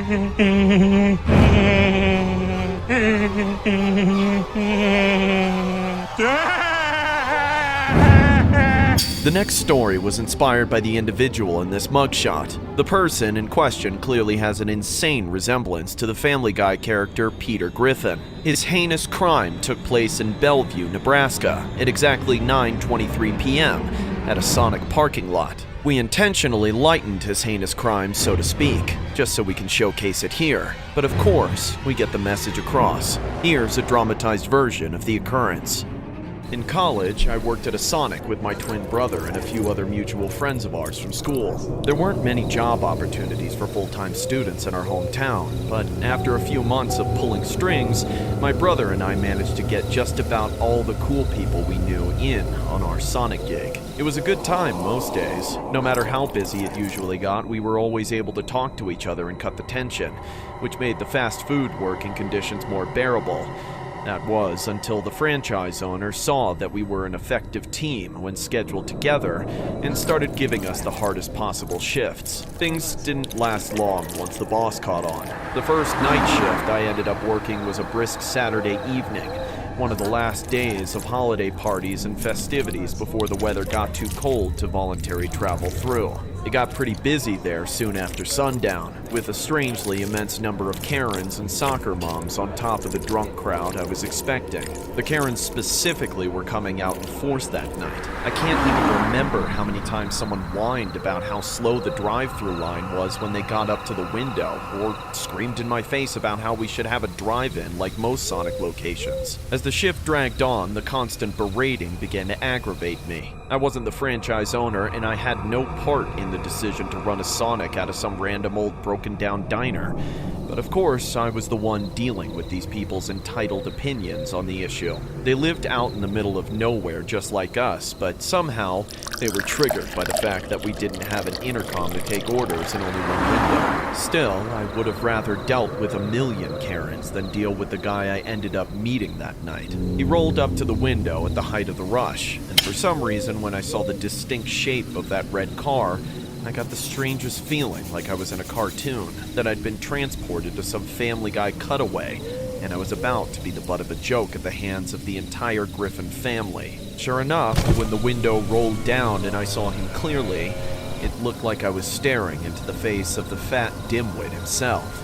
The next story was inspired by the individual in this mugshot. The person in question clearly has an insane resemblance to the Family Guy character Peter Griffin. His heinous crime took place in Bellevue, Nebraska at exactly 9:23 p.m. at a Sonic parking lot. We intentionally lightened his heinous crime, so to speak, just so we can showcase it here. But of course, we get the message across. Here's a dramatized version of the occurrence. In college, I worked at a Sonic with my twin brother and a few other mutual friends of ours from school. There weren't many job opportunities for full-time students in our hometown, but after a few months of pulling strings, my brother and I managed to get just about all the cool people we knew in on our Sonic gig. It was a good time most days. No matter how busy it usually got, we were always able to talk to each other and cut the tension, which made the fast food working conditions more bearable. That was until the franchise owner saw that we were an effective team when scheduled together and started giving us the hardest possible shifts. Things didn't last long once the boss caught on. The first night shift I ended up working was a brisk Saturday evening, one of the last days of holiday parties and festivities before the weather got too cold to voluntarily travel through. It got pretty busy there soon after sundown, with a strangely immense number of Karens and soccer moms on top of the drunk crowd I was expecting. The Karens specifically were coming out in force that night. I can't even remember how many times someone whined about how slow the drive-thru line was when they got up to the window, or screamed in my face about how we should have a drive-in like most Sonic locations. As the shift dragged on, the constant berating began to aggravate me. I wasn't the franchise owner, and I had no part in the decision to run a Sonic out of some random old broken-down diner. But of course, I was the one dealing with these people's entitled opinions on the issue. They lived out in the middle of nowhere just like us, but somehow they were triggered by the fact that we didn't have an intercom to take orders in only one window. Still, I would have rather dealt with a million Karens than deal with the guy I ended up meeting that night. He rolled up to the window at the height of the rush, and for some reason when I saw the distinct shape of that red car, I got the strangest feeling like I was in a cartoon, that I'd been transported to some Family Guy cutaway, and I was about to be the butt of a joke at the hands of the entire Griffin family. Sure enough, when the window rolled down and I saw him clearly, it looked like I was staring into the face of the fat dimwit himself.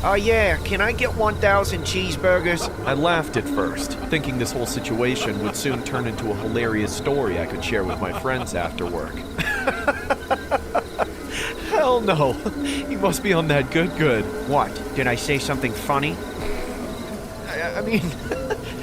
Oh yeah, can I get 1,000 cheeseburgers? I laughed at first, thinking this whole situation would soon turn into a hilarious story I could share with my friends after work. Hell no, he must be on that good. What, did I say something funny? I mean,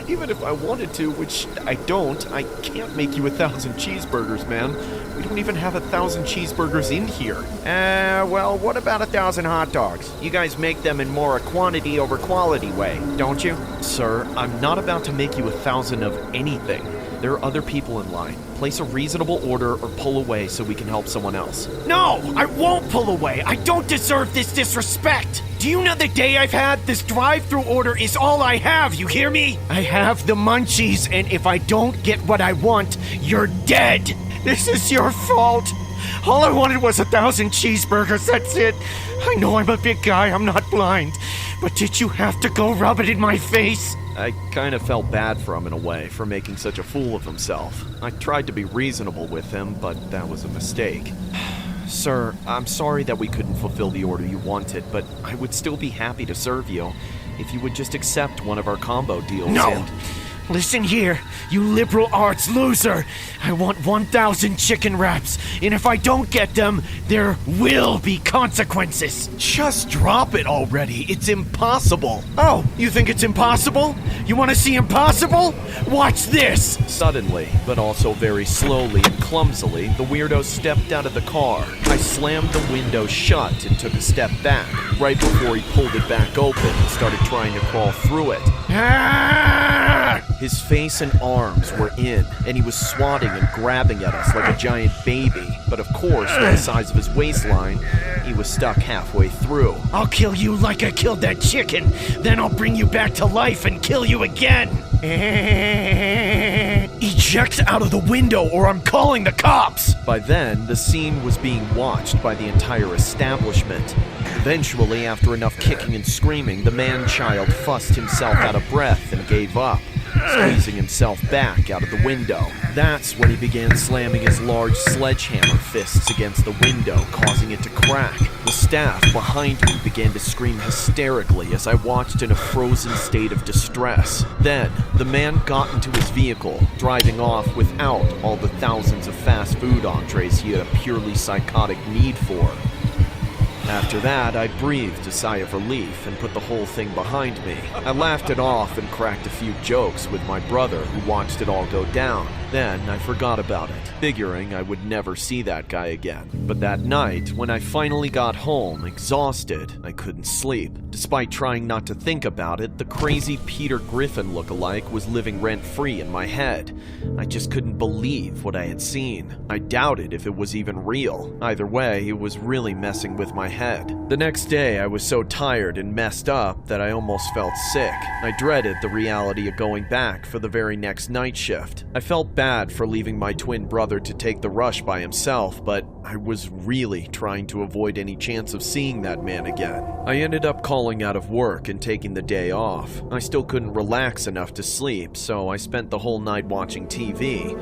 even if I wanted to, which I don't, I can't make you 1,000 cheeseburgers, man. We don't even have 1,000 cheeseburgers in here. Well, what about 1,000 hot dogs? You guys make them in more a quantity over quality way, don't you? Sir, I'm not about to make you 1,000 of anything. There are other people in line. Place a reasonable order or pull away so we can help someone else. No, I won't pull away. I don't deserve this disrespect. Do you know the day I've had? This drive-thru order is all I have, you hear me? I have the munchies, and if I don't get what I want, you're dead. This is your fault. All I wanted was 1,000 cheeseburgers, that's it. I know I'm a big guy, I'm not blind. But did you have to go rub it in my face? I kind of felt bad for him in a way, for making such a fool of himself. I tried to be reasonable with him, but that was a mistake. Sir, I'm sorry that we couldn't fulfill the order you wanted, but I would still be happy to serve you if you would just accept one of our combo deals. No! Listen here, you liberal arts loser. I want 1,000 chicken wraps, and if I don't get them, there will be consequences. Just drop it already. It's impossible. Oh, you think it's impossible? You want to see impossible? Watch this. Suddenly, but also very slowly and clumsily, the weirdo stepped out of the car. I slammed the window shut and took a step back, right before he pulled it back open and started trying to crawl through it. His face and arms were in, and he was swatting and grabbing at us like a giant baby. But of course, with the size of his waistline, he was stuck halfway through. I'll kill you like I killed that chicken. Then I'll bring you back to life and kill you again. Eat Eject out of the window or I'm calling the cops! By then, the scene was being watched by the entire establishment. Eventually, after enough kicking and screaming, the man-child fussed himself out of breath and gave up, squeezing himself back out of the window. That's when he began slamming his large sledgehammer fists against the window, causing it to crack. The staff behind me began to scream hysterically as I watched in a frozen state of distress. Then, the man got into his vehicle, driving off without all the thousands of fast food entrees he had a purely psychotic need for. After that, I breathed a sigh of relief and put the whole thing behind me. I laughed it off and cracked a few jokes with my brother, who watched it all go down. Then I forgot about it, figuring I would never see that guy again. But that night, when I finally got home, exhausted, I couldn't sleep. Despite trying not to think about it, the crazy Peter Griffin lookalike was living rent-free in my head. I just couldn't believe what I had seen. I doubted if it was even real. Either way, it was really messing with my head. The next day, I was so tired and messed up that I almost felt sick. I dreaded the reality of going back for the very next night shift. I felt bad for leaving my twin brother to take the rush by himself, but I was really trying to avoid any chance of seeing that man again. I ended up calling out of work and taking the day off. I still couldn't relax enough to sleep, so I spent the whole night watching TV.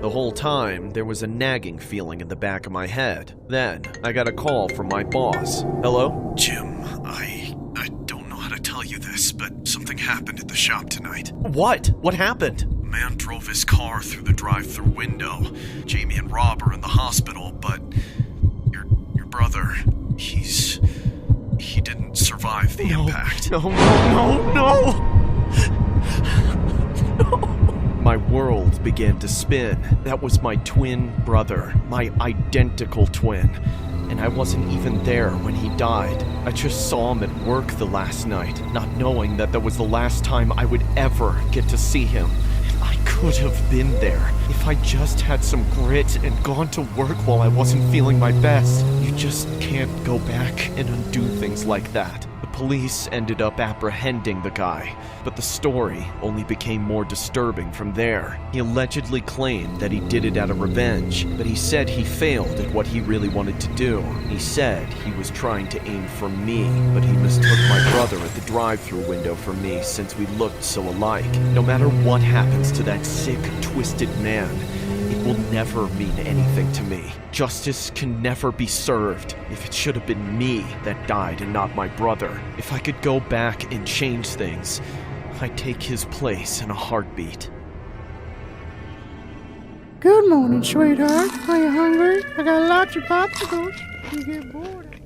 The whole time, there was a nagging feeling in the back of my head. Then, I got a call from my boss. Hello? Jim, I don't know how to tell you this, but something happened at the shop tonight. What? What happened? A man drove his car through the drive-thru window. Jamie and Rob are in the hospital, but your brother, he didn't survive the impact. No. My world began to spin. That was my twin brother, my identical twin. And I wasn't even there when he died. I just saw him at work the last night, not knowing that was the last time I would ever get to see him. And I could have been there if I just had some grit and gone to work while I wasn't feeling my best. You just can't go back and undo things like that. The police ended up apprehending the guy, but the story only became more disturbing from there. He allegedly claimed that he did it out of revenge, but he said he failed at what he really wanted to do. He said he was trying to aim for me, but he mistook my brother at the drive-thru window for me since we looked so alike. No matter what happens to that sick, twisted man, it will never mean anything to me. Justice can never be served if it should have been me that died and not my brother. If I could go back and change things, I'd take his place in a heartbeat. Good morning, sweetheart. Are you hungry? I got lots of popsicles. You get bored.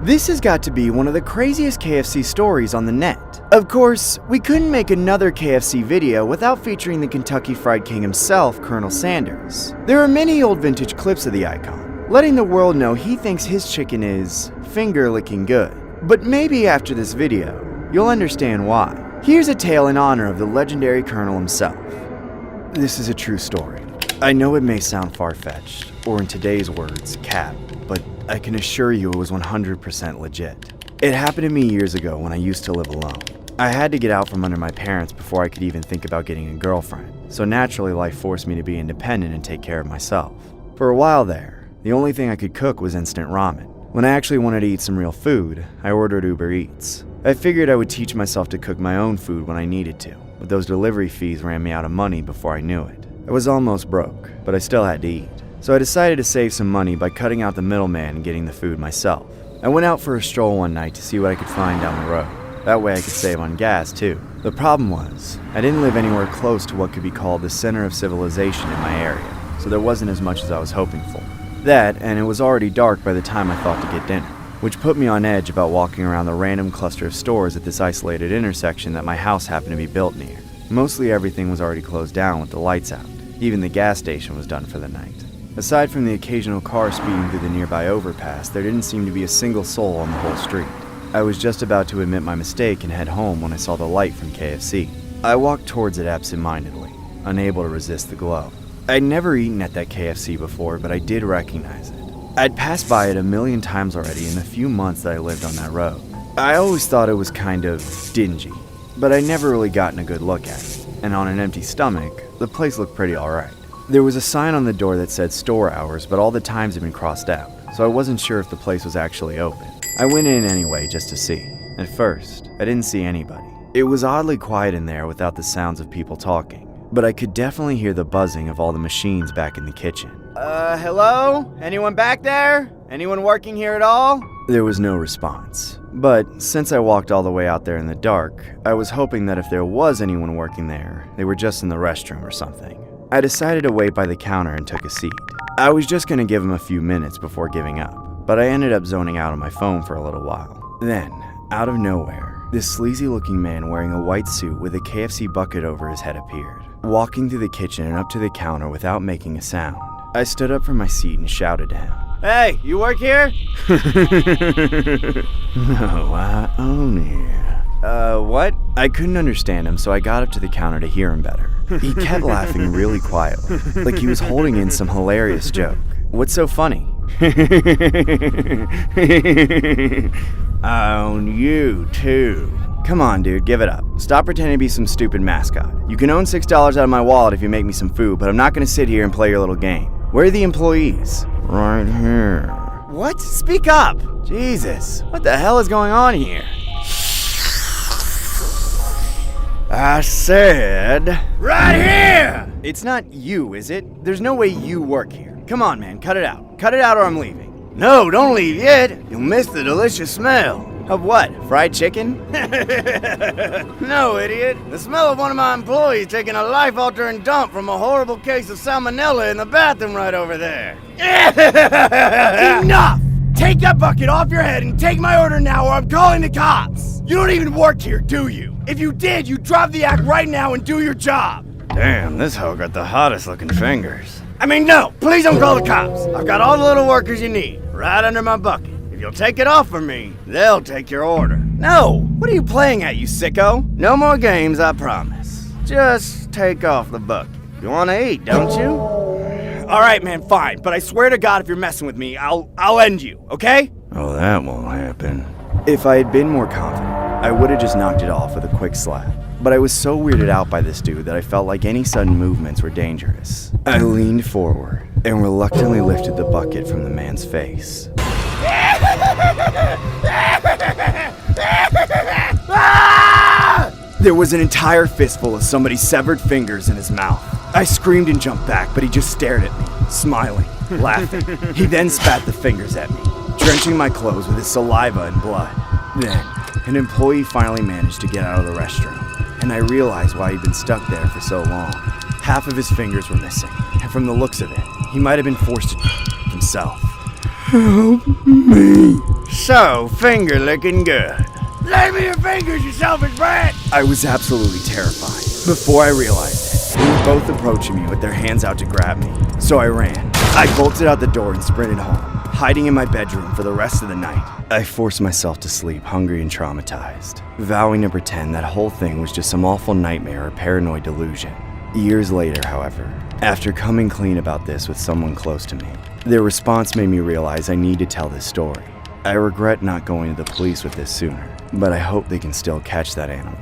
This has got to be one of the craziest KFC stories on the net. Of course, we couldn't make another KFC video without featuring the Kentucky Fried King himself, Colonel Sanders. There are many old vintage clips of the icon, letting the world know he thinks his chicken is finger-licking good. But maybe after this video, you'll understand why. Here's a tale in honor of the legendary Colonel himself. This is a true story. I know it may sound far-fetched, or in today's words, cap, but I can assure you it was 100% legit. It happened to me years ago when I used to live alone. I had to get out from under my parents before I could even think about getting a girlfriend, so naturally life forced me to be independent and take care of myself. For a while there, the only thing I could cook was instant ramen. When I actually wanted to eat some real food, I ordered Uber Eats. I figured I would teach myself to cook my own food when I needed to, but those delivery fees ran me out of money before I knew it. I was almost broke, but I still had to eat. So I decided to save some money by cutting out the middleman and getting the food myself. I went out for a stroll one night to see what I could find down the road. That way I could save on gas too. The problem was, I didn't live anywhere close to what could be called the center of civilization in my area, so there wasn't as much as I was hoping for. That, and it was already dark by the time I thought to get dinner, which put me on edge about walking around the random cluster of stores at this isolated intersection that my house happened to be built near. Mostly everything was already closed down with the lights out. Even the gas station was done for the night. Aside from the occasional car speeding through the nearby overpass, there didn't seem to be a single soul on the whole street. I was just about to admit my mistake and head home when I saw the light from KFC. I walked towards it absentmindedly. unable to resist the glow. I'd never eaten at that KFC before, but I did recognize it. I'd passed by it a million times already in the few months that I lived on that road. I always thought it was kind of dingy, but I never really gotten a good look at it, and on an empty stomach, the place looked pretty alright. There was a sign on the door that said store hours, but all the times had been crossed out, so I wasn't sure if the place was actually open. I went in anyway just to see. At first, I didn't see anybody. It was oddly quiet in there without the sounds of people talking, but I could definitely hear the buzzing of all the machines back in the kitchen. Hello? Anyone back there? Anyone working here at all? There was no response. But since I walked all the way out there in the dark, I was hoping that if there was anyone working there, they were just in the restroom or something. I decided to wait by the counter and took a seat. I was just gonna give him a few minutes before giving up, but I ended up zoning out on my phone for a little while. Then, out of nowhere, this sleazy-looking man wearing a white suit with a KFC bucket over his head appeared, walking through the kitchen and up to the counter without making a sound. I stood up from my seat and shouted to him, "Hey, you work here?" "No, I own here." What? I couldn't understand him, so I got up to the counter to hear him better. He kept laughing really quietly, like he was holding in some hilarious joke. What's so funny? I own you, too. Come on, dude, give it up. Stop pretending to be some stupid mascot. You can own $6 out of my wallet if you make me some food, but I'm not gonna sit here and play your little game. Where are the employees? Right here. What? Speak up! Jesus, what the hell is going on here? I said... Right here! It's not you, is it? There's no way you work here. Come on, man, cut it out. Cut it out or I'm leaving. No, don't leave yet. You'll miss the delicious smell. Of what? Fried chicken? No, idiot. The smell of one of my employees taking a life-altering dump from a horrible case of salmonella in the bathroom right over there. Enough! Take that bucket off your head and take my order now or I'm calling the cops. You don't even work here, do you? If you did, you'd drop the act right now and do your job. Damn, this hoe got the hottest looking fingers. I mean, no, please don't call the cops. I've got all the little workers you need, right under my bucket. If you'll take it off for me, they'll take your order. No, what are you playing at, you sicko? No more games, I promise. Just take off the bucket. You wanna eat, don't you? All right, man, fine, but I swear to God if you're messing with me, I'll end you, okay? Oh, that won't happen. If I had been more confident, I would have just knocked it off with a quick slap. But I was so weirded out by this dude that I felt like any sudden movements were dangerous. I leaned forward and reluctantly lifted the bucket from the man's face. There was an entire fistful of somebody's severed fingers in his mouth. I screamed and jumped back, but he just stared at me, smiling, laughing. He then spat the fingers at me, drenching my clothes with his saliva and blood. Then, an employee finally managed to get out of the restroom, and I realized why he'd been stuck there for so long. Half of his fingers were missing, and from the looks of it, he might have been forced to himself. Help me. So, finger licking good. Lend me your fingers, you selfish brat! I was absolutely terrified. Before I realized it, they were both approaching me with their hands out to grab me. So I ran. I bolted out the door and sprinted home, hiding in my bedroom for the rest of the night. I forced myself to sleep hungry and traumatized, vowing to pretend that whole thing was just some awful nightmare or paranoid delusion. Years later, however, after coming clean about this with someone close to me, their response made me realize I need to tell this story. I regret not going to the police with this sooner, but I hope they can still catch that animal.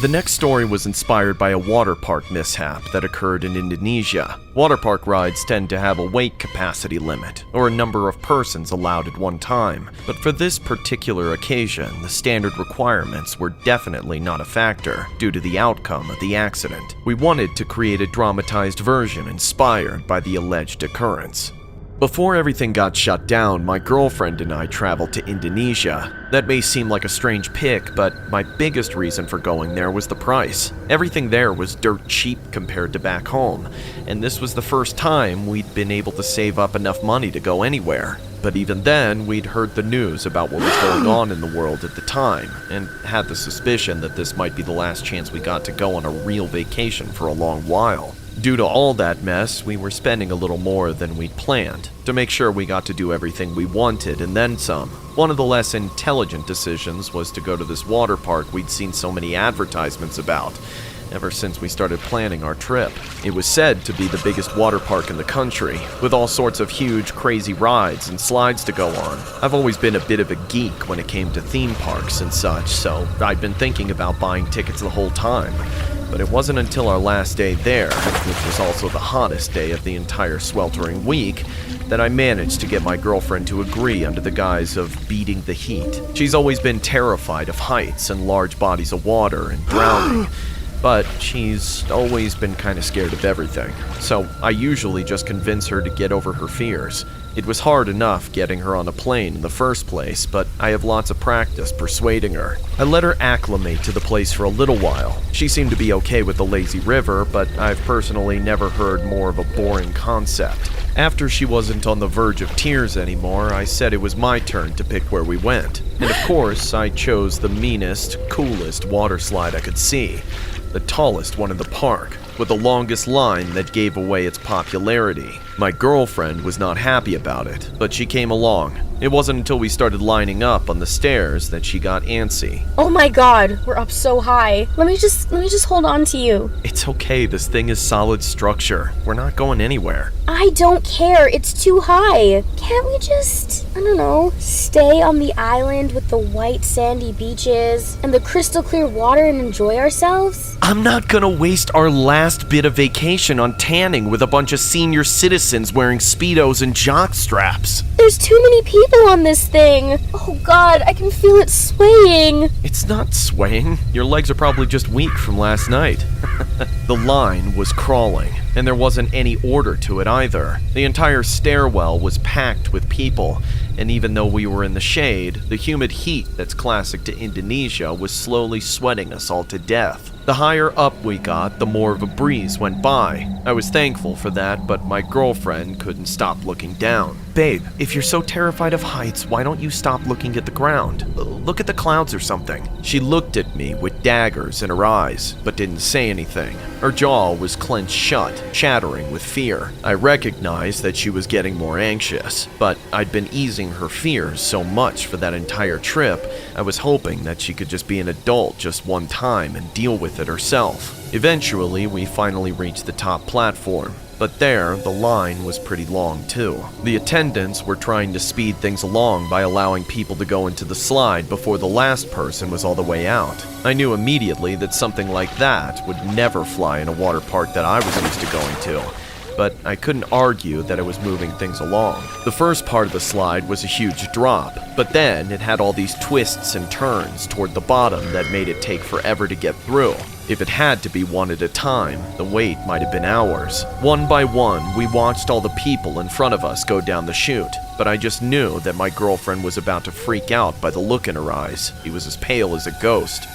The next story was inspired by a water park mishap that occurred in Indonesia. Water park rides tend to have a weight capacity limit, or a number of persons allowed at one time, but for this particular occasion, the standard requirements were definitely not a factor due to the outcome of the accident. We wanted to create a dramatized version inspired by the alleged occurrence. Before everything got shut down, my girlfriend and I traveled to Indonesia. That may seem like a strange pick, but my biggest reason for going there was the price. Everything there was dirt cheap compared to back home, and this was the first time we'd been able to save up enough money to go anywhere. but even then, we'd heard the news about what was going on in the world at the time, and had the suspicion that this might be the last chance we got to go on a real vacation for a long while. Due to all that mess, we were spending a little more than we'd planned, to make sure we got to do everything we wanted and then some. One of the less intelligent decisions was to go to this water park we'd seen so many advertisements about, ever since we started planning our trip. It was said to be the biggest water park in the country, with all sorts of huge, crazy rides and slides to go on. I've always been a bit of a geek when it came to theme parks and such, so I'd been thinking about buying tickets the whole time. But it wasn't until our last day there, which was also the hottest day of the entire sweltering week, that I managed to get my girlfriend to agree under the guise of beating the heat. She's always been terrified of heights and large bodies of water and drowning. But she's always been kind of scared of everything, so I usually just convince her to get over her fears. It was hard enough getting her on a plane in the first place, but I have lots of practice persuading her. I let her acclimate to the place for a little while. She seemed to be okay with the lazy river, but I've personally never heard more of a boring concept. After she wasn't on the verge of tears anymore, I said it was my turn to pick where we went. And of course, I chose the meanest, coolest water slide I could see. The tallest one in the park, with the longest line that gave away its popularity. My girlfriend was not happy about it, but she came along. It wasn't until we started lining up on the stairs that she got antsy. Oh my god, we're up so high. Let me just hold on to you. It's okay, this thing is solid structure. We're not going anywhere. I don't care, it's too high. Can't we just, I don't know, stay on the island with the white sandy beaches and the crystal clear water and enjoy ourselves? I'm not gonna waste our last bit of vacation on tanning with a bunch of senior citizens wearing Speedos and jock straps. There's too many people on this thing. Oh god, I can feel it swaying. It's not swaying. Your legs are probably just weak from last night. The line was crawling, and there wasn't any order to it either. The entire stairwell was packed with people, and even though we were in the shade, the humid heat that's classic to Indonesia was slowly sweating us all to death. The higher up we got, the more of a breeze went by. I was thankful for that, but my girlfriend couldn't stop looking down. Babe, if you're so terrified of heights, why don't you stop looking at the ground? Look at the clouds or something. She looked at me with daggers in her eyes, but didn't say anything. Her jaw was clenched shut, chattering with fear. I recognized that she was getting more anxious, but I'd been easing her fears so much for that entire trip, I was hoping that she could just be an adult just one time and deal with it herself. Eventually, we finally reached the top platform. But there, the line was pretty long too. The attendants were trying to speed things along by allowing people to go into the slide before the last person was all the way out. I knew immediately that something like that would never fly in a water park that I was used to going to, but I couldn't argue that it was moving things along. The first part of the slide was a huge drop, but then it had all these twists and turns toward the bottom that made it take forever to get through. If it had to be one at a time, the wait might have been hours. One by one, we watched all the people in front of us go down the chute, but I just knew that my girlfriend was about to freak out by the look in her eyes. She was as pale as a ghost.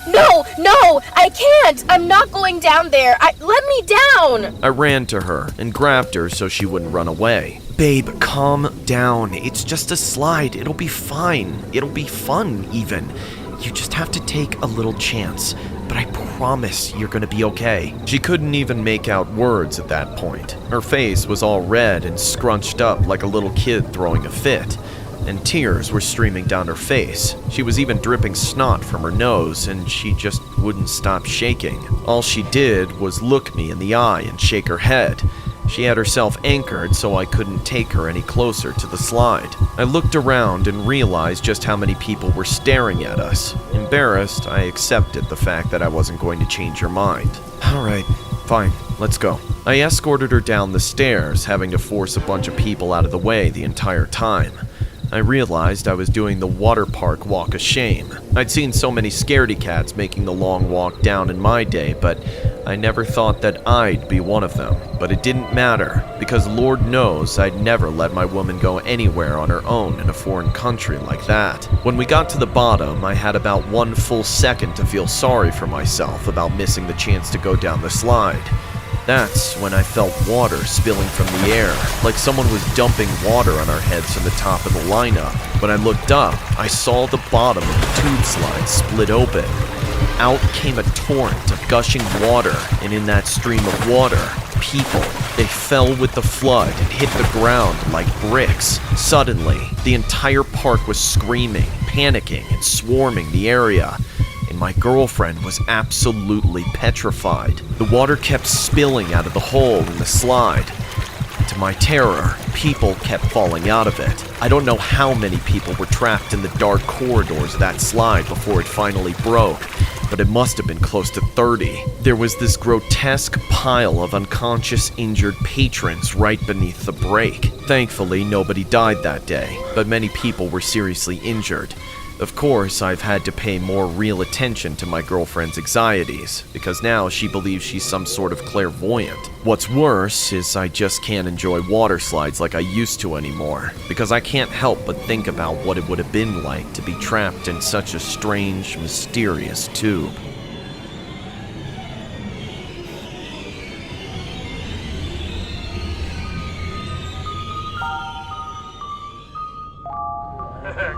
No, I can't. I'm not going down there. Let me down. I ran to her and grabbed her so she wouldn't run away. Babe, calm down. It's just a slide. It'll be fine. It'll be fun, even. You just have to take a little chance. But I promise you're gonna be okay. She couldn't even make out words at that point. Her face was all red and scrunched up like a little kid throwing a fit, and tears were streaming down her face. She was even dripping snot from her nose, and she just wouldn't stop shaking. All she did was look me in the eye and shake her head. She had herself anchored so I couldn't take her any closer to the slide. I looked around and realized just how many people were staring at us. Embarrassed, I accepted the fact that I wasn't going to change her mind. Alright, fine, let's go. I escorted her down the stairs, having to force a bunch of people out of the way the entire time. I realized I was doing the water park walk of shame. I'd seen so many scaredy cats making the long walk down in my day, but I never thought that I'd be one of them. But it didn't matter, because Lord knows I'd never let my woman go anywhere on her own in a foreign country like that. When we got to the bottom, I had about 1 full second to feel sorry for myself about missing the chance to go down the slide. That's when I felt water spilling from the air, like someone was dumping water on our heads from the top of the lineup. When I looked up, I saw the bottom of the tube slide split open. Out came a torrent of gushing water, and in that stream of water, people. They fell with the flood and hit the ground like bricks. Suddenly, the entire park was screaming, panicking, and swarming the area. And my girlfriend was absolutely petrified. The water kept spilling out of the hole in the slide. To my terror, people kept falling out of it. I don't know how many people were trapped in the dark corridors of that slide before it finally broke, but it must have been close to 30. There was this grotesque pile of unconscious injured patrons right beneath the break. Thankfully, nobody died that day, but many people were seriously injured. Of course, I've had to pay more real attention to my girlfriend's anxieties, because now she believes she's some sort of clairvoyant. What's worse is I just can't enjoy water slides like I used to anymore, because I can't help but think about what it would have been like to be trapped in such a strange, mysterious tube.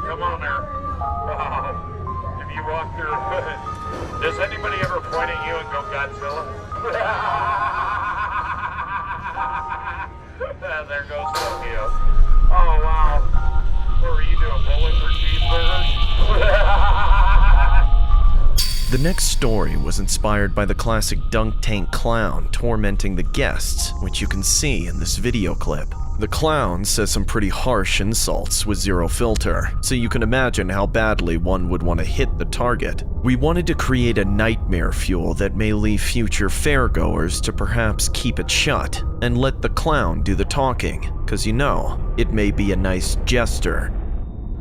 Come on there. If you walk through, does anybody ever point at you and go Godzilla? There goes Tokyo. Oh wow. What were you doing, bowling for cheeseburgers? The next story was inspired by the classic dunk tank clown tormenting the guests, which you can see in this video clip. The clown says some pretty harsh insults with zero filter, so you can imagine how badly one would want to hit the target. We wanted to create a nightmare fuel that may leave future fairgoers to perhaps keep it shut and let the clown do the talking, cause you know, it may be a nice jester.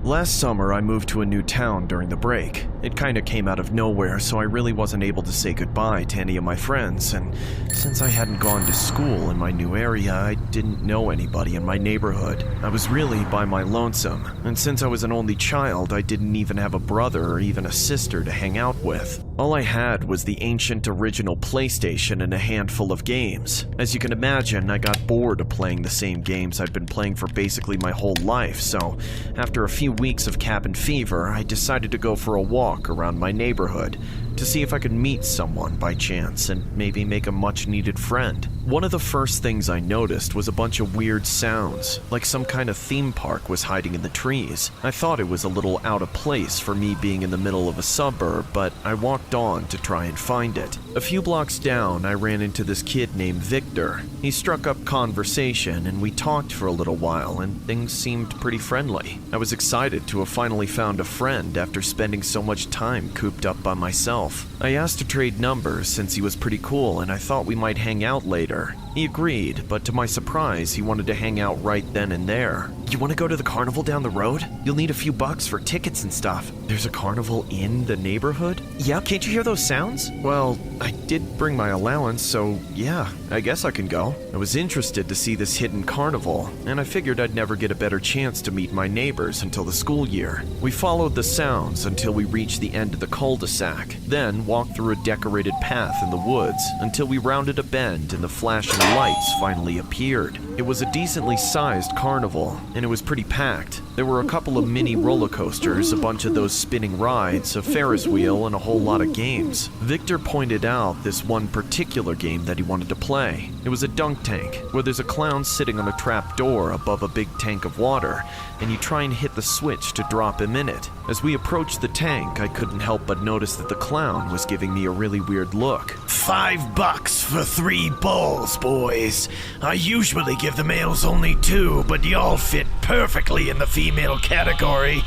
Last summer, I moved to a new town during the break. It kinda came out of nowhere, so I really wasn't able to say goodbye to any of my friends, and since I hadn't gone to school in my new area, I didn't know anybody in my neighborhood. I was really by my lonesome, and since I was an only child, I didn't even have a brother or even a sister to hang out with. All I had was the ancient original PlayStation and a handful of games. As you can imagine, I got bored of playing the same games I'd been playing for basically my whole life, so after a few weeks of cabin fever, I decided to go for a walk around my neighborhood to see if I could meet someone by chance and maybe make a much-needed friend. One of the first things I noticed was a bunch of weird sounds, like some kind of theme park was hiding in the trees. I thought it was a little out of place for me being in the middle of a suburb, but I walked on to try and find it. A few blocks down, I ran into this kid named Victor. He struck up conversation and we talked for a little while and things seemed pretty friendly. I was excited to have finally found a friend after spending so much time cooped up by myself. I asked to trade numbers since he was pretty cool and I thought we might hang out later. He agreed, but to my surprise, he wanted to hang out right then and there. You want to go to the carnival down the road? You'll need a few bucks for tickets and stuff. There's a carnival in the neighborhood? Yeah, can't you hear those sounds? Well, I did bring my allowance, so yeah, I guess I can go. I was interested to see this hidden carnival, and I figured I'd never get a better chance to meet my neighbors until the school year. We followed the sounds until we reached the end of the cul-de-sac, then walked through a decorated path in the woods until we rounded a bend and the flashing lights finally appeared. It was a decently sized carnival, and it was pretty packed. There were a couple of mini roller coasters, a bunch of those spinning rides, a Ferris wheel, and a whole lot of games. Victor pointed out this one particular game that he wanted to play. It was a dunk tank, where there's a clown sitting on a trap door above a big tank of water, and you try and hit the switch to drop him in it. As we approached the tank, I couldn't help but notice that the clown was giving me a really weird look. $5 for 3 bowls, boys. I usually give the males only 2, but y'all fit perfectly in the female category.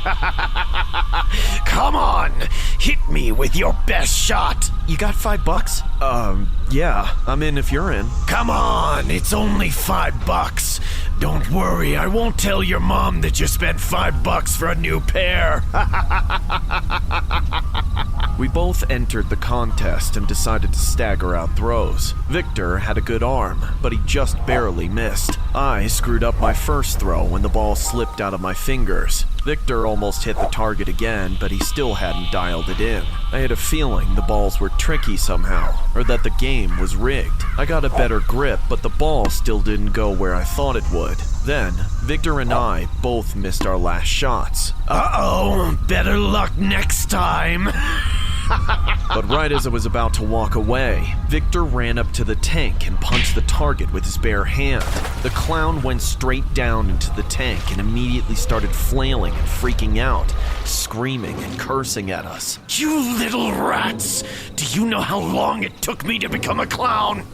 Come on, hit me with your best shot. You got $5? Yeah, I'm in if you're in. Come on, it's only $5. Don't worry, I won't tell your mom that you spent $5 for a new pair. We both entered the contest and decided to stagger out throws. Victor had a good arm, but he just barely missed. I screwed up my first throw when the ball slipped out of my fingers. Victor almost hit the target again, but he still hadn't dialed it in. I had a feeling the balls were tricky somehow, or that the game was rigged. I got a better grip, but the ball still didn't go where I thought it would. Then, Victor and I both missed our last shots. Uh-oh, better luck next time. But right as I was about to walk away, Victor ran up to the tank and punched the target with his bare hand. The clown went straight down into the tank and immediately started flailing and freaking out, screaming and cursing at us. You little rats! Do you know how long it took me to become a clown?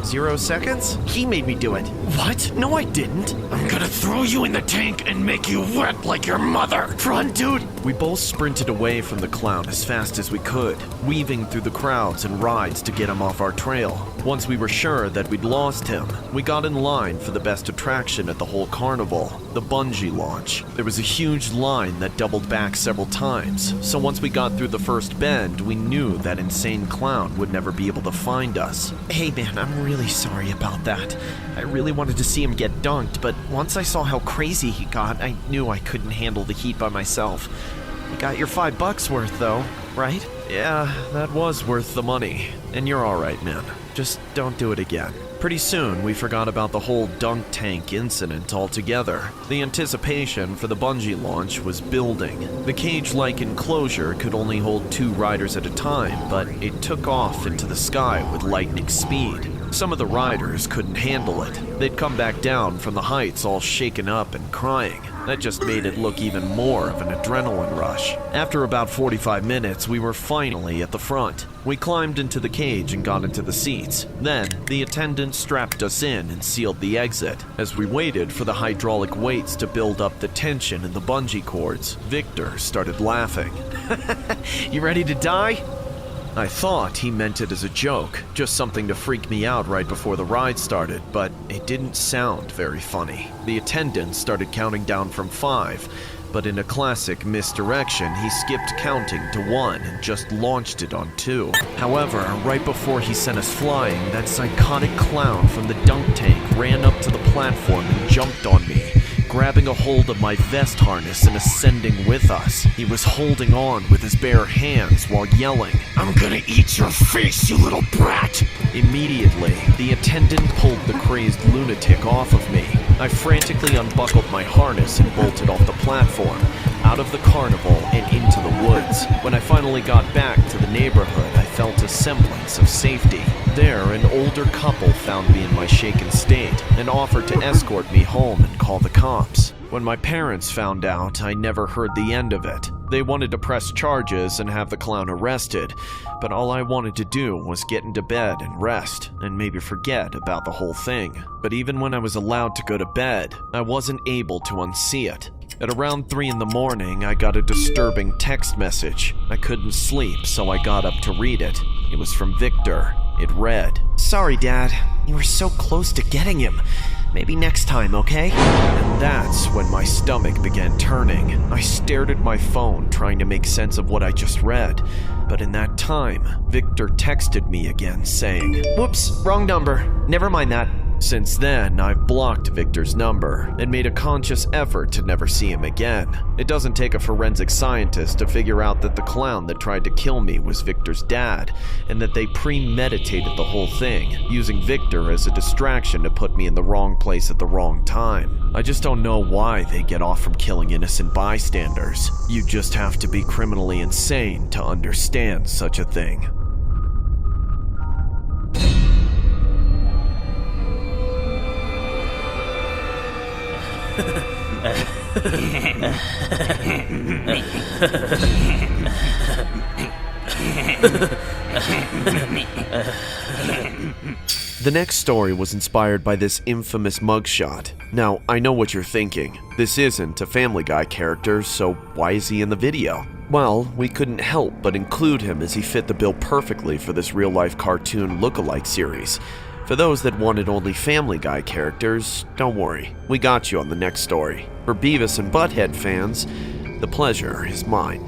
0 seconds? He made me do it. What? No, I didn't. I'm gonna throw you in the tank and make you wet like your mother. Run, dude! We both sprinted away from the clown as fast as we could, weaving through the crowds and rides to get him off our trail. Once we were sure that we'd lost him, we got in line for the best attraction at the whole carnival, the Bungee launch. There was a huge line that doubled back several times, so once we got through the first bend, we knew that insane clown would never be able to find us. Hey man, I'm really sorry about that. I really wanted to see him get dunked, but once I saw how crazy he got, I knew I couldn't handle the heat by myself. You got your $5 worth though, right? Yeah, that was worth the money. And you're alright, man. Just don't do it again. Pretty soon, we forgot about the whole dunk tank incident altogether. The anticipation for the Bungee launch was building. The cage-like enclosure could only hold 2 riders at a time, but it took off into the sky with lightning speed. Some of the riders couldn't handle it. They'd come back down from the heights all shaken up and crying. That just made it look even more of an adrenaline rush. After about 45 minutes, we were finally at the front. We climbed into the cage and got into the seats. Then, the attendant strapped us in and sealed the exit. As we waited for the hydraulic weights to build up the tension in the bungee cords, Victor started laughing. You ready to die? I thought he meant it as a joke, just something to freak me out right before the ride started, but it didn't sound very funny. The attendant started counting down from 5, but in a classic misdirection, he skipped counting to 1 and just launched it on 2. However, right before he sent us flying, that psychotic clown from the dunk tank ran up to the platform and jumped on me, grabbing a hold of my vest harness and ascending with us. He was holding on with his bare hands while yelling, "I'm gonna eat your face, you little brat!" Immediately, the attendant pulled the crazed lunatic off of me. I frantically unbuckled my harness and bolted off the platform, out of the carnival and into the woods. When I finally got back to the neighborhood, I felt a semblance of safety. There, an older couple found me in my shaken state and offered to escort me home and call the cops. When my parents found out, I never heard the end of it. They wanted to press charges and have the clown arrested, but all I wanted to do was get into bed and rest, and maybe forget about the whole thing. But even when I was allowed to go to bed, I wasn't able to unsee it. At around 3 in the morning, I got a disturbing text message. I couldn't sleep, so I got up to read it. It was from Victor. It read, "Sorry, Dad. You were so close to getting him. Maybe next time, okay?" And that's when my stomach began turning. I stared at my phone, trying to make sense of what I just read. But in that time, Victor texted me again, saying, "Whoops, wrong number. Never mind that." Since then, I've blocked Victor's number and made a conscious effort to never see him again. It doesn't take a forensic scientist to figure out that the clown that tried to kill me was Victor's dad, and that they premeditated the whole thing, using Victor as a distraction to put me in the wrong place at the wrong time. I just don't know why they get off from killing innocent bystanders. You just have to be criminally insane to understand such a thing. The next story was inspired by this infamous mugshot. Now, I know what you're thinking. This isn't a Family Guy character, so why is he in the video? Well, we couldn't help but include him as he fit the bill perfectly for this real-life cartoon lookalike series. For those that wanted only Family Guy characters, don't worry, we got you on the next story. For Beavis and Butthead fans, the pleasure is mine.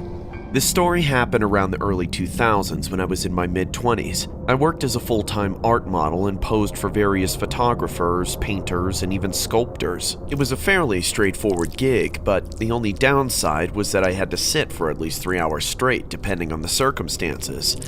This story happened around the early 2000s when I was in my mid-20s. I worked as a full-time art model and posed for various photographers, painters, and even sculptors. It was a fairly straightforward gig, but the only downside was that I had to sit for at least 3 hours straight, depending on the circumstances.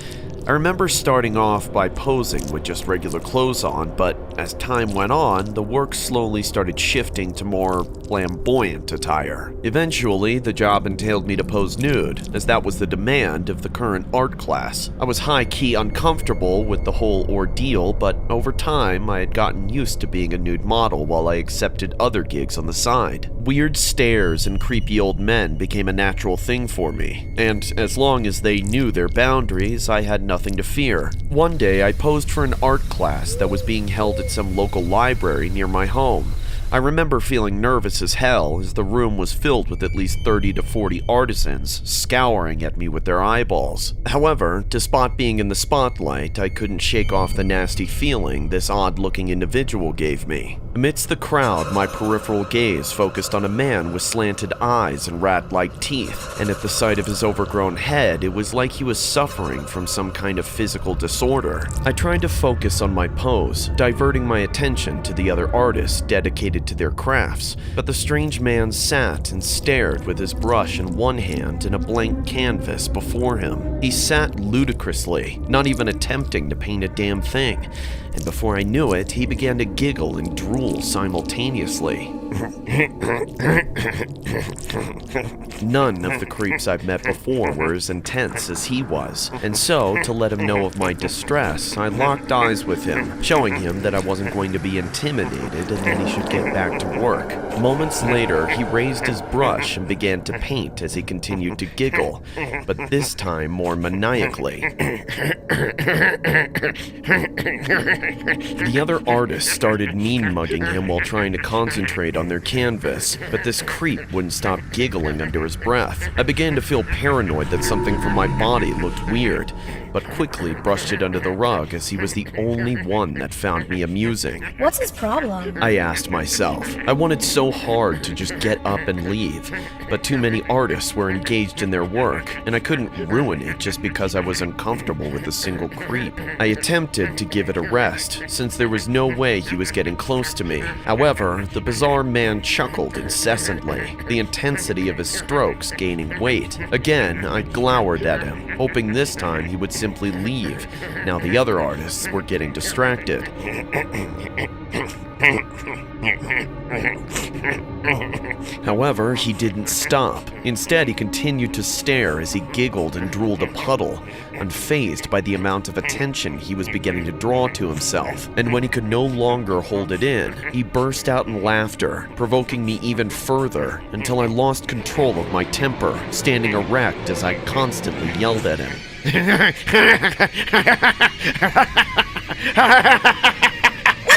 I remember starting off by posing with just regular clothes on, but as time went on, the work slowly started shifting to more flamboyant attire. Eventually, the job entailed me to pose nude, as that was the demand of the current art class. I was high-key uncomfortable with the whole ordeal, but over time, I had gotten used to being a nude model while I accepted other gigs on the side. Weird stares and creepy old men became a natural thing for me, and as long as they knew their boundaries, I had nothing to fear. One day, I posed for an art class that was being held at some local library near my home. I remember feeling nervous as hell as the room was filled with at least 30 to 40 artisans scouring at me with their eyeballs. However, despite being in the spotlight, I couldn't shake off the nasty feeling this odd-looking individual gave me. Amidst the crowd, my peripheral gaze focused on a man with slanted eyes and rat-like teeth, and at the sight of his overgrown head, it was like he was suffering from some kind of physical disorder. I tried to focus on my pose, diverting my attention to the other artists dedicated to their crafts, but the strange man sat and stared with his brush in one hand and a blank canvas before him. He sat ludicrously, not even attempting to paint a damn thing, and before I knew it, he began to giggle and drool simultaneously. None of the creeps I've met before were as intense as he was, and so, to let him know of my distress, I locked eyes with him, showing him that I wasn't going to be intimidated and that he should get back to work. Moments later, he raised his brush and began to paint as he continued to giggle, but this time more maniacally. The other artists started mean-mugging him while trying to concentrate on their canvas, but this creep wouldn't stop giggling under his breath. I began to feel paranoid that something from my body looked weird, but quickly brushed it under the rug as he was the only one that found me amusing. What's his problem? I asked myself. I wanted so hard to just get up and leave, but too many artists were engaged in their work, and I couldn't ruin it just because I was uncomfortable with a single creep. I attempted to give it a rest, since there was no way he was getting close to me. However, the bizarre man chuckled incessantly, the intensity of his strokes gaining weight. Again, I glowered at him, hoping this time he would simply leave. Now the other artists were getting distracted. However, he didn't stop. Instead, he continued to stare as he giggled and drooled a puddle, unfazed by the amount of attention he was beginning to draw to himself. And when he could no longer hold it in, he burst out in laughter, provoking me even further, until I lost control of my temper, standing erect as I constantly yelled at him.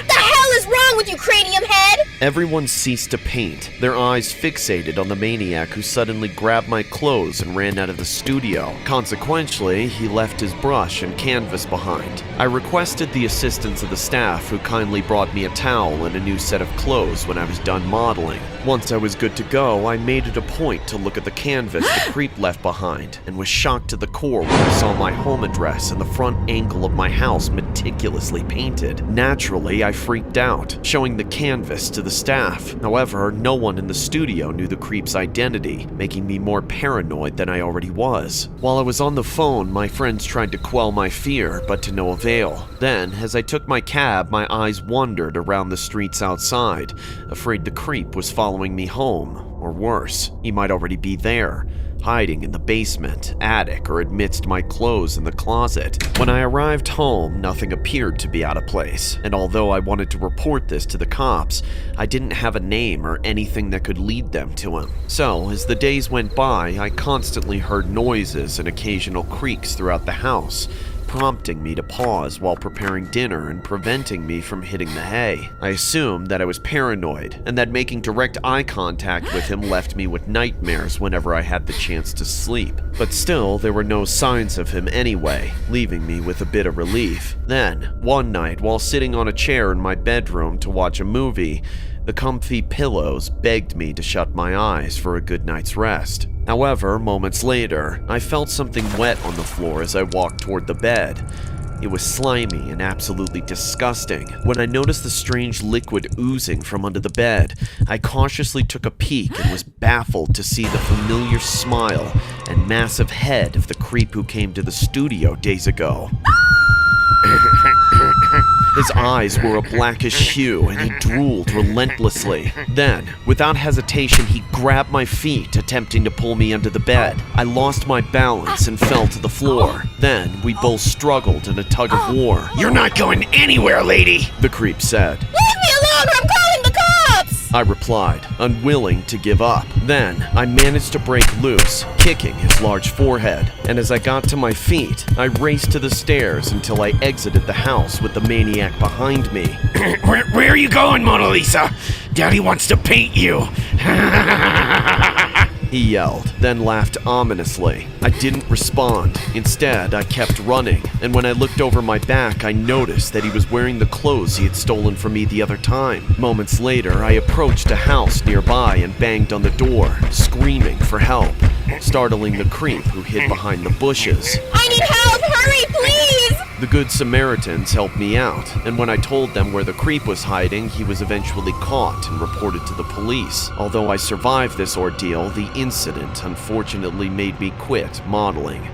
What is wrong with you, cranium head? Everyone ceased to paint, their eyes fixated on the maniac who suddenly grabbed my clothes and ran out of the studio. Consequently, he left his brush and canvas behind. I requested the assistance of the staff, who kindly brought me a towel and a new set of clothes when I was done modeling. Once I was good to go, I made it a point to look at the canvas the creep left behind, and was shocked to the core when I saw my home address and the front angle of my house meticulously painted. Naturally, I freaked out, showing the canvas to the staff. However, no one in the studio knew the creep's identity, making me more paranoid than I already was. While I was on the phone, my friends tried to quell my fear, but to no avail. Then, as I took my cab, my eyes wandered around the streets outside, afraid the creep was following me home, or worse, he might already be there, hiding in the basement, attic, or amidst my clothes in the closet. When I arrived home, nothing appeared to be out of place, and although I wanted to report this to the cops, I didn't have a name or anything that could lead them to him. So, as the days went by, I constantly heard noises and occasional creaks throughout the house, prompting me to pause while preparing dinner and preventing me from hitting the hay. I assumed that I was paranoid, and that making direct eye contact with him left me with nightmares whenever I had the chance to sleep. But still, there were no signs of him anyway, leaving me with a bit of relief. Then, one night, while sitting on a chair in my bedroom to watch a movie, the comfy pillows begged me to shut my eyes for a good night's rest. However, moments later, I felt something wet on the floor as I walked toward the bed. It was slimy and absolutely disgusting. When I noticed the strange liquid oozing from under the bed, I cautiously took a peek and was baffled to see the familiar smile and massive head of the creep who came to the studio days ago. His eyes were a blackish hue and he drooled relentlessly. Then, without hesitation, he grabbed my feet, attempting to pull me under the bed. I lost my balance and fell to the floor. Then, we both struggled in a tug of war. You're not going anywhere, lady! The creep said. Leave me alone or I'm calling the cops! I replied, unwilling to give up. Then, I managed to break loose, kicking his large forehead. And as I got to my feet, I raced to the stairs until I exited the house with the maniac behind me. Where are you going, Mona Lisa? Daddy wants to paint you. He yelled, then laughed ominously. I didn't respond. Instead, I kept running, and when I looked over my back, I noticed that he was wearing the clothes he had stolen from me the other time. Moments later, I approached a house nearby and banged on the door, screaming for help, startling the creep who hid behind the bushes. I need help! Hurry, please! The Good Samaritans helped me out, and when I told them where the creep was hiding, he was eventually caught and reported to the police. Although I survived this ordeal, the incident unfortunately made me quit modeling.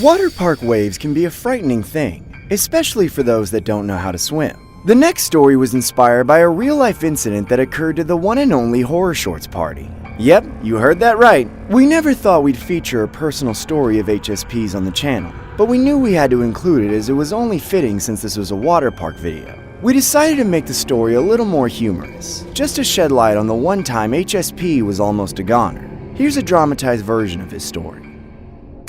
Water park waves can be a frightening thing, especially for those that don't know how to swim. The next story was inspired by a real-life incident that occurred to the one and only Horror Shorts party. Yep, you heard that right. We never thought we'd feature a personal story of HSPs on the channel, but we knew we had to include it as it was only fitting since this was a water park video. We decided to make the story a little more humorous, just to shed light on the one time HSP was almost a goner. Here's a dramatized version of his story.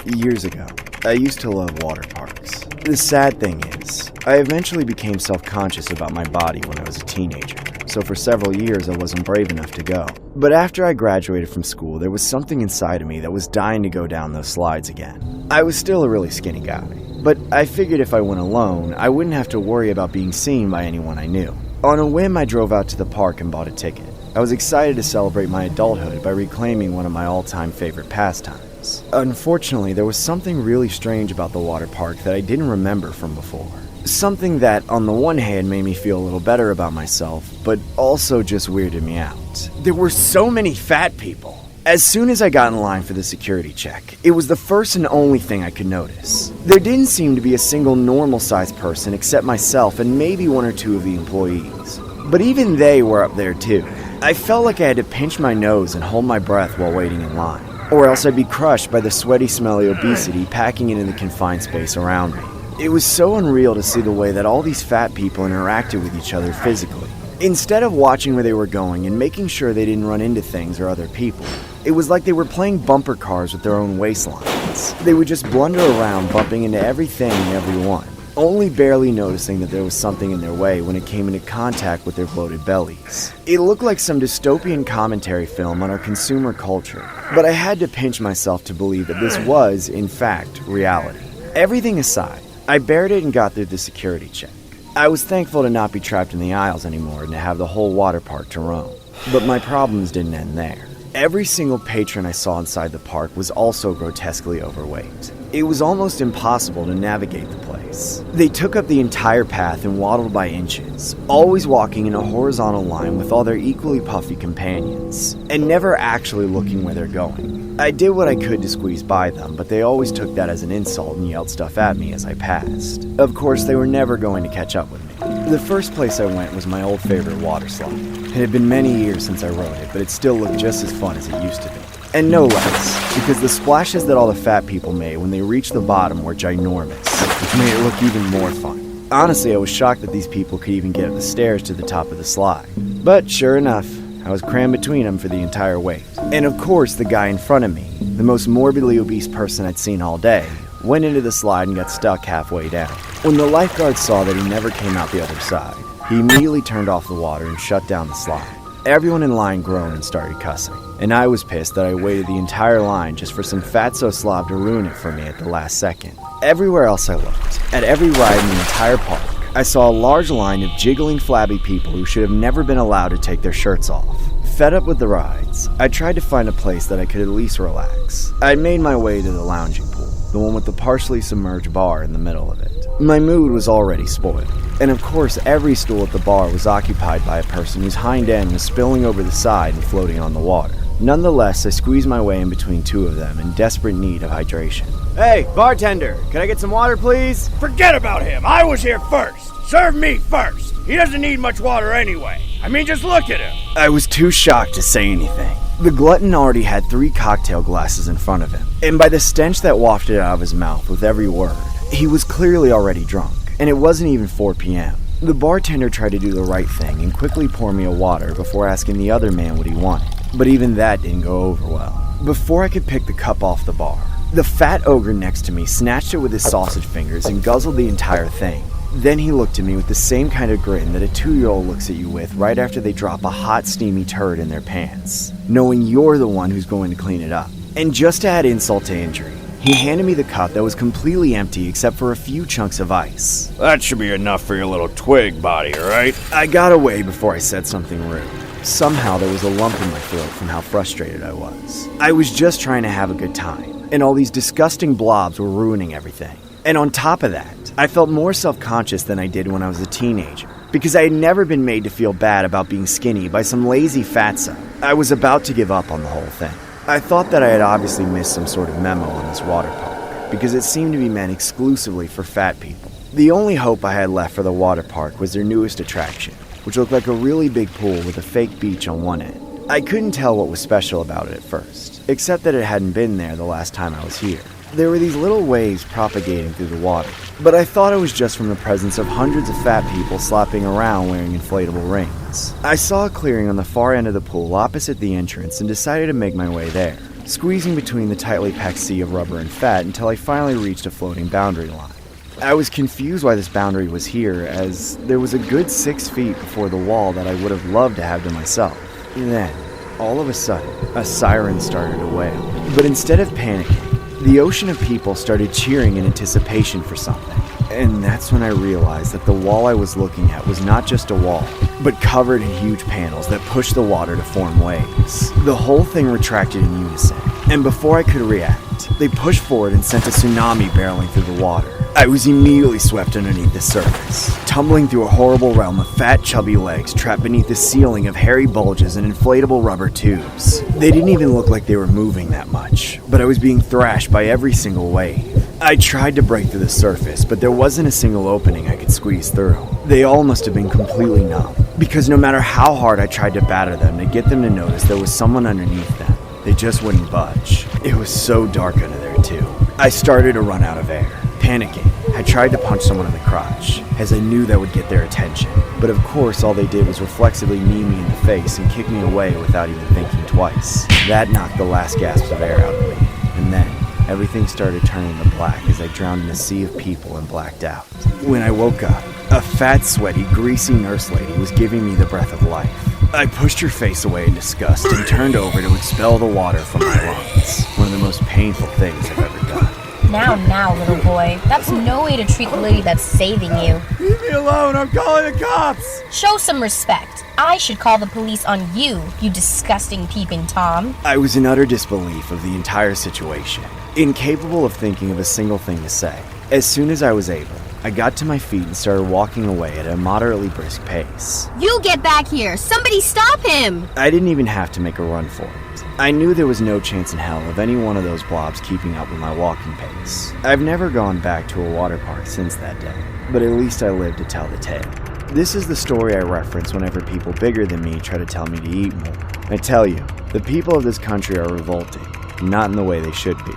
Years ago, I used to love water parks. The sad thing is, I eventually became self-conscious about my body when I was a teenager, so for several years I wasn't brave enough to go. But after I graduated from school, there was something inside of me that was dying to go down those slides again. I was still a really skinny guy, but I figured if I went alone, I wouldn't have to worry about being seen by anyone I knew. On a whim, I drove out to the park and bought a ticket. I was excited to celebrate my adulthood by reclaiming one of my all-time favorite pastimes. Unfortunately, there was something really strange about the water park that I didn't remember from before. Something that, on the one hand, made me feel a little better about myself, but also just weirded me out. There were so many fat people. As soon as I got in line for the security check, it was the first and only thing I could notice. There didn't seem to be a single normal-sized person except myself and maybe one or two of the employees. But even they were up there too. I felt like I had to pinch my nose and hold my breath while waiting in line, or else I'd be crushed by the sweaty, smelly obesity packing into the confined space around me. It was so unreal to see the way that all these fat people interacted with each other physically. Instead of watching where they were going and making sure they didn't run into things or other people, it was like they were playing bumper cars with their own waistlines. They would just blunder around, bumping into everything and everyone, only barely noticing that there was something in their way when it came into contact with their bloated bellies. It looked like some dystopian commentary film on our consumer culture, but I had to pinch myself to believe that this was, in fact, reality. Everything aside, I bared it and got through the security check. I was thankful to not be trapped in the aisles anymore and to have the whole water park to roam. But my problems didn't end there. Every single patron I saw inside the park was also grotesquely overweight. It was almost impossible to navigate the place. They took up the entire path and waddled by inches, always walking in a horizontal line with all their equally puffy companions, and never actually looking where they're going. I did what I could to squeeze by them, but they always took that as an insult and yelled stuff at me as I passed. Of course, they were never going to catch up with me. The first place I went was my old favorite water slide. It had been many years since I rode it, but it still looked just as fun as it used to be. And no less, because the splashes that all the fat people made when they reached the bottom were ginormous, which made it look even more fun. Honestly, I was shocked that these people could even get up the stairs to the top of the slide. But sure enough, I was crammed between them for the entire weight. And of course, the guy in front of me, the most morbidly obese person I'd seen all day, went into the slide and got stuck halfway down. When the lifeguard saw that he never came out the other side, he immediately turned off the water and shut down the slide. Everyone in line groaned and started cussing, and I was pissed that I waited the entire line just for some fatso slob to ruin it for me at the last second. Everywhere else I looked, at every ride in the entire park, I saw a large line of jiggling flabby people who should have never been allowed to take their shirts off. Fed up with the rides, I tried to find a place that I could at least relax. I made my way to the lounging pool, the one with the partially submerged bar in the middle of it. My mood was already spoiled, and of course every stool at the bar was occupied by a person whose hind end was spilling over the side and floating on the water. Nonetheless, I squeezed my way in between two of them in desperate need of hydration. Hey, bartender, can I get some water, please? Forget about him. I was here first. Serve me first. He doesn't need much water anyway. I mean, just look at him. I was too shocked to say anything. The glutton already had 3 cocktail glasses in front of him, and by the stench that wafted out of his mouth with every word, he was clearly already drunk, and it wasn't even 4 p.m. The bartender tried to do the right thing and quickly pour me a water before asking the other man what he wanted, but even that didn't go over well. Before I could pick the cup off the bar, the fat ogre next to me snatched it with his sausage fingers and guzzled the entire thing. Then he looked at me with the same kind of grin that a 2-year-old looks at you with right after they drop a hot, steamy turd in their pants, knowing you're the one who's going to clean it up. And just to add insult to injury, he handed me the cup that was completely empty except for a few chunks of ice. That should be enough for your little twig body, right? I got away before I said something rude. Somehow there was a lump in my throat from how frustrated I was. I was just trying to have a good time, and all these disgusting blobs were ruining everything. And on top of that, I felt more self-conscious than I did when I was a teenager, because I had never been made to feel bad about being skinny by some lazy fatso. I was about to give up on the whole thing. I thought that I had obviously missed some sort of memo on this water park, because it seemed to be meant exclusively for fat people. The only hope I had left for the water park was their newest attraction, which looked like a really big pool with a fake beach on one end. I couldn't tell what was special about it at first, except that it hadn't been there the last time I was here. There were these little waves propagating through the water, but I thought it was just from the presence of hundreds of fat people slopping around wearing inflatable rings. I saw a clearing on the far end of the pool opposite the entrance and decided to make my way there, squeezing between the tightly packed sea of rubber and fat until I finally reached a floating boundary line. I was confused why this boundary was here, as there was a good 6 feet before the wall that I would have loved to have to myself. And then, all of a sudden, a siren started to wail. But instead of panicking, the ocean of people started cheering in anticipation for something. And that's when I realized that the wall I was looking at was not just a wall, but covered in huge panels that pushed the water to form waves. The whole thing retracted in unison, and before I could react, they pushed forward and sent a tsunami barreling through the water. I was immediately swept underneath the surface, tumbling through a horrible realm of fat, chubby legs trapped beneath the ceiling of hairy bulges and inflatable rubber tubes. They didn't even look like they were moving that much, but I was being thrashed by every single wave. I tried to break through the surface, but there wasn't a single opening I could squeeze through. They all must have been completely numb, because no matter how hard I tried to batter them to get them to notice there was someone underneath them, they just wouldn't budge. It was so dark under there too. I started to run out of air. Panicking, I tried to punch someone in the crotch, as I knew that would get their attention. But of course, all they did was reflexively knee me in the face and kick me away without even thinking twice. That knocked the last gasps of air out of me. And then, everything started turning to black as I drowned in a sea of people and blacked out. When I woke up, a fat, sweaty, greasy nurse lady was giving me the breath of life. I pushed her face away in disgust and turned over to expel the water from my lungs. One of the most painful things I've ever done. Now, little boy. That's no way to treat the lady that's saving you. Leave me alone, I'm calling the cops! Show some respect. I should call the police on you, you disgusting peeping Tom. I was in utter disbelief of the entire situation, incapable of thinking of a single thing to say. As soon as I was able, I got to my feet and started walking away at a moderately brisk pace. You get back here! Somebody stop him! I didn't even have to make a run for it. I knew there was no chance in hell of any one of those blobs keeping up with my walking pace. I've never gone back to a water park since that day, but at least I lived to tell the tale. This is the story I reference whenever people bigger than me try to tell me to eat more. I tell you, the people of this country are revolting, not in the way they should be.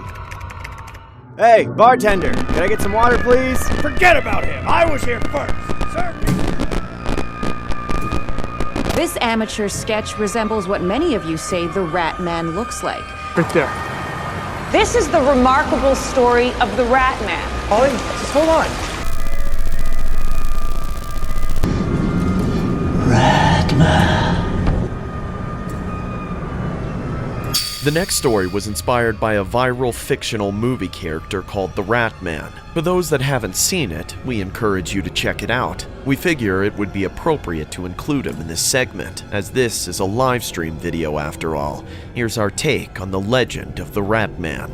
Hey, bartender, can I get some water, please? Forget about him. I was here first. Serve me. This amateur sketch resembles what many of you say the Rat Man looks like. Right there. This is the remarkable story of the Rat Man. Ollie, just hold on. The next story was inspired by a viral fictional movie character called the Rat Man. For those that haven't seen it, we encourage you to check it out. We figure it would be appropriate to include him in this segment, as this is a live stream video after all. Here's our take on the legend of the Rat Man.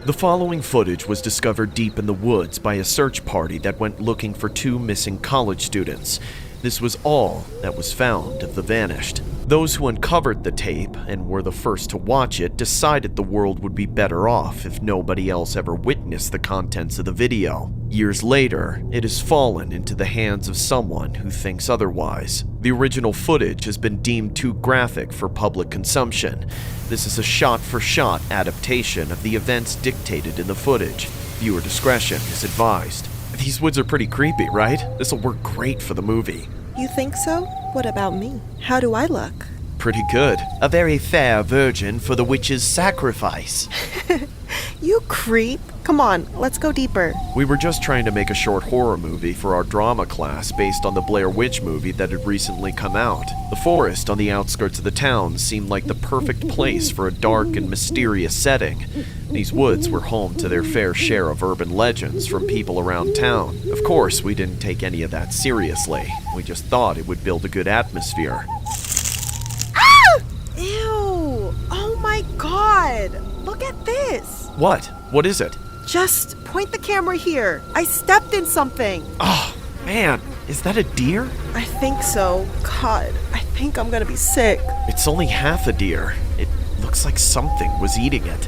The following footage was discovered deep in the woods by a search party that went looking for 2 missing college students. This was all that was found of the vanished. Those who uncovered the tape and were the first to watch it decided the world would be better off if nobody else ever witnessed the contents of the video. Years later, it has fallen into the hands of someone who thinks otherwise. The original footage has been deemed too graphic for public consumption. This is a shot-for-shot adaptation of the events dictated in the footage. Viewer discretion is advised. These woods are pretty creepy, right? This'll work great for the movie. You think so? What about me? How do I look? Pretty good. A very fair virgin for the witch's sacrifice. You creep. Come on, let's go deeper. We were just trying to make a short horror movie for our drama class based on the Blair Witch movie that had recently come out. The forest on the outskirts of the town seemed like the perfect place for a dark and mysterious setting. These woods were home to their fair share of urban legends from people around town. Of course, we didn't take any of that seriously. We just thought it would build a good atmosphere. Ah! Ew! Oh my god! Look at this! What? What is it? Just point the camera here. I stepped in something. Oh, man. Is that a deer? I think so. God, I think I'm gonna be sick. It's only half a deer. It looks like something was eating it.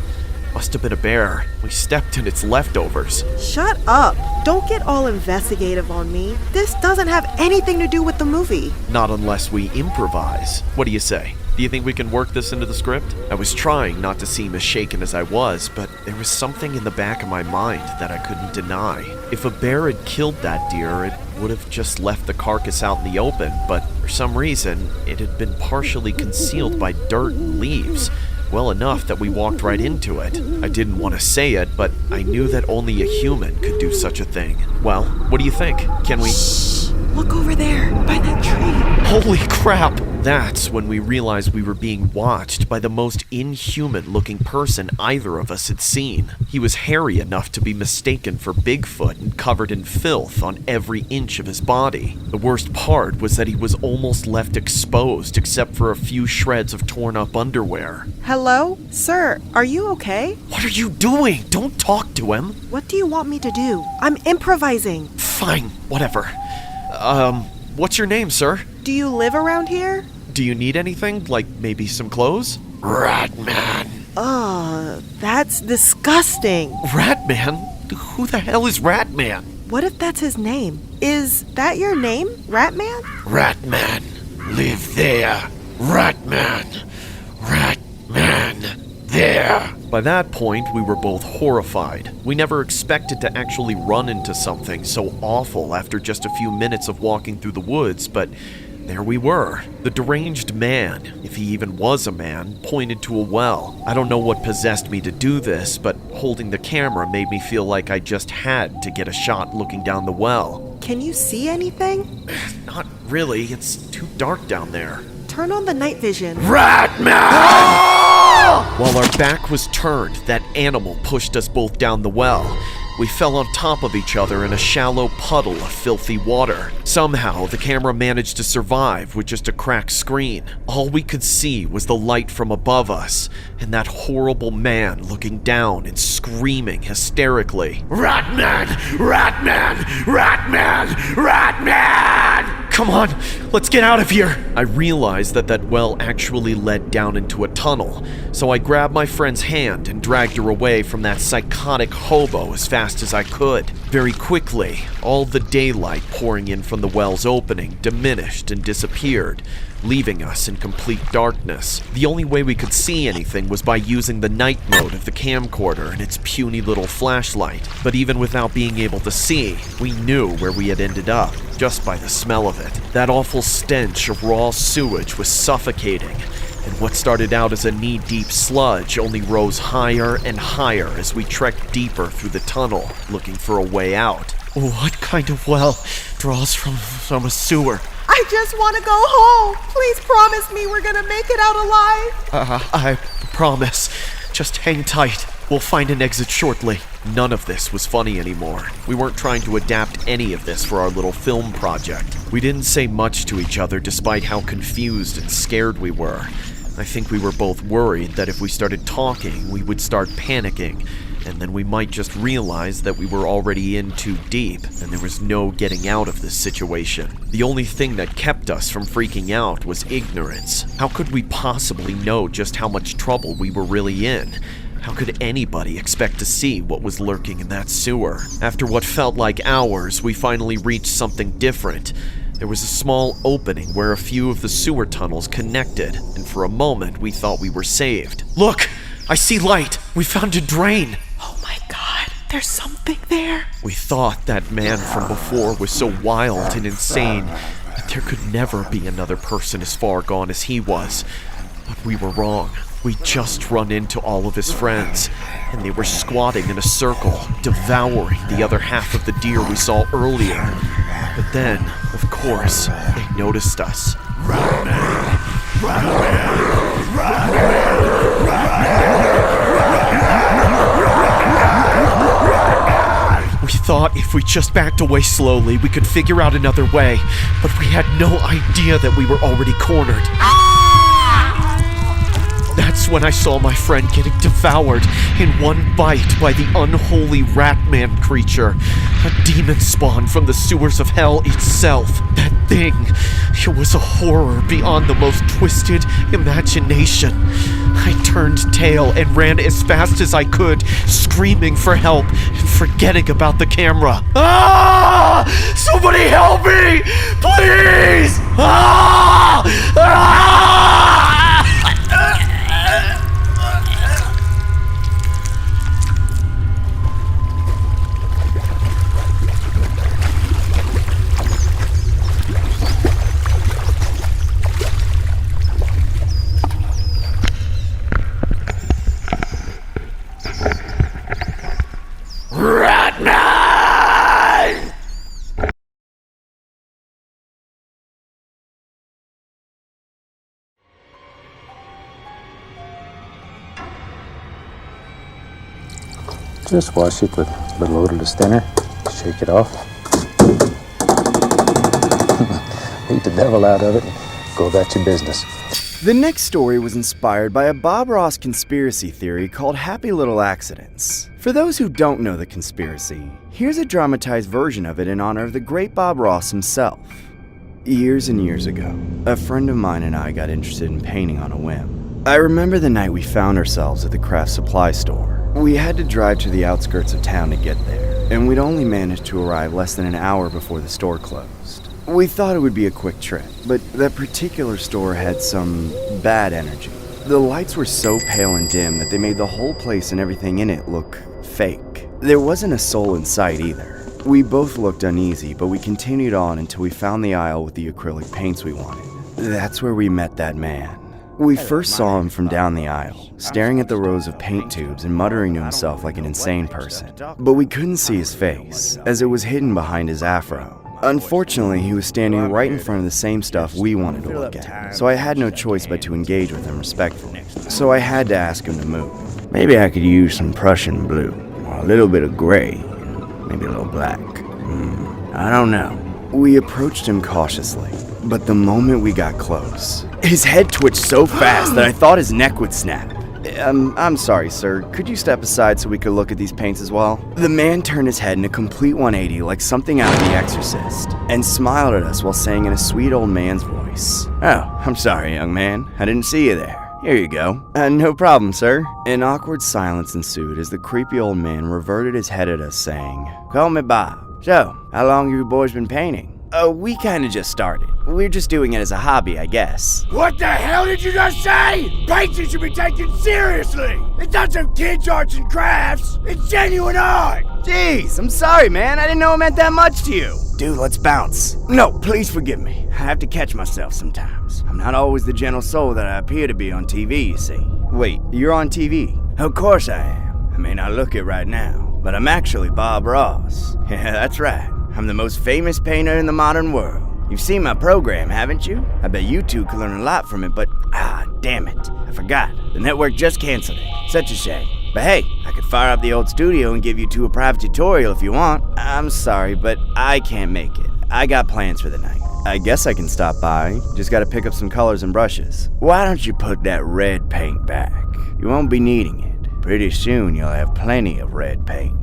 Must have been a bear. We stepped in its leftovers. Shut up. Don't get all investigative on me. This doesn't have anything to do with the movie. Not unless we improvise. What do you say? Do you think we can work this into the script? I was trying not to seem as shaken as I was, but there was something in the back of my mind that I couldn't deny. If a bear had killed that deer, it would have just left the carcass out in the open, but for some reason, it had been partially concealed by dirt and leaves. Well enough that we walked right into it. I didn't want to say it, but I knew that only a human could do such a thing. Well, what do you think? Can we... Shh! Look over there, by that tree. Holy crap! That's when we realized we were being watched by the most inhuman-looking person either of us had seen. He was hairy enough to be mistaken for Bigfoot and covered in filth on every inch of his body. The worst part was that he was almost left exposed except for a few shreds of torn-up underwear. Hello? Sir, are you okay? What are you doing? Don't talk to him. What do you want me to do? I'm improvising. Fine, whatever. What's your name, sir? Do you live around here? Do you need anything? Like maybe some clothes? Ratman. That's disgusting. Ratman? Who the hell is Ratman? What if that's his name? Is that your name, Ratman? Ratman. Live there. Ratman. Ratman. There. By that point, we were both horrified. We never expected to actually run into something so awful after just a few minutes of walking through the woods, but there we were. The deranged man, if he even was a man, pointed to a well. I don't know what possessed me to do this, but holding the camera made me feel like I just had to get a shot looking down the well. Can you see anything? Not really. It's too dark down there. Turn on the night vision. Ratman! While our back was turned, that animal pushed us both down the well. We fell on top of each other in a shallow puddle of filthy water. Somehow, the camera managed to survive with just a cracked screen. All we could see was the light from above us, and that horrible man looking down and screaming hysterically. Ratman! Ratman! Ratman! Ratman! Come on, let's get out of here! I realized that well actually led down into a tunnel, so I grabbed my friend's hand and dragged her away from that psychotic hobo as fast as I could. Very quickly, all the daylight pouring in from the well's opening diminished and disappeared, leaving us in complete darkness. The only way we could see anything was by using the night mode of the camcorder and its puny little flashlight. But even without being able to see, we knew where we had ended up, just by the smell of it. That awful stench of raw sewage was suffocating, and what started out as a knee-deep sludge only rose higher and higher as we trekked deeper through the tunnel, looking for a way out. What kind of well draws from a sewer? I just want to go home. Please promise me we're gonna make it out alive. I promise. Just hang tight. We'll find an exit shortly. None of this was funny anymore. We weren't trying to adapt any of this for our little film project. We didn't say much to each other despite how confused and scared we were. I think we were both worried that if we started talking, we would start panicking, and then we might just realize that we were already in too deep, and there was no getting out of this situation. The only thing that kept us from freaking out was ignorance. How could we possibly know just how much trouble we were really in? How could anybody expect to see what was lurking in that sewer? After what felt like hours, we finally reached something different. There was a small opening where a few of the sewer tunnels connected, and for a moment we thought we were saved. Look! I see light! We found a drain! Oh my god, there's something there. We thought that man from before was so wild and insane that there could never be another person as far gone as he was. But we were wrong. We'd just run into all of his friends, and they were squatting in a circle, devouring the other half of the deer we saw earlier. But then, of course, they noticed us. We thought if we just backed away slowly, we could figure out another way, but we had no idea that we were already cornered. That's when I saw my friend getting devoured in one bite by the unholy Ratman creature, a demon spawn from the sewers of hell itself. That thing, it was a horror beyond the most twisted imagination. I turned tail and ran as fast as I could, screaming for help and forgetting about the camera. Ah! Somebody help me! Please! Ah! Ah! Just wash it with a little odorless thinner, shake it off, beat the devil out of it, and go about your business. The next story was inspired by a Bob Ross conspiracy theory called Happy Little Accidents. For those who don't know the conspiracy, here's a dramatized version of it in honor of the great Bob Ross himself. Years and years ago, a friend of mine and I got interested in painting on a whim. I remember the night we found ourselves at the craft supply store. We had to drive to the outskirts of town to get there, and we'd only managed to arrive less than an hour before the store closed. We thought it would be a quick trip, but that particular store had some bad energy. The lights were so pale and dim that they made the whole place and everything in it look fake. There wasn't a soul in sight either. We both looked uneasy, but we continued on until we found the aisle with the acrylic paints we wanted. That's where we met that man. We first saw him from down the aisle, staring at the rows of paint tubes and muttering to himself like an insane person. But we couldn't see his face, as it was hidden behind his afro. Unfortunately, he was standing right in front of the same stuff we wanted to look at, so I had no choice but to engage with him respectfully. So I had to ask him to move. Maybe I could use some Prussian blue, or a little bit of gray, maybe a little black. I don't know. We approached him cautiously, but the moment we got close, his head twitched so fast that I thought his neck would snap. I'm sorry, sir. Could you step aside so we could look at these paints as well? The man turned his head in a complete 180 like something out of The Exorcist, and smiled at us while saying in a sweet old man's voice, "Oh, I'm sorry, young man. I didn't see you there. Here you go." No problem, sir." An awkward silence ensued as the creepy old man reverted his head at us saying, "Call me Bob. So, how long have you boys been painting?" We kinda just started. We're just doing it as a hobby, I guess. What the hell did you just say? Painting should be taken seriously. It's not some kids' arts and crafts. It's genuine art. Jeez, I'm sorry, man. I didn't know it meant that much to you. Dude, let's bounce. No, please forgive me. I have to catch myself sometimes. I'm not always the gentle soul that I appear to be on TV, you see. Wait, you're on TV? Of course I am. I may not look it right now, but I'm actually Bob Ross. Yeah, that's right. I'm the most famous painter in the modern world. You've seen my program, haven't you? I bet you two could learn a lot from it, but damn it. I forgot. The network just canceled it. Such a shame. But hey, I could fire up the old studio and give you two a private tutorial if you want. I'm sorry, but I can't make it. I got plans for the night. I guess I can stop by. Just gotta pick up some colors and brushes. Why don't you put that red paint back? You won't be needing it. Pretty soon you'll have plenty of red paint.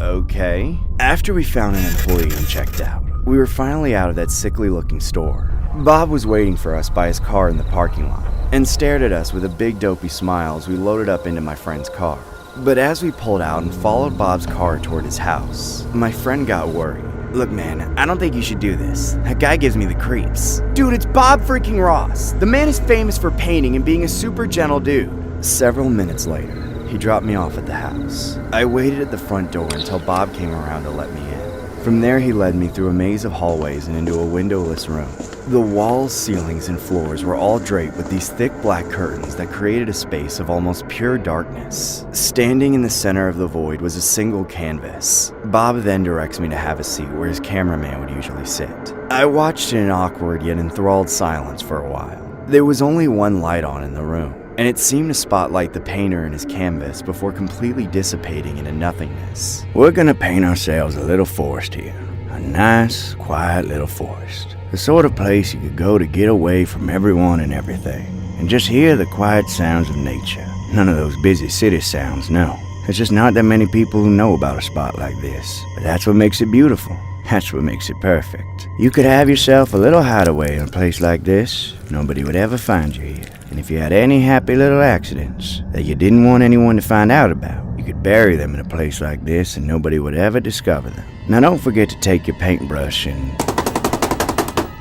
Okay. After we found an employee and checked out, we were finally out of that sickly-looking store. Bob was waiting for us by his car in the parking lot and stared at us with a big dopey smile as we loaded up into my friend's car. But as we pulled out and followed Bob's car toward his house, my friend got worried. Look, man, I don't think you should do this. That guy gives me the creeps. Dude, it's Bob freaking Ross. The man is famous for painting and being a super gentle dude. Several minutes later, he dropped me off at the house. I waited at the front door until Bob came around to let me in. From there, he led me through a maze of hallways and into a windowless room. The walls, ceilings, and floors were all draped with these thick black curtains that created a space of almost pure darkness. Standing in the center of the void was a single canvas. Bob then directs me to have a seat where his cameraman would usually sit. I watched in an awkward yet enthralled silence for a while. There was only one light on in the room, and it seemed to spotlight the painter and his canvas before completely dissipating into nothingness. We're gonna paint ourselves a little forest here. A nice, quiet little forest. The sort of place you could go to get away from everyone and everything, and just hear the quiet sounds of nature. None of those busy city sounds, no. There's just not that many people who know about a spot like this, but that's what makes it beautiful. That's what makes it perfect. You could have yourself a little hideaway in a place like this. Nobody would ever find you here. And if you had any happy little accidents that you didn't want anyone to find out about, you could bury them in a place like this and nobody would ever discover them. Now don't forget to take your paintbrush and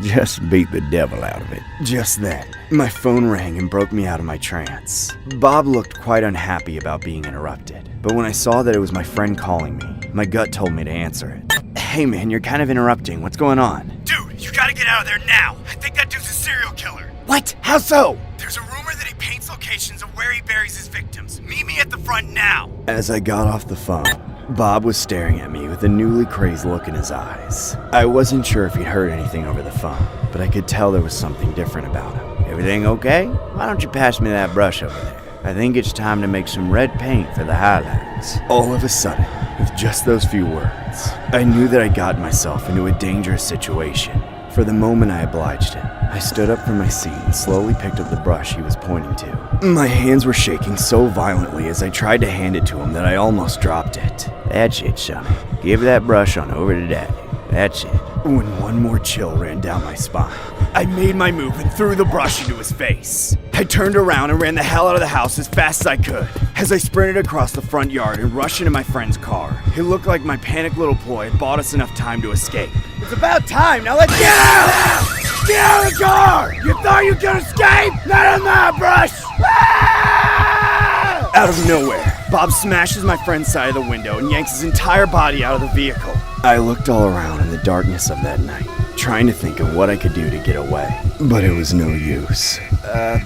just beat the devil out of it. Just then, my phone rang and broke me out of my trance. Bob looked quite unhappy about being interrupted, but when I saw that it was my friend calling me, my gut told me to answer it. Hey man, you're kind of interrupting. What's going on? Dude, you gotta get out of there now. I think that dude's a serial killer. What? How so? There's a rumor that he paints locations of where he buries his victims. Meet me at the front now. As I got off the phone, Bob was staring at me with a newly crazed look in his eyes. I wasn't sure if he'd heard anything over the phone, but I could tell there was something different about him. Everything okay? Why don't you pass me that brush over there? I think it's time to make some red paint for the highlights. All of a sudden, with just those few words, I knew that I'd gotten myself into a dangerous situation. For the moment I obliged him, I stood up from my seat and slowly picked up the brush he was pointing to. My hands were shaking so violently as I tried to hand it to him that I almost dropped it. That's it, sonny. Give that brush on over to Daddy. That's it. When one more chill ran down my spine, I made my move and threw the brush into his face. I turned around and ran the hell out of the house as fast as I could. As I sprinted across the front yard and rushed into my friend's car, it looked like my panicked little ploy had bought us enough time to escape. It's about time, now let's get out! Get out of the car! You thought you could escape? Not on my brush! Ah! Out of nowhere, Bob smashes my friend's side of the window and yanks his entire body out of the vehicle. I looked all around in the darkness of that night, trying to think of what I could do to get away. But it was no use.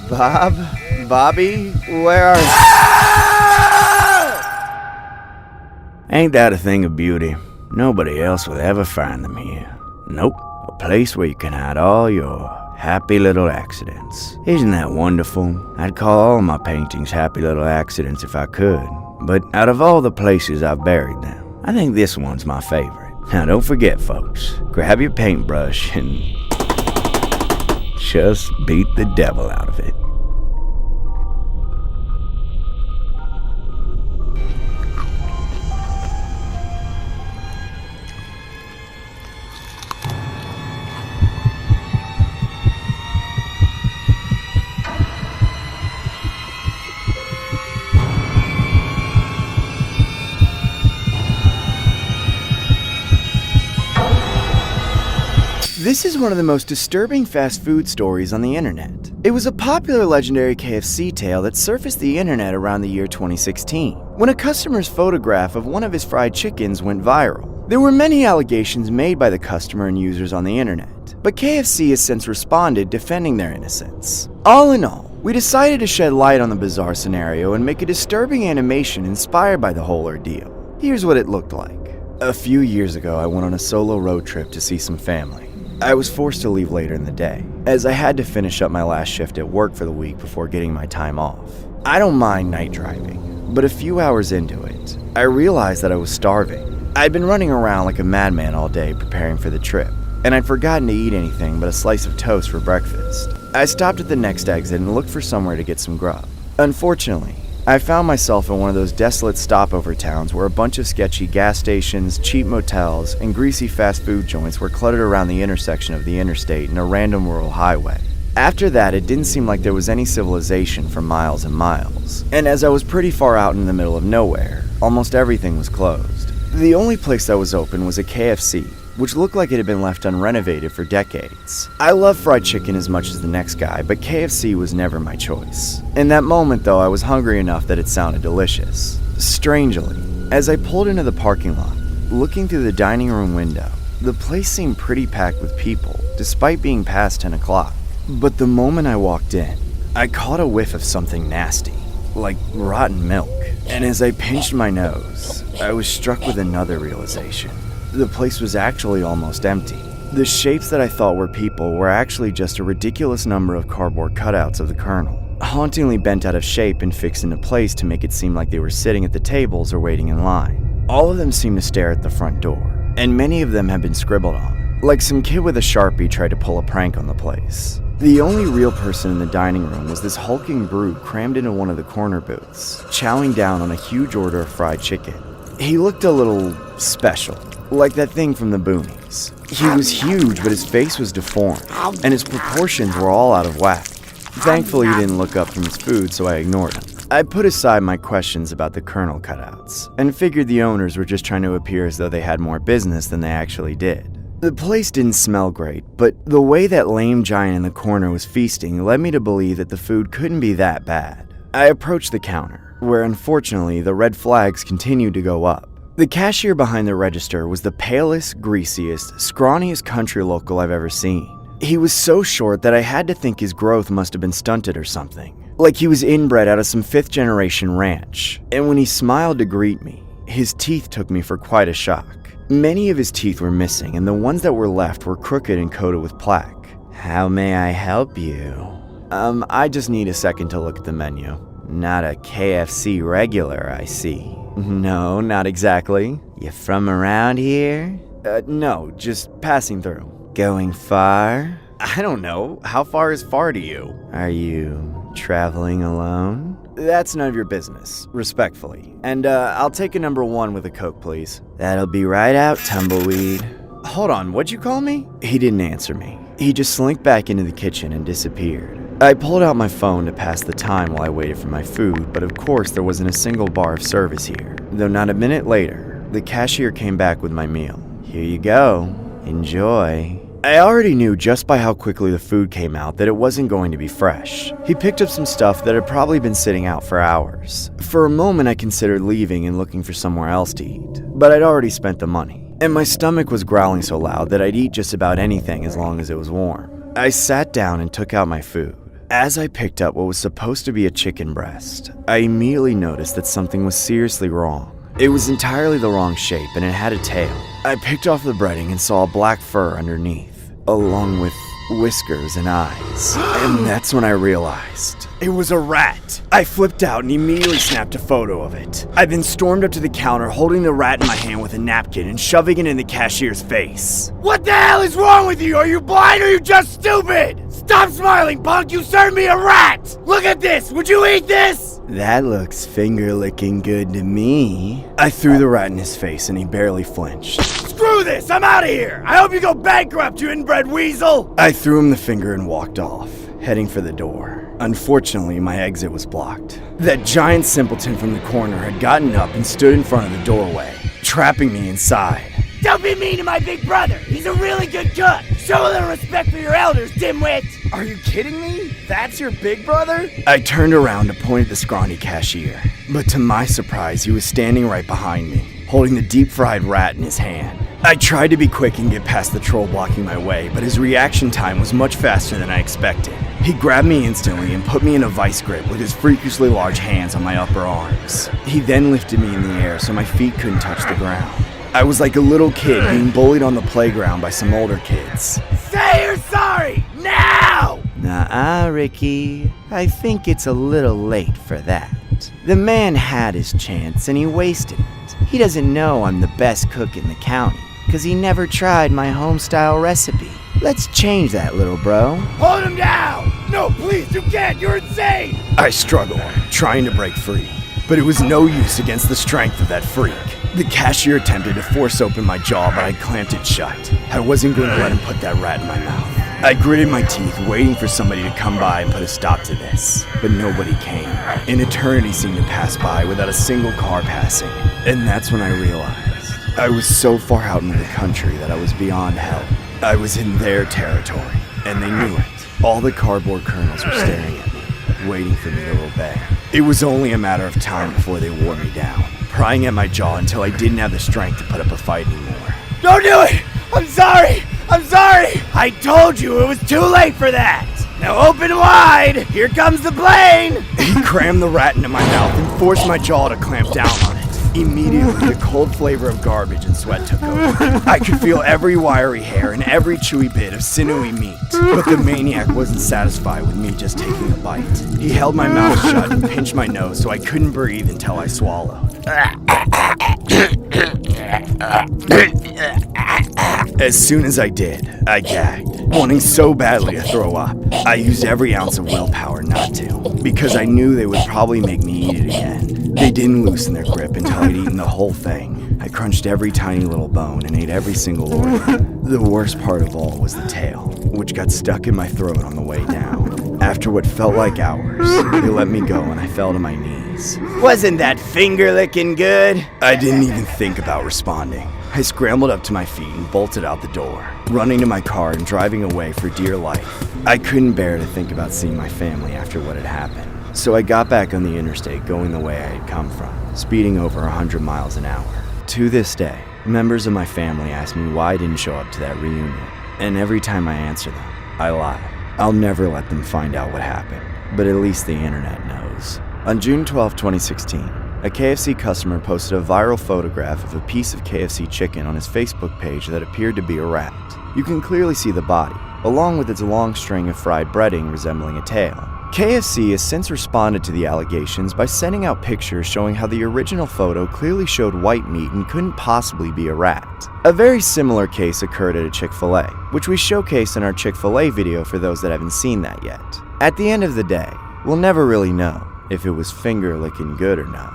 Bob? Bobby? Where are you? Ain't that a thing of beauty? Nobody else will ever find them here. Nope. A place where you can hide all your happy little accidents. Isn't that wonderful? I'd call all my paintings happy little accidents if I could. But out of all the places I've buried them, I think this one's my favorite. Now don't forget, folks, grab your paintbrush and just beat the devil out of it. This is one of the most disturbing fast food stories on the internet. It was a popular legendary KFC tale that surfaced the internet around the year 2016, when a customer's photograph of one of his fried chickens went viral. There were many allegations made by the customer and users on the internet, but KFC has since responded defending their innocence. All in all, we decided to shed light on the bizarre scenario and make a disturbing animation inspired by the whole ordeal. Here's what it looked like. A few years ago, I went on a solo road trip to see some family. I was forced to leave later in the day, as I had to finish up my last shift at work for the week before getting my time off. I don't mind night driving, but a few hours into it, I realized that I was starving. I'd been running around like a madman all day preparing for the trip, and I'd forgotten to eat anything but a slice of toast for breakfast. I stopped at the next exit and looked for somewhere to get some grub. Unfortunately, I found myself in one of those desolate stopover towns where a bunch of sketchy gas stations, cheap motels, and greasy fast food joints were cluttered around the intersection of the interstate and a random rural highway. After that, it didn't seem like there was any civilization for miles and miles. And as I was pretty far out in the middle of nowhere, almost everything was closed. The only place that was open was a KFC, which looked like it had been left unrenovated for decades. I love fried chicken as much as the next guy, but KFC was never my choice. In that moment, though, I was hungry enough that it sounded delicious. Strangely, as I pulled into the parking lot, looking through the dining room window, the place seemed pretty packed with people, despite being past 10 o'clock. But the moment I walked in, I caught a whiff of something nasty, like rotten milk. And as I pinched my nose, I was struck with another realization. The place was actually almost empty. The shapes that I thought were people were actually just a ridiculous number of cardboard cutouts of the Colonel, hauntingly bent out of shape and fixed into place to make it seem like they were sitting at the tables or waiting in line. All of them seemed to stare at the front door, and many of them had been scribbled on, like some kid with a Sharpie tried to pull a prank on the place. The only real person in the dining room was this hulking brute crammed into one of the corner booths, chowing down on a huge order of fried chicken. He looked a little special. Like that thing from the boonies. He was huge, but his face was deformed, and his proportions were all out of whack. Thankfully, he didn't look up from his food, so I ignored him. I put aside my questions about the Colonel cutouts, and figured the owners were just trying to appear as though they had more business than they actually did. The place didn't smell great, but the way that lame giant in the corner was feasting led me to believe that the food couldn't be that bad. I approached the counter, where unfortunately the red flags continued to go up. The cashier behind the register was the palest, greasiest, scrawniest country local I've ever seen. He was so short that I had to think his growth must have been stunted or something. Like he was inbred out of some 5th generation ranch. And when he smiled to greet me, his teeth took me for quite a shock. Many of his teeth were missing, and the ones that were left were crooked and coated with plaque. "How may I help you?" I just need a second to look at the menu. Not a KFC regular, I see. No, not exactly. You from around here? No, just passing through. Going far? I don't know. How far is far to you? Are you traveling alone? That's none of your business, respectfully. And I'll take a number 1 with a Coke, please. That'll be right out, tumbleweed. Hold on, what'd you call me? He didn't answer me. He just slinked back into the kitchen and disappeared. I pulled out my phone to pass the time while I waited for my food, but of course there wasn't a single bar of service here. Though not a minute later, the cashier came back with my meal. Here you go. Enjoy. I already knew just by how quickly the food came out that it wasn't going to be fresh. He picked up some stuff that had probably been sitting out for hours. For a moment I considered leaving and looking for somewhere else to eat, but I'd already spent the money. And my stomach was growling so loud that I'd eat just about anything as long as it was warm. I sat down and took out my food. As I picked up what was supposed to be a chicken breast, I immediately noticed that something was seriously wrong. It was entirely the wrong shape and it had a tail. I picked off the breading and saw a black fur underneath, along with whiskers and eyes. And that's when I realized it was a rat. I flipped out and immediately snapped a photo of it. I then stormed up to the counter holding the rat in my hand with a napkin and shoving it in the cashier's face. "What the hell is wrong with you? Are you blind or are you just stupid? Stop smiling, punk! You served me a rat! Look at this! Would you eat this?" "That looks finger-licking good to me." I threw the rat in his face and he barely flinched. "Screw this! I'm out of here! I hope you go bankrupt, you inbred weasel!" I threw him the finger and walked off, heading for the door. Unfortunately, my exit was blocked. That giant simpleton from the corner had gotten up and stood in front of the doorway, trapping me inside. "Don't be mean to my big brother! He's a really good cook! Show a little respect for your elders, dimwit! Are you kidding me? That's your big brother? I turned around to point at the scrawny cashier, but to my surprise, he was standing right behind me, holding the deep-fried rat in his hand. I tried to be quick and get past the troll blocking my way, but his reaction time was much faster than I expected. He grabbed me instantly and put me in a vice grip with his freakishly large hands on my upper arms. He then lifted me in the air so my feet couldn't touch the ground. I was like a little kid being bullied on the playground by some older kids. Say you're sorry, now! Nuh-uh, Ricky. I think it's a little late for that. The man had his chance and he wasted it. He doesn't know I'm the best cook in the county, because he never tried my home-style recipe. Let's change that, little bro. Hold him down! No, please, you can't! You're insane! I struggled, trying to break free, but it was no use against the strength of that freak. The cashier attempted to force open my jaw, but I clamped it shut. I wasn't going to let him put that rat in my mouth. I gritted my teeth, waiting for somebody to come by and put a stop to this, but nobody came. An eternity seemed to pass by without a single car passing, and that's when I realized I was so far out into the country that I was beyond help. I was in their territory, and they knew it. All the cardboard colonels were staring at me, waiting for me to obey. It was only a matter of time before they wore me down, prying at my jaw until I didn't have the strength to put up a fight anymore. Don't do it! I'm sorry! I'm sorry! I told you it was too late for that! Now open wide! Here comes the plane! He crammed the rat into my mouth and forced my jaw to clamp down on it. Immediately, the cold flavor of garbage and sweat took over. I could feel every wiry hair and every chewy bit of sinewy meat. But the maniac wasn't satisfied with me just taking a bite. He held my mouth shut and pinched my nose so I couldn't breathe until I swallowed. As soon as I did, I gagged, wanting so badly to throw up. I used every ounce of willpower not to, because I knew they would probably make me eat it again. They didn't loosen their grip until I'd eaten the whole thing. I crunched every tiny little bone and ate every single organ. The worst part of all was the tail, which got stuck in my throat on the way down. After what felt like hours, they let me go and I fell to my knees. Wasn't that finger licking good? I didn't even think about responding. I scrambled up to my feet and bolted out the door, running to my car and driving away for dear life. I couldn't bear to think about seeing my family after what had happened. So I got back on the interstate going the way I had come from, speeding over 100 miles an hour. To this day, members of my family ask me why I didn't show up to that reunion, and every time I answer them, I lie. I'll never let them find out what happened, but at least the internet knows. On June 12, 2016, a KFC customer posted a viral photograph of a piece of KFC chicken on his Facebook page that appeared to be a rat. You can clearly see the body, along with its long string of fried breading resembling a tail. KFC has since responded to the allegations by sending out pictures showing how the original photo clearly showed white meat and couldn't possibly be a rat. A very similar case occurred at a Chick-fil-A, which we showcased in our Chick-fil-A video for those that haven't seen that yet. At the end of the day, we'll never really know if it was finger-licking good or not.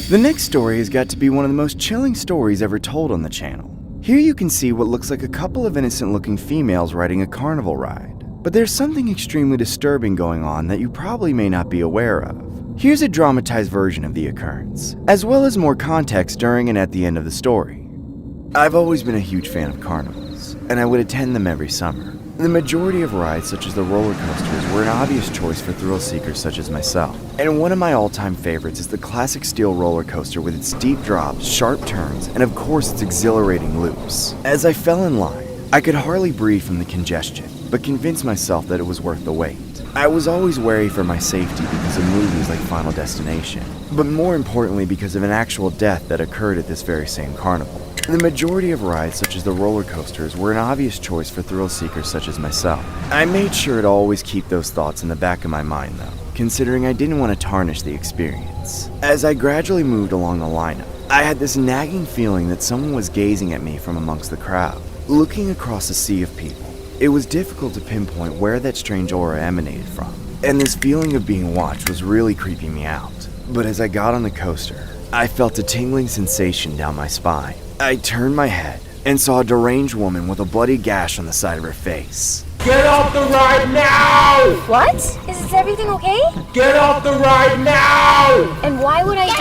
The next story has got to be one of the most chilling stories ever told on the channel. Here you can see what looks like a couple of innocent-looking females riding a carnival ride. But there's something extremely disturbing going on that you probably may not be aware of. Here's a dramatized version of the occurrence, as well as more context during and at the end of the story. I've always been a huge fan of carnivals, and I would attend them every summer. The majority of rides, such as the roller coasters, were an obvious choice for thrill seekers such as myself. And one of my all-time favorites is the classic steel roller coaster with its steep drops, sharp turns, and of course its exhilarating loops. As I fell in line, I could hardly breathe from the congestion, but convinced myself that it was worth the wait. I was always wary for my safety because of movies like Final Destination, but more importantly because of an actual death that occurred at this very same carnival. The majority of rides, such as the roller coasters, were an obvious choice for thrill seekers such as myself. I made sure to always keep those thoughts in the back of my mind though, considering I didn't want to tarnish the experience. As I gradually moved along the lineup, I had this nagging feeling that someone was gazing at me from amongst the crowd. Looking across a sea of people, It was difficult to pinpoint where that strange aura emanated from, and this feeling of being watched was really creeping me out. But as I got on the coaster, I felt a tingling sensation down my spine. I turned my head and saw a deranged woman with a bloody gash on the side of her face. Get off the ride now! What? Is everything okay? Get off the ride now! And why would I do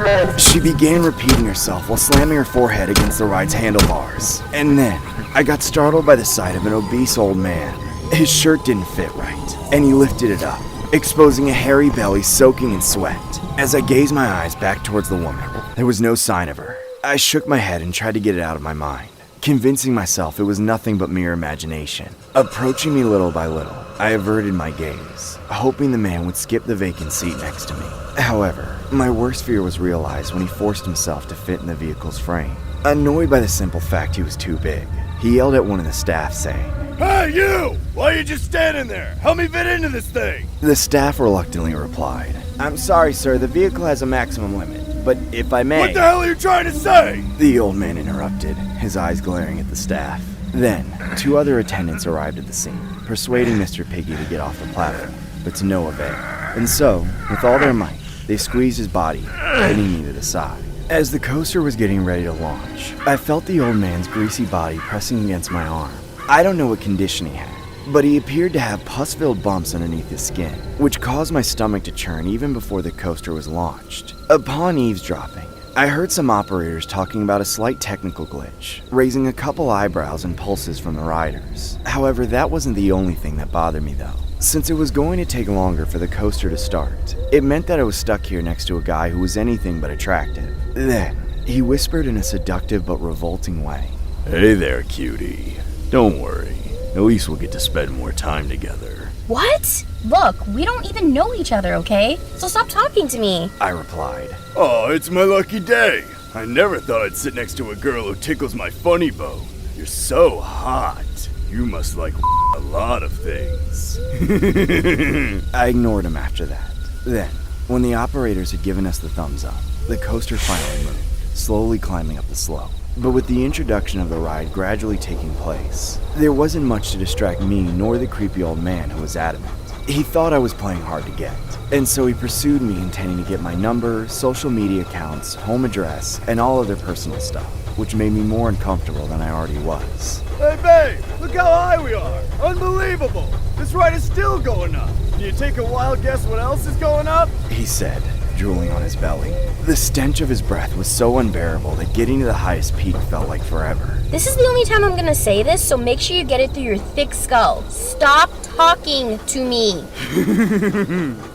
that? She began repeating herself while slamming her forehead against the ride's handlebars. And then, I got startled by the sight of an obese old man. His shirt didn't fit right, and he lifted it up, exposing a hairy belly soaking in sweat. As I gazed my eyes back towards the woman, there was no sign of her. I shook my head and tried to get it out of my mind, convincing myself it was nothing but mere imagination. Approaching me little by little, I averted my gaze, hoping the man would skip the vacant seat next to me. However, my worst fear was realized when he forced himself to fit in the vehicle's frame. Annoyed by the simple fact he was too big, he yelled at one of the staff saying, "Hey, you! Why are you just standing there? Help me fit into this thing!" The staff reluctantly replied, "I'm sorry, sir, the vehicle has a maximum limit, but if I may..." "What the hell are you trying to say?" The old man interrupted, his eyes glaring at the staff. Then, 2 other attendants arrived at the scene, persuading Mr. Piggy to get off the platform, but to no avail. And so, with all their might, they squeezed his body, hitting me to the side. As the coaster was getting ready to launch, I felt the old man's greasy body pressing against my arm. I don't know what condition he had, but he appeared to have pus-filled bumps underneath his skin, which caused my stomach to churn even before the coaster was launched. Upon eavesdropping, I heard some operators talking about a slight technical glitch, raising a couple eyebrows and pulses from the riders. However, that wasn't the only thing that bothered me though. Since it was going to take longer for the coaster to start, it meant that I was stuck here next to a guy who was anything but attractive. Then, he whispered in a seductive but revolting way, "Hey there, cutie. Don't worry. At least we'll get to spend more time together." What? Look, we don't even know each other, okay? So stop talking to me. I replied. "Oh, it's my lucky day. I never thought I'd sit next to a girl who tickles my funny bone. You're so hot. You must like a lot of things." I ignored him after that. Then, when the operators had given us the thumbs up, the coaster finally moved, slowly climbing up the slope. But with the introduction of the ride gradually taking place, there wasn't much to distract me nor the creepy old man who was adamant. He thought I was playing hard to get, and so he pursued me intending to get my number, social media accounts, home address, and all other personal stuff, which made me more uncomfortable than I already was. "Hey, babe, look how high we are. Unbelievable. This ride is still going up. Can you take a wild guess what else is going up?" He said, drooling on his belly. The stench of his breath was so unbearable that getting to the highest peak felt like forever. This is the only time I'm gonna say this, so make sure you get it through your thick skull. Stop talking to me.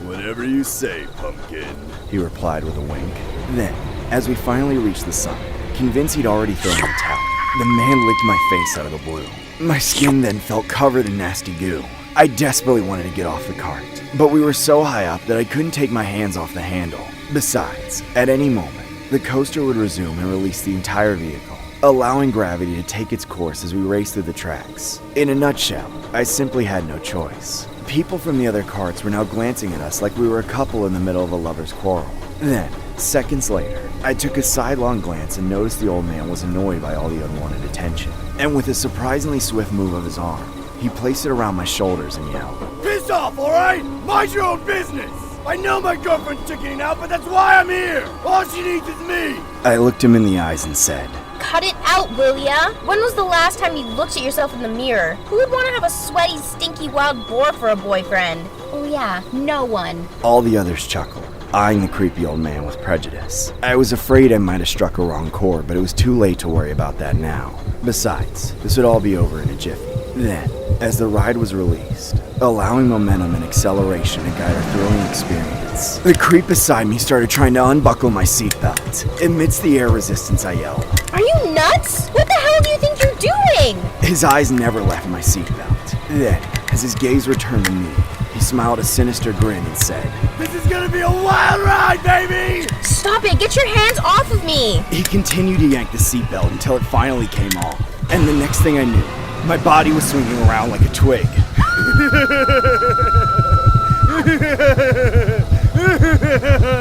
"Whatever you say, pumpkin," he replied with a wink. Then, as we finally reached the summit, convinced he'd already thrown the towel, the man licked my face out of the blue. My skin then felt covered in nasty goo. I desperately wanted to get off the cart, but we were so high up that I couldn't take my hands off the handle. Besides, at any moment, the coaster would resume and release the entire vehicle, allowing gravity to take its course as we raced through the tracks. In a nutshell, I simply had no choice. People from the other carts were now glancing at us like we were a couple in the middle of a lover's quarrel. Then, seconds later, I took a sidelong glance and noticed the old man was annoyed by all the unwanted attention. And with a surprisingly swift move of his arm, he placed it around my shoulders and yelled, "Piss off, alright? Mind your own business! I know my girlfriend's chickening out, but that's why I'm here! All she needs is me!" I looked him in the eyes and said, Cut it out, will ya? When was the last time you looked at yourself in the mirror? Who would want to have a sweaty, stinky wild boar for a boyfriend? Oh yeah, no one. All the others chuckled, eyeing the creepy old man with prejudice. I was afraid I might have struck a wrong chord, but it was too late to worry about that now. Besides, this would all be over in a jiffy. Then, as the ride was released, allowing momentum and acceleration to guide a thrilling experience, the creep beside me started trying to unbuckle my seatbelt. Amidst the air resistance, I yelled, "Are you nuts? What the hell do you think you're doing?" His eyes never left my seatbelt. Then, as his gaze returned to me, he smiled a sinister grin and said, "This is gonna be a wild ride, baby!" Stop it! Get your hands off of me! He continued to yank the seatbelt until it finally came off. And the next thing I knew, my body was swinging around like a twig.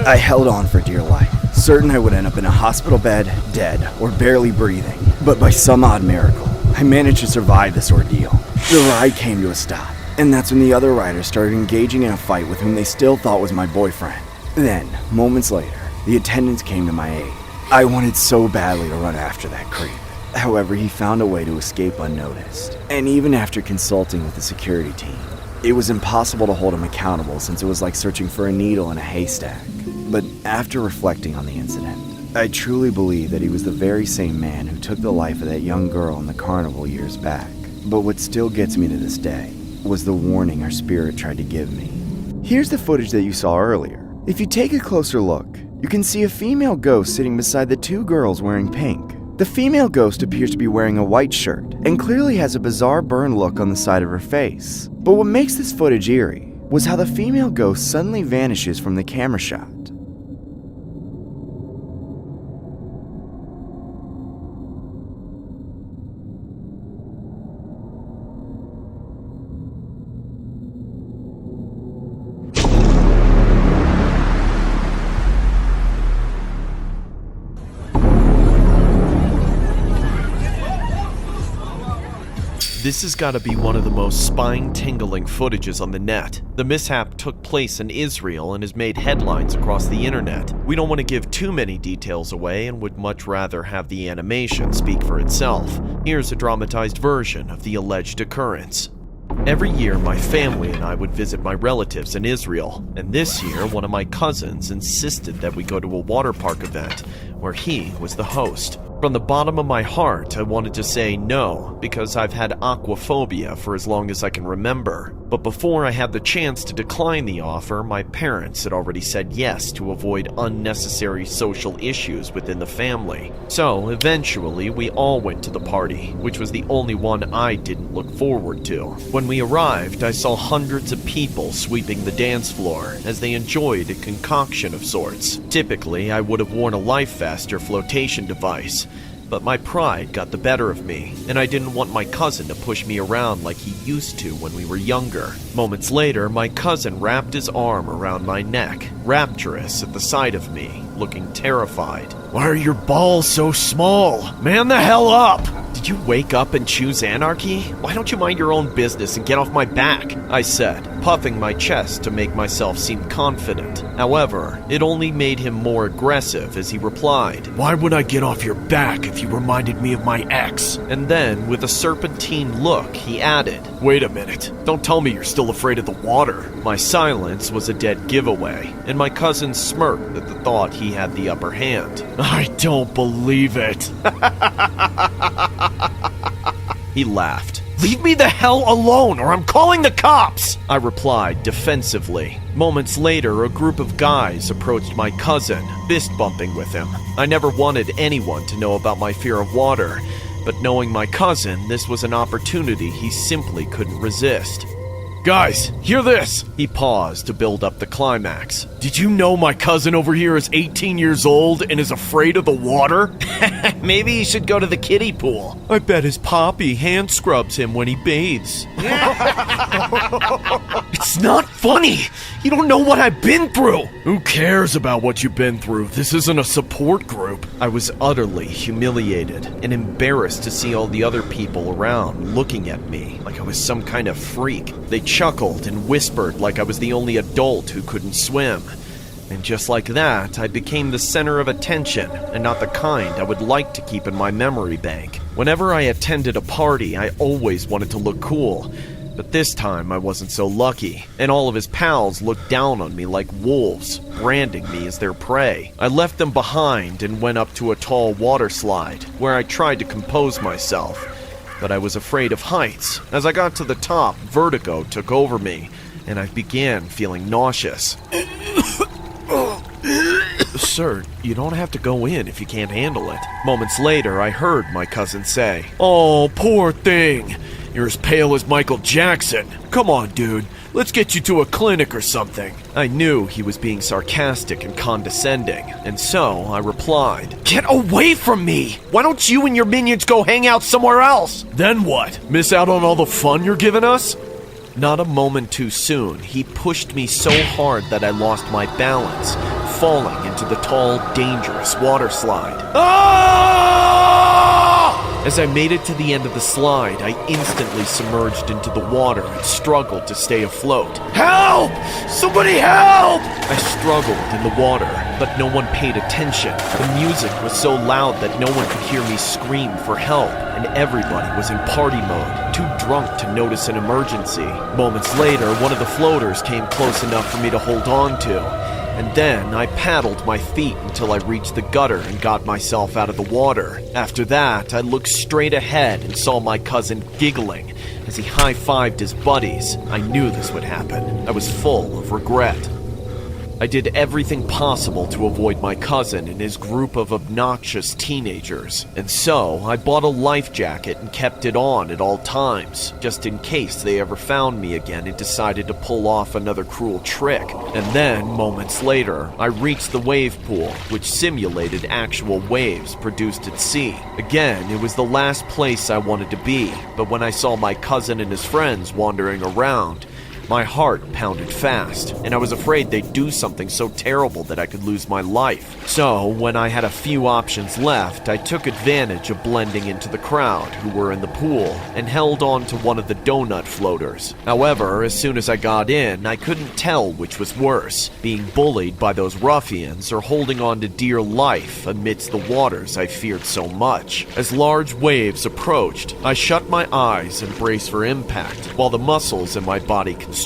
I held on for dear life, certain I would end up in a hospital bed, dead, or barely breathing. But by some odd miracle, I managed to survive this ordeal. The ride came to a stop, and that's when the other riders started engaging in a fight with whom they still thought was my boyfriend. Then, moments later, the attendants came to my aid. I wanted so badly to run after that creep. However, he found a way to escape unnoticed. And even after consulting with the security team, it was impossible to hold him accountable since it was like searching for a needle in a haystack. But after reflecting on the incident, I truly believe that he was the very same man who took the life of that young girl in the carnival years back. But what still gets me to this day was the warning our spirit tried to give me. Here's the footage that you saw earlier. If you take a closer look, you can see a female ghost sitting beside the two girls wearing pink. The female ghost appears to be wearing a white shirt and clearly has a bizarre burn look on the side of her face. But what makes this footage eerie was how the female ghost suddenly vanishes from the camera shot. This has got to be one of the most spine-tingling footages on the net. The mishap took place in Israel and has made headlines across the internet. We don't want to give too many details away and would much rather have the animation speak for itself. Here's a dramatized version of the alleged occurrence. Every year, my family and I would visit my relatives in Israel, and this year, one of my cousins insisted that we go to a water park event where he was the host. From the bottom of my heart, I wanted to say no, because I've had aquaphobia for as long as I can remember. But before I had the chance to decline the offer, my parents had already said yes to avoid unnecessary social issues within the family. So, eventually, we all went to the party, which was the only one I didn't look forward to. When we arrived, I saw hundreds of people sweeping the dance floor as they enjoyed a concoction of sorts. Typically, I would have worn a life vest or flotation device, but my pride got the better of me, and I didn't want my cousin to push me around like he used to when we were younger. Moments later, my cousin wrapped his arm around my neck, rapturous at the sight of me, looking terrified. Why are your balls so small? Man the hell up! Did you wake up and choose anarchy? Why don't you mind your own business and get off my back? I said, puffing my chest to make myself seem confident. However, it only made him more aggressive as he replied, Why would I get off your back if you reminded me of my ex? And then, with a serpentine look, he added, Wait a minute, don't tell me you're still afraid of the water. My silence was a dead giveaway, and my cousin smirked at the thought he had the upper hand. I don't believe it. He laughed. Leave me the hell alone or I'm calling the cops! I replied defensively. Moments later, a group of guys approached my cousin, fist-bumping with him. I never wanted anyone to know about my fear of water, but knowing my cousin, this was an opportunity he simply couldn't resist. Guys, hear this! He paused to build up the climax. Did you know my cousin over here is 18 years old and is afraid of the water? Maybe he should go to the kiddie pool. I bet his poppy hand scrubs him when he bathes. It's not funny! You don't know what I've been through! Who cares about what you've been through? This isn't a support group. I was utterly humiliated and embarrassed to see all the other people around looking at me like I was some kind of freak. They chuckled and whispered like I was the only adult who couldn't swim. And just like that, I became the center of attention, and not the kind I would like to keep in my memory bank. Whenever I attended a party, I always wanted to look cool. But this time, I wasn't so lucky, and all of his pals looked down on me like wolves, branding me as their prey. I left them behind and went up to a tall water slide, where I tried to compose myself. But I was afraid of heights. As I got to the top, vertigo took over me, and I began feeling nauseous. Sir, you don't have to go in if you can't handle it. Moments later, I heard my cousin say, Oh, poor thing. You're as pale as Michael Jackson. Come on, dude. Let's get you to a clinic or something. I knew he was being sarcastic and condescending, and so I replied, Get away from me! Why don't you and your minions go hang out somewhere else? Then what? Miss out on all the fun you're giving us? Not a moment too soon, he pushed me so hard that I lost my balance, falling into the tall, dangerous water slide. Ah! As I made it to the end of the slide, I instantly submerged into the water and struggled to stay afloat. Help! Somebody help! I struggled in the water, but no one paid attention. The music was so loud that no one could hear me scream for help, and everybody was in party mode, too drunk to notice an emergency. Moments later, one of the floaters came close enough for me to hold on to, and then I paddled my feet until I reached the gutter and got myself out of the water. After that, I looked straight ahead and saw my cousin giggling as he high-fived his buddies. I knew this would happen. I was full of regret. I did everything possible to avoid my cousin and his group of obnoxious teenagers, and so I bought a life jacket and kept it on at all times, just in case they ever found me again and decided to pull off another cruel trick. And then, moments later, I reached the wave pool, which simulated actual waves produced at sea. Again, it was the last place I wanted to be, but when I saw my cousin and his friends wandering around, my heart pounded fast, and I was afraid they'd do something so terrible that I could lose my life. So, when I had a few options left, I took advantage of blending into the crowd who were in the pool and held on to one of the donut floaters. However, as soon as I got in, I couldn't tell which was worse, being bullied by those ruffians or holding on to dear life amidst the waters I feared so much. As large waves approached, I shut my eyes and braced for impact, while the muscles in my body constricted.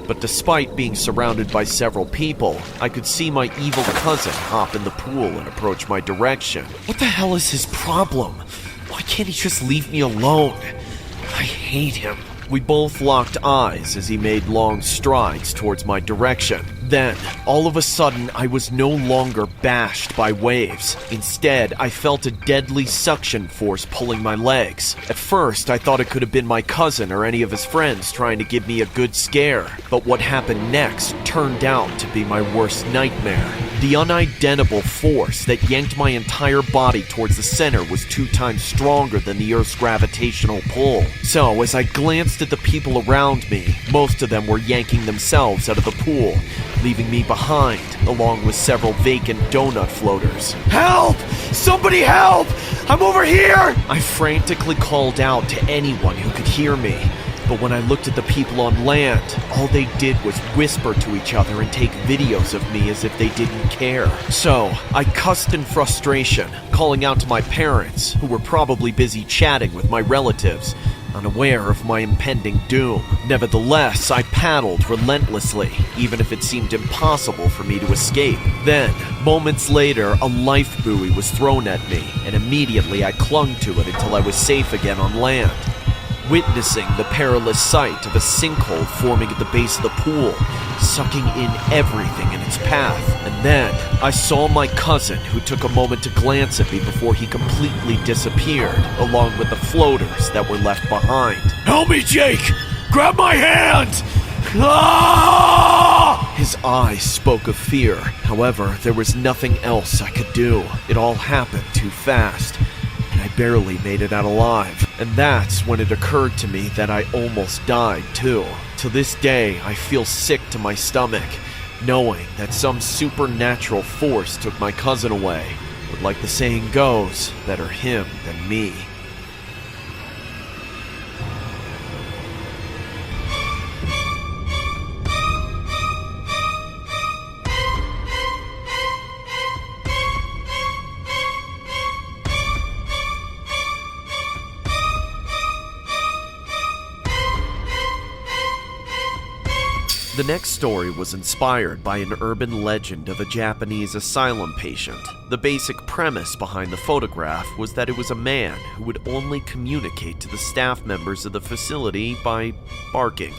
But despite being surrounded by several people, I could see my evil cousin hop in the pool and approach my direction. What the hell is his problem? Why can't he just leave me alone? I hate him. We both locked eyes as he made long strides towards my direction. Then, all of a sudden, I was no longer bashed by waves. Instead, I felt a deadly suction force pulling my legs. At first, I thought it could have been my cousin or any of his friends trying to give me a good scare. But what happened next turned out to be my worst nightmare. The unidentifiable force that yanked my entire body towards the center was 2 times stronger than the Earth's gravitational pull. So, as I glanced at the people around me, most of them were yanking themselves out of the pool, leaving me behind, along with several vacant donut floaters. Help! Somebody help! I'm over here! I frantically called out to anyone who could hear me, but when I looked at the people on land, all they did was whisper to each other and take videos of me as if they didn't care. So, I cussed in frustration, calling out to my parents, who were probably busy chatting with my relatives, unaware of my impending doom. Nevertheless, I paddled relentlessly, even if it seemed impossible for me to escape. Then, moments later, a life buoy was thrown at me, and immediately I clung to it until I was safe again on land. Witnessing the perilous sight of a sinkhole forming at the base of the pool, sucking in everything in its path. And then, I saw my cousin, who took a moment to glance at me before he completely disappeared, along with the floaters that were left behind. Help me, Jake! Grab my hand! Ah! His eyes spoke of fear. However, there was nothing else I could do. It all happened too fast, and I barely made it out alive. And that's when it occurred to me that I almost died too. To this day, I feel sick to my stomach, knowing that some supernatural force took my cousin away. But like the saying goes, better him than me. The next story was inspired by an urban legend of a Japanese asylum patient. The basic premise behind the photograph was that it was a man who would only communicate to the staff members of the facility by barking.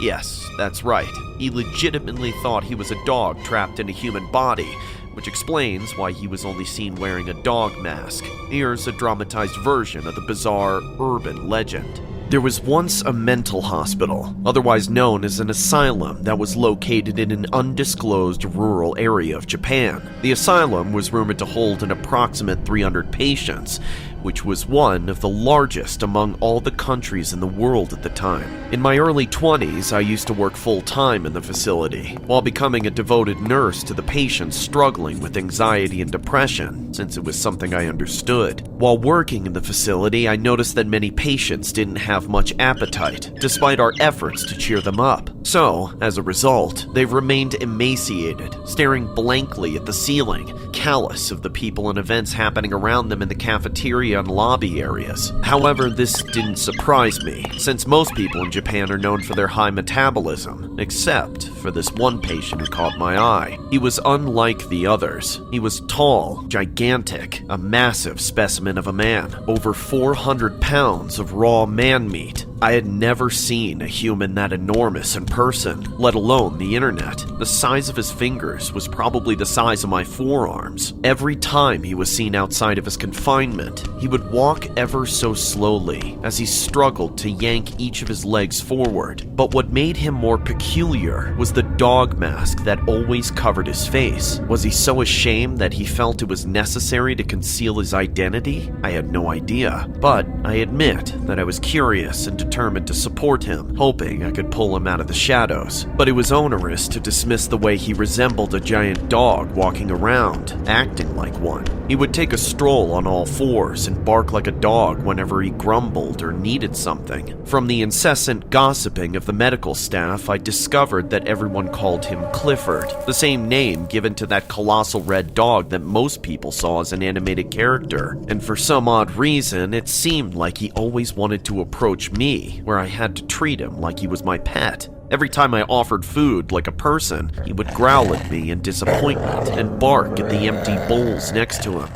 Yes, that's right. He legitimately thought he was a dog trapped in a human body, which explains why he was only seen wearing a dog mask. Here's a dramatized version of the bizarre urban legend. There was once a mental hospital, otherwise known as an asylum, that was located in an undisclosed rural area of Japan. The asylum was rumored to hold an approximate 300 patients, which was one of the largest among all the countries in the world at the time. In my early 20s, I used to work full-time in the facility, while becoming a devoted nurse to the patients struggling with anxiety and depression, since it was something I understood. While working in the facility, I noticed that many patients didn't have much appetite, despite our efforts to cheer them up. So, as a result, they remained emaciated, staring blankly at the ceiling, callous of the people and events happening around them in the cafeteria and lobby areas. However, this didn't surprise me, since most people in Japan are known for their high metabolism, except for this one patient who caught my eye. He was unlike the others. He was tall, gigantic, a massive specimen of a man, over 400 pounds of raw man meat. I had never seen a human that enormous in person, let alone the internet. The size of his fingers was probably the size of my forearms. Every time he was seen outside of his confinement, he would walk ever so slowly as he struggled to yank each of his legs forward. But what made him more peculiar was the dog mask that always covered his face. Was he so ashamed that he felt it was necessary to conceal his identity? I had no idea, but I admit that I was curious and determined to support him, hoping I could pull him out of the shadows. But it was onerous to dismiss the way he resembled a giant dog walking around, acting like one. He would take a stroll on all fours and bark like a dog whenever he grumbled or needed something. From the incessant gossiping of the medical staff, I discovered that everyone called him Clifford, the same name given to that colossal red dog that most people saw as an animated character. And for some odd reason, it seemed like he always wanted to approach me, where I had to treat him like he was my pet. Every time I offered food like a person, he would growl at me in disappointment and bark at the empty bowls next to him.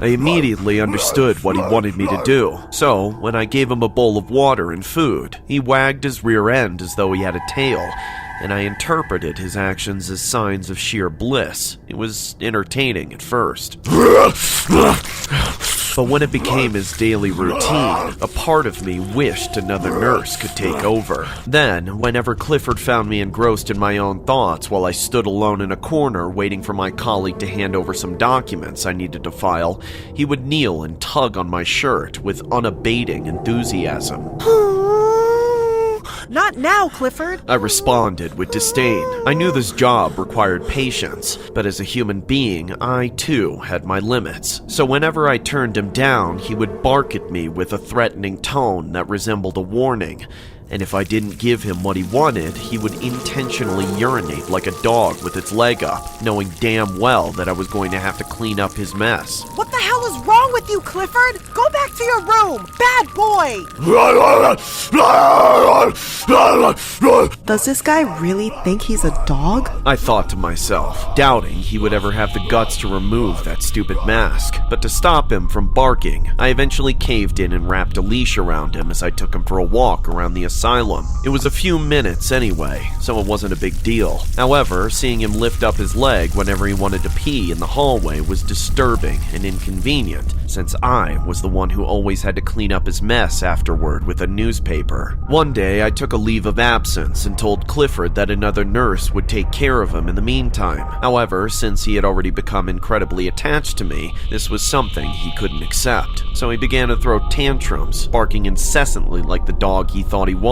I immediately understood what he wanted me to do, so when I gave him a bowl of water and food, he wagged his rear end as though he had a tail, and I interpreted his actions as signs of sheer bliss. It was entertaining at first. But when it became his daily routine, a part of me wished another nurse could take over. Then, whenever Clifford found me engrossed in my own thoughts while I stood alone in a corner waiting for my colleague to hand over some documents I needed to file, he would kneel and tug on my shirt with unabating enthusiasm. Not now, Clifford! I responded with disdain. I knew this job required patience, but as a human being, I too had my limits. So whenever I turned him down, he would bark at me with a threatening tone that resembled a warning. And if I didn't give him what he wanted, he would intentionally urinate like a dog with its leg up, knowing damn well that I was going to have to clean up his mess. What the hell is wrong with you, Clifford? Go back to your room! Bad boy! Does this guy really think he's a dog? I thought to myself, doubting he would ever have the guts to remove that stupid mask. But to stop him from barking, I eventually caved in and wrapped a leash around him as I took him for a walk around the asylum. It was a few minutes anyway, so it wasn't a big deal. However, seeing him lift up his leg whenever he wanted to pee in the hallway was disturbing and inconvenient, since I was the one who always had to clean up his mess afterward with a newspaper. One day, I took a leave of absence and told Clifford that another nurse would take care of him in the meantime. However, since he had already become incredibly attached to me, this was something he couldn't accept. So he began to throw tantrums, barking incessantly like the dog he thought he was.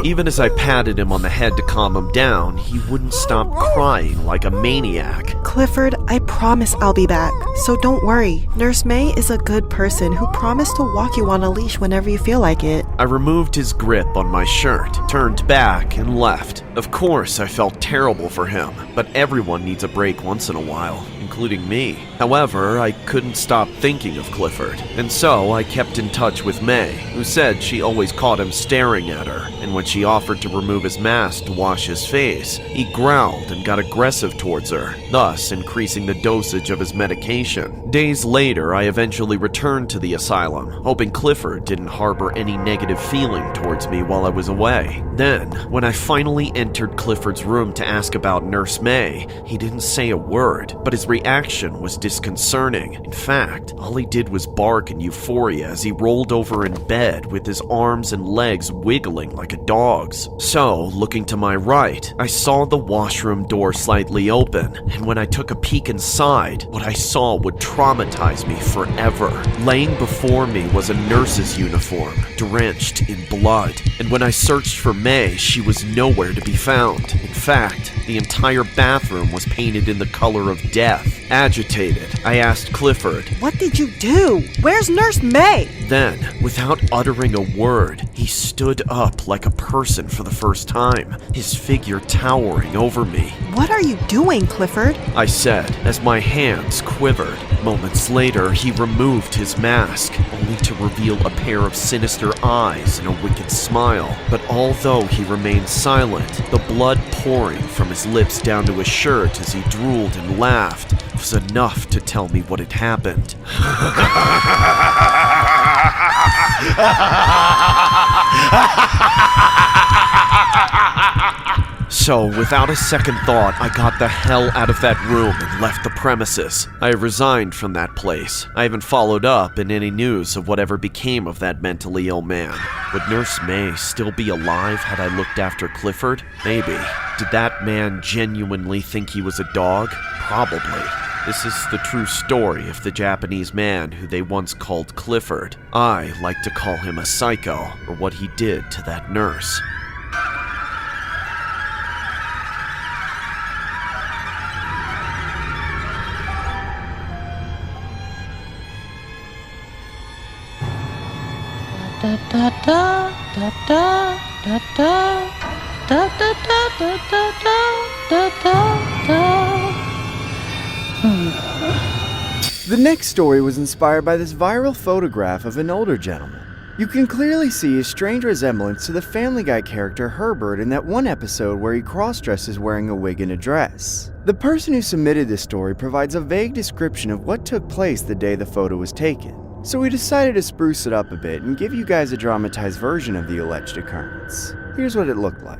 Even as I patted him on the head to calm him down, he wouldn't stop crying like a maniac. Clifford, I promise I'll be back, so don't worry. Nurse May is a good person who promised to walk you on a leash whenever you feel like it. I removed his grip on my shirt, turned back, and left. Of course, I felt terrible for him, but everyone needs a break once in a while, including me. However, I couldn't stop thinking of Clifford, and so I kept in touch with May, who said she always caught him staring at her, and when she offered to remove his mask to wash his face, he growled and got aggressive towards her, thus increasing increasing the dosage of his medication. Days later, I eventually returned to the asylum, hoping Clifford didn't harbor any negative feeling towards me while I was away. Then, when I finally entered Clifford's room to ask about Nurse May, he didn't say a word, but his reaction was disconcerting. In fact, all he did was bark in euphoria as he rolled over in bed with his arms and legs wiggling like a dog's. So, looking to my right, I saw the washroom door slightly open, and when I took a peek inside, what I saw would traumatize me forever. Laying before me was a nurse's uniform, drenched in blood, and when I searched for May, she was nowhere to be found. In fact, the entire bathroom was painted in the color of death. Agitated, I asked Clifford, "What did you do? Where's Nurse May?" Then, without uttering a word, he stood up like a person for the first time, his figure towering over me. "What are you doing, Clifford?" I said as my hands quivered. Moments later, he removed his mask, only to reveal a pair of sinister eyes and a wicked smile. But although he remained silent, the blood pouring from his lips down to his shirt as he drooled and laughed was enough to tell me what had happened. So, without a second thought, I got the hell out of that room and left the premises. I resigned from that place. I haven't followed up in any news of whatever became of that mentally ill man. Would Nurse May still be alive had I looked after Clifford? Maybe. Did that man genuinely think he was a dog? Probably. This is the true story of the Japanese man who they once called Clifford. I like to call him a psycho, for what he did to that nurse. Da da da da da da da da da da da da da da. The next story was inspired by this viral photograph of an older gentleman. You can clearly see a strange resemblance to the Family Guy character Herbert in that one episode where he cross-dresses wearing a wig and a dress. The person who submitted this story provides a vague description of what took place the day the photo was taken. So we decided to spruce it up a bit and give you guys a dramatized version of the alleged occurrence. Here's what it looked like.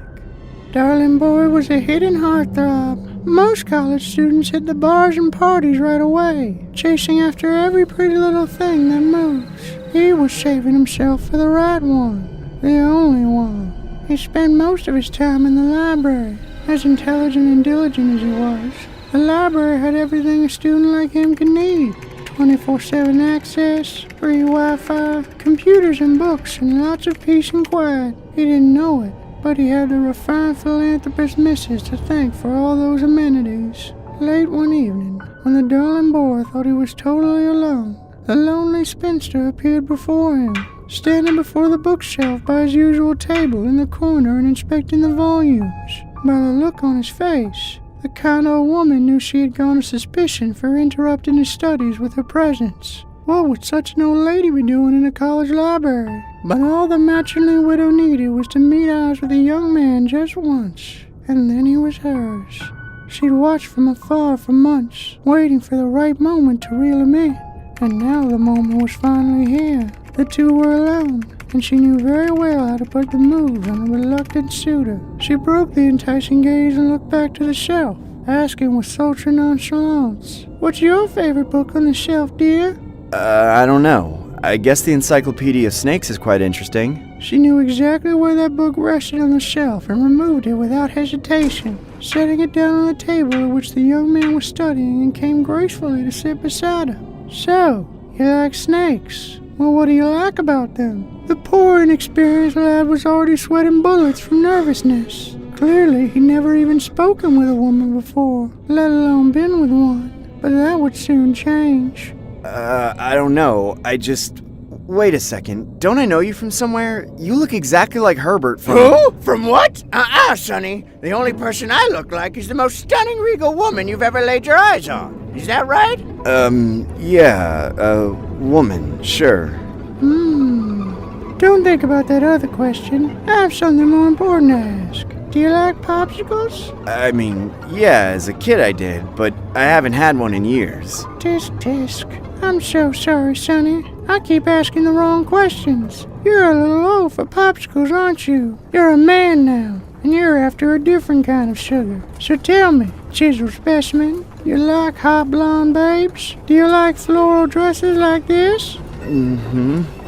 Darling boy was a hidden heartthrob. Most college students hit the bars and parties right away, chasing after every pretty little thing that moves. He was saving himself for the right one, the only one. He spent most of his time in the library. As intelligent and diligent as he was, the library had everything a student like him could need. 24/7 access, free Wi-Fi, computers and books, and lots of peace and quiet. He didn't know it, but he had the refined philanthropist missus to thank for all those amenities. Late one evening, when the darling boy thought he was totally alone, the lonely spinster appeared before him, standing before the bookshelf by his usual table in the corner and inspecting the volumes. By the look on his face, the kind old woman knew she had gone to suspicion for interrupting his studies with her presence. What would such an old lady be doing in a college library? But all the matronly widow needed was to meet eyes with a young man just once, and then he was hers. She'd watched from afar for months, waiting for the right moment to reel him in, and now the moment was finally here. The two were alone, and she knew very well how to put the moves on a reluctant suitor. She broke the enticing gaze and looked back to the shelf, asking with sultry nonchalance, "What's your favorite book on the shelf, dear?" I don't know. I guess the Encyclopedia of Snakes is quite interesting. She knew exactly where that book rested on the shelf and removed it without hesitation, setting it down on the table at which the young man was studying, and came gracefully to sit beside him. "So, you like snakes? Well, what do you like about them?" The poor, inexperienced lad was already sweating bullets from nervousness. Clearly, he'd never even spoken with a woman before, let alone been with one. But that would soon change. I don't know. Wait a second. Don't I know you from somewhere? You look exactly like Herbert from... Who? From what? Sonny. The only person I look like is the most stunning regal woman you've ever laid your eyes on. Is that right? Yeah, woman, sure. Don't think about that other question. I have something more important to ask. Do you like popsicles? I mean, yeah, as a kid I did, but I haven't had one in years. Tisk tisk. I'm so sorry, Sonny. I keep asking the wrong questions. You're a little old for popsicles, aren't you? You're a man now, and you're after a different kind of sugar. So tell me, chisel specimen, you like hot blonde babes? Do you like floral dresses like this?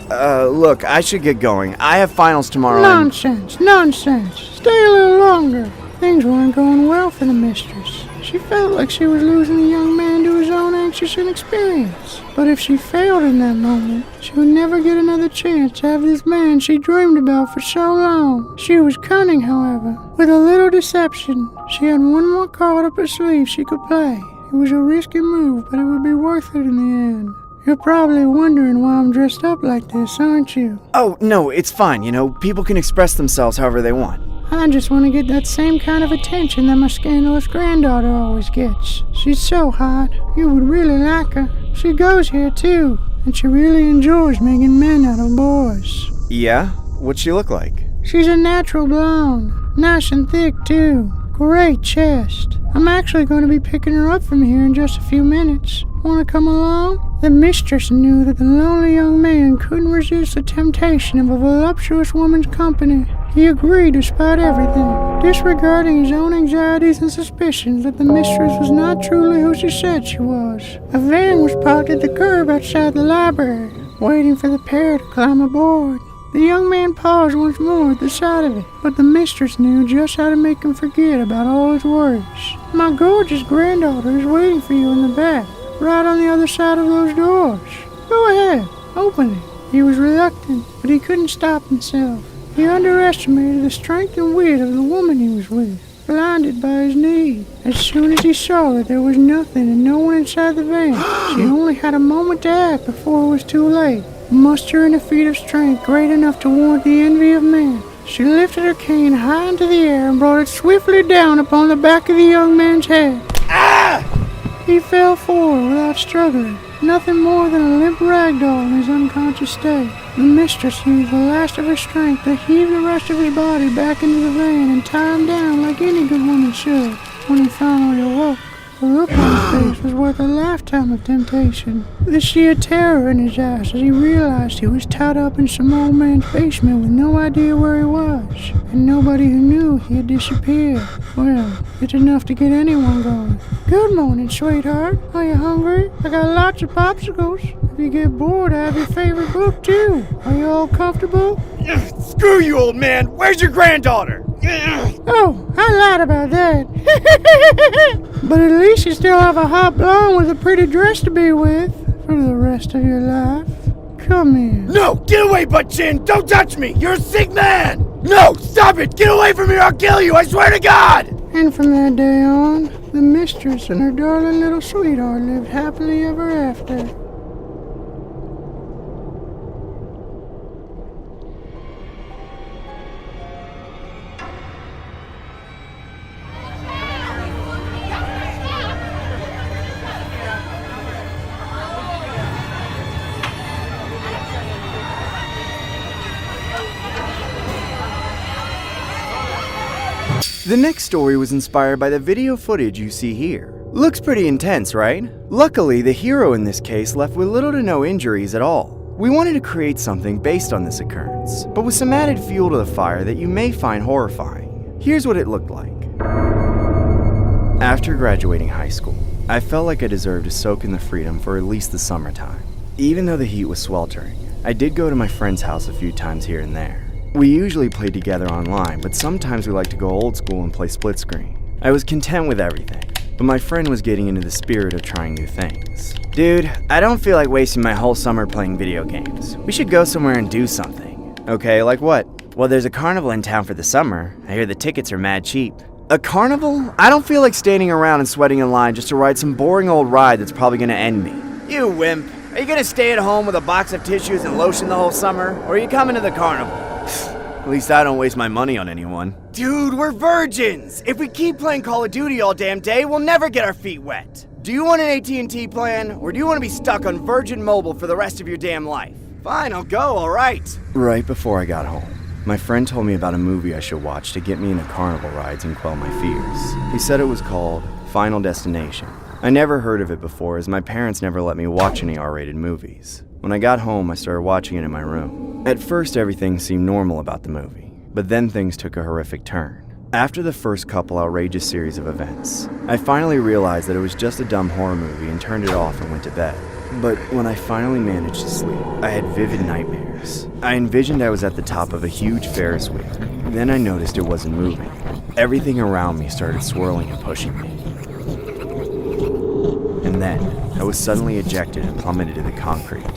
Look, I should get going. I have finals tomorrow. Nonsense, nonsense. Stay a little longer. Things weren't going well for the mistress. She felt like she was losing the young man to his own anxious inexperience. But if she failed in that moment, she would never get another chance to have this man she dreamed about for so long. She was cunning, however. With a little deception, she had one more card up her sleeve she could play. It was a risky move, but it would be worth it in the end. You're probably wondering why I'm dressed up like this, aren't you? Oh, no, it's fine, people can express themselves however they want. I just want to get that same kind of attention that my scandalous granddaughter always gets. She's so hot. You would really like her. She goes here, too, and she really enjoys making men out of boys. Yeah? What's she look like? She's a natural blonde. Nice and thick, too. Great chest. I'm actually going to be picking her up from here in just a few minutes. Want to come along? The mistress knew that the lonely young man couldn't resist the temptation of a voluptuous woman's company. He agreed despite everything, disregarding his own anxieties and suspicions that the mistress was not truly who she said she was. A van was parked at the curb outside the library, waiting for the pair to climb aboard. The young man paused once more at the sight of it, but the mistress knew just how to make him forget about all his worries. My gorgeous granddaughter is waiting for you in the back, right on the other side of those doors. Go ahead, open it. He was reluctant, but he couldn't stop himself. He underestimated the strength and wit of the woman he was with, blinded by his need. As soon as he saw that there was nothing and no one inside the van, she only had a moment to act before it was too late. Mustering a feat of strength great enough to warrant the envy of men, she lifted her cane high into the air and brought it swiftly down upon the back of the young man's head. He fell forward without struggling, nothing more than a limp ragdoll in his unconscious state. The mistress used the last of her strength to heave the rest of his body back into the van and tie him down like any good woman should. When he finally awoke, the look on his face was worth a lifetime of temptation. The sheer terror in his eyes as he realized he was tied up in some old man's basement with no idea where he was, and nobody who knew he had disappeared. Well, it's enough to get anyone going. Good morning, sweetheart. Are you hungry? I got lots of popsicles. If you get bored, I have your favorite book, too. Are you all comfortable? Screw you, old man! Where's your granddaughter? Oh, I lied about that. But at least you still have a hot blonde with a pretty dress to be with for the rest of your life. Come here. No! Get away, butt chin! Don't touch me! You're a sick man! No! Stop it! Get away from me or I'll kill you! I swear to God! And from that day on, the mistress and her darling little sweetheart lived happily ever after. The next story was inspired by the video footage you see here. Looks pretty intense, right? Luckily, the hero in this case left with little to no injuries at all. We wanted to create something based on this occurrence, but with some added fuel to the fire that you may find horrifying. Here's what it looked like. After graduating high school, I felt like I deserved to soak in the freedom for at least the summertime. Even though the heat was sweltering, I did go to my friend's house a few times here and there. We usually played together online, but sometimes we like to go old school and play split screen. I was content with everything, but my friend was getting into the spirit of trying new things. Dude, I don't feel like wasting my whole summer playing video games. We should go somewhere and do something. Okay, like what? Well, there's a carnival in town for the summer. I hear the tickets are mad cheap. A carnival? I don't feel like standing around and sweating in line just to ride some boring old ride that's probably gonna end me. You wimp. Are you gonna stay at home with a box of tissues and lotion the whole summer? Or are you coming to the carnival? At least I don't waste my money on anyone. Dude, we're virgins! If we keep playing Call of Duty all damn day, we'll never get our feet wet. Do you want an AT&T plan, or do you want to be stuck on Virgin Mobile for the rest of your damn life? Fine, I'll go, alright. Right before I got home, My friend told me about a movie I should watch to get me into carnival rides and quell my fears. He said it was called Final Destination. I never heard of it before, as my parents never let me watch any R-rated movies. When I got home, I started watching it in my room. At first, everything seemed normal about the movie, but then things took a horrific turn. After the first couple outrageous series of events, I finally realized that it was just a dumb horror movie and turned it off and went to bed. But when I finally managed to sleep, I had vivid nightmares. I envisioned I was at the top of a huge Ferris wheel. Then I noticed it wasn't moving. Everything around me started swirling and pushing me. And then, I was suddenly ejected and plummeted to the concrete.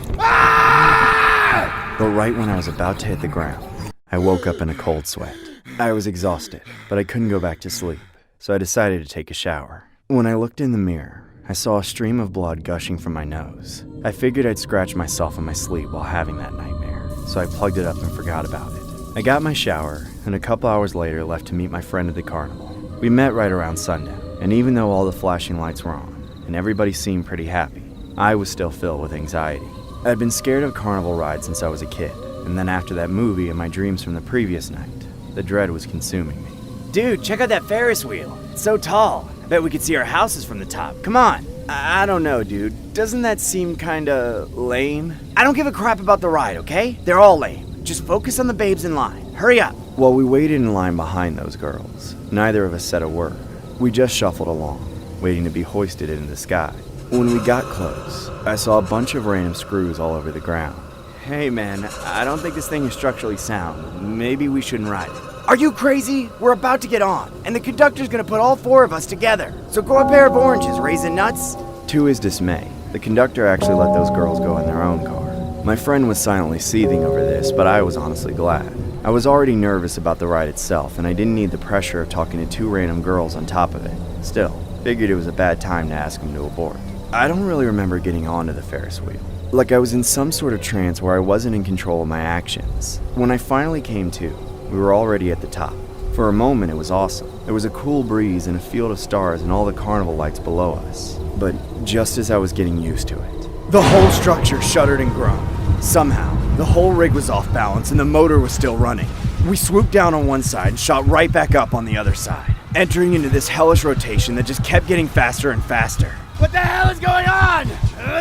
But right when I was about to hit the ground, I woke up in a cold sweat. I was exhausted, but I couldn't go back to sleep, so I decided to take a shower. When I looked in the mirror, I saw a stream of blood gushing from my nose. I figured I'd scratch myself in my sleep while having that nightmare, so I plugged it up and forgot about it. I got my shower, and a couple hours later left to meet my friend at the carnival. We met right around sundown, and even though all the flashing lights were on, and everybody seemed pretty happy, I was still filled with anxiety. I'd been scared of carnival rides since I was a kid, and then after that movie and my dreams from the previous night, the dread was consuming me. Dude, check out that Ferris wheel. It's so tall. I bet we could see our houses from the top. Come on. I don't know, dude. Doesn't that seem kinda lame? I don't give a crap about the ride, okay? They're all lame. Just focus on the babes in line. Hurry up. While we waited in line behind those girls, neither of us said a word. We just shuffled along, waiting to be hoisted into the sky. When we got close, I saw a bunch of random screws all over the ground. Hey man, I don't think this thing is structurally sound. Maybe we shouldn't ride it. Are you crazy? We're about to get on, and the conductor's gonna put all four of us together. So grow a pair of oranges, raisin nuts. To his dismay, the conductor actually let those girls go in their own car. My friend was silently seething over this, but I was honestly glad. I was already nervous about the ride itself, and I didn't need the pressure of talking to two random girls on top of it. Still, figured it was a bad time to ask him to abort. I don't really remember getting onto the Ferris wheel. Like I was in some sort of trance where I wasn't in control of my actions. When I finally came to, we were already at the top. For a moment, it was awesome. There was a cool breeze and a field of stars and all the carnival lights below us. But just as I was getting used to it, the whole structure shuddered and groaned. Somehow, the whole rig was off balance and the motor was still running. We swooped down on one side and shot right back up on the other side, entering into this hellish rotation that just kept getting faster and faster. What the hell is going on?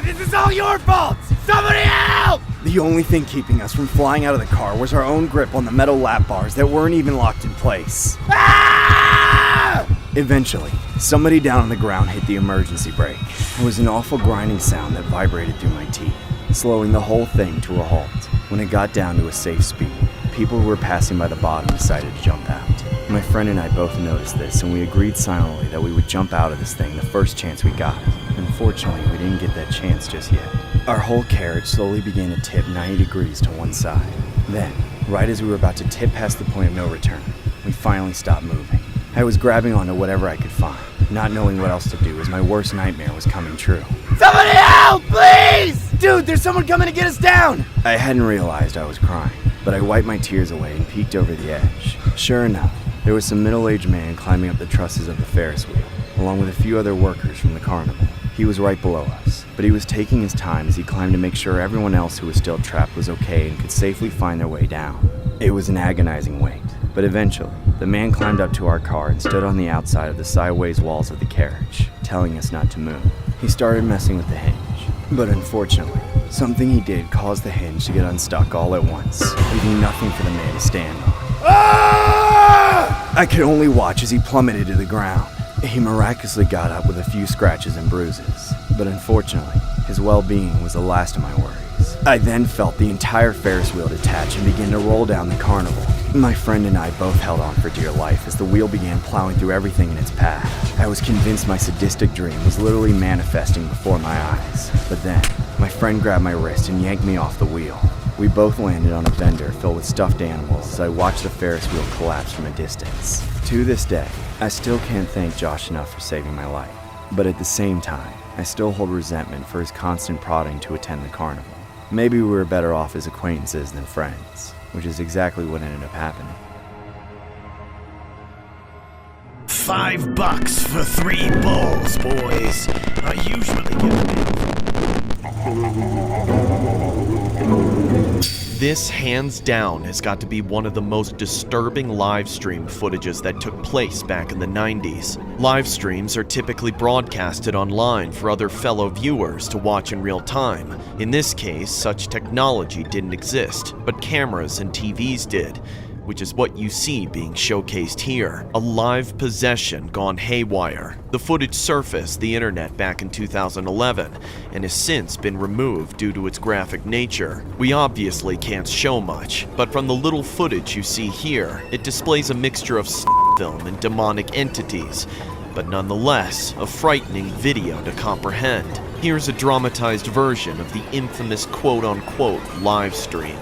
This is all your fault! Somebody help! The only thing keeping us from flying out of the car was our own grip on the metal lap bars that weren't even locked in place. Ah! Eventually, somebody down on the ground hit the emergency brake. It was an awful grinding sound that vibrated through my teeth, slowing the whole thing to a halt. When it got down to a safe speed, people who were passing by the bottom decided to jump out. My friend and I both noticed this, and we agreed silently that we would jump out of this thing the first chance we got. Unfortunately, we didn't get that chance just yet. Our whole carriage slowly began to tip 90 degrees to one side. Then, right as we were about to tip past the point of no return, we finally stopped moving. I was grabbing onto whatever I could find, not knowing what else to do as my worst nightmare was coming true. Somebody help, please! Dude, there's someone coming to get us down! I hadn't realized I was crying, but I wiped my tears away and peeked over the edge. Sure enough, there was some middle-aged man climbing up the trusses of the Ferris wheel, along with a few other workers from the carnival. He was right below us, but he was taking his time as he climbed to make sure everyone else who was still trapped was okay and could safely find their way down. It was an agonizing wait, but eventually, the man climbed up to our car and stood on the outside of the sideways walls of the carriage, telling us not to move. He started messing with the hinge, but unfortunately, something he did caused the hinge to get unstuck all at once, leaving nothing for the man to stand on. Ah! I could only watch as he plummeted to the ground. He miraculously got up with a few scratches and bruises, but unfortunately, his well-being was the last of my worries. I then felt the entire Ferris wheel detach and begin to roll down the carnival. My friend and I both held on for dear life as the wheel began plowing through everything in its path. I was convinced my sadistic dream was literally manifesting before my eyes. But then, my friend grabbed my wrist and yanked me off the wheel. We both landed on a bender filled with stuffed animals as I watched the Ferris wheel collapse from a distance. To this day, I still can't thank Josh enough for saving my life. But at the same time, I still hold resentment for his constant prodding to attend the carnival. Maybe we were better off as acquaintances than friends, which is exactly what ended up happening. $5 for 3 bowls, boys. I usually get a This, hands down, has got to be one of the most disturbing live stream footages that took place back in the 90s. Live streams are typically broadcasted online for other fellow viewers to watch in real time. In this case, such technology didn't exist, but cameras and TVs did, which is what you see being showcased here. A live possession gone haywire. The footage surfaced the internet back in 2011 and has since been removed due to its graphic nature. We obviously can't show much, but from the little footage you see here, it displays a mixture of film and demonic entities, but nonetheless, a frightening video to comprehend. Here's a dramatized version of the infamous quote-unquote live stream.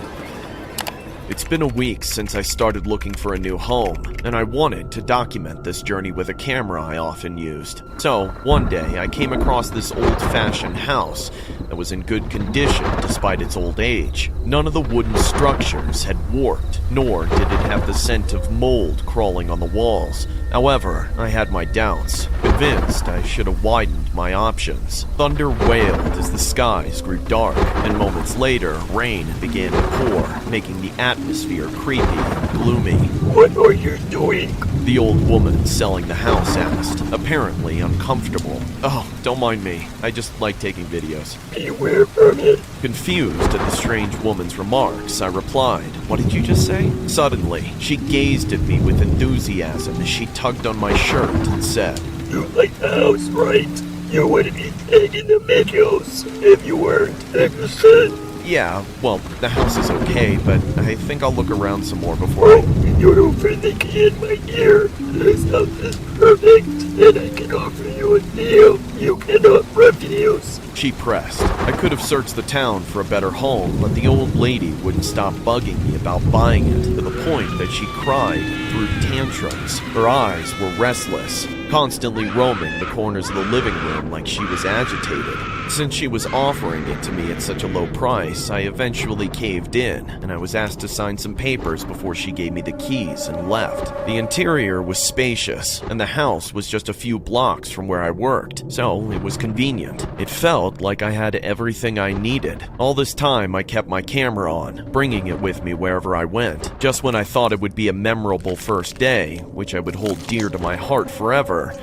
It's been a week since I started looking for a new home, and I wanted to document this journey with a camera I often used. So, one day I came across this old-fashioned house that was in good condition despite its old age. None of the wooden structures had warped, nor did it have the scent of mold crawling on the walls. However, I had my doubts, convinced I should have widened my options. Thunder wailed as the skies grew dark, and moments later, rain began to pour, making the atmosphere creepy and gloomy. What are you doing? The old woman selling the house asked, apparently uncomfortable. Oh, don't mind me. I just like taking videos. Beware, Hermit. Confused at the strange woman's remarks, I replied, "What did you just say?" Suddenly, she gazed at me with enthusiasm as she tugged on my shirt and said, You like the house, right? You wouldn't be taking the videos if you weren't interested. Yeah, well, the house is okay, but I think I'll look around some more before You don't finicky in my ear. This house is perfect, and I can offer you a deal you cannot refuse. She pressed. I could have searched the town for a better home, but the old lady wouldn't stop bugging me about buying it, to the point that she cried through tantrums. Her eyes were restless, constantly roaming the corners of the living room like she was agitated. Since she was offering it to me at such a low price, I eventually caved in, and I was asked to sign some papers before she gave me the keys and left. The interior was spacious, and the house was just a few blocks from where I worked, so it was convenient. It felt like I had everything I needed. All this time, I kept my camera on, bringing it with me wherever I went. Just when I thought it would be a memorable first day, which I would hold dear to my heart forever,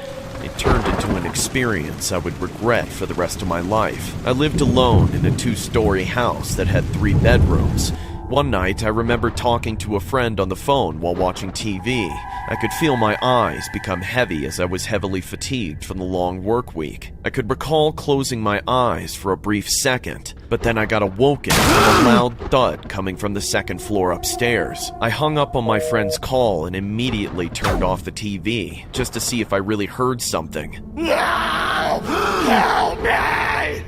it turned into an experience I would regret for the rest of my life. I lived alone in a 2-story house that had 3 bedrooms. One night, I remember talking to a friend on the phone while watching TV. I could feel my eyes become heavy as I was heavily fatigued from the long work week. I could recall closing my eyes for a brief second, but then I got awoken from a loud thud coming from the 2nd floor upstairs. I hung up on my friend's call and immediately turned off the TV, just to see if I really heard something. No! Help me!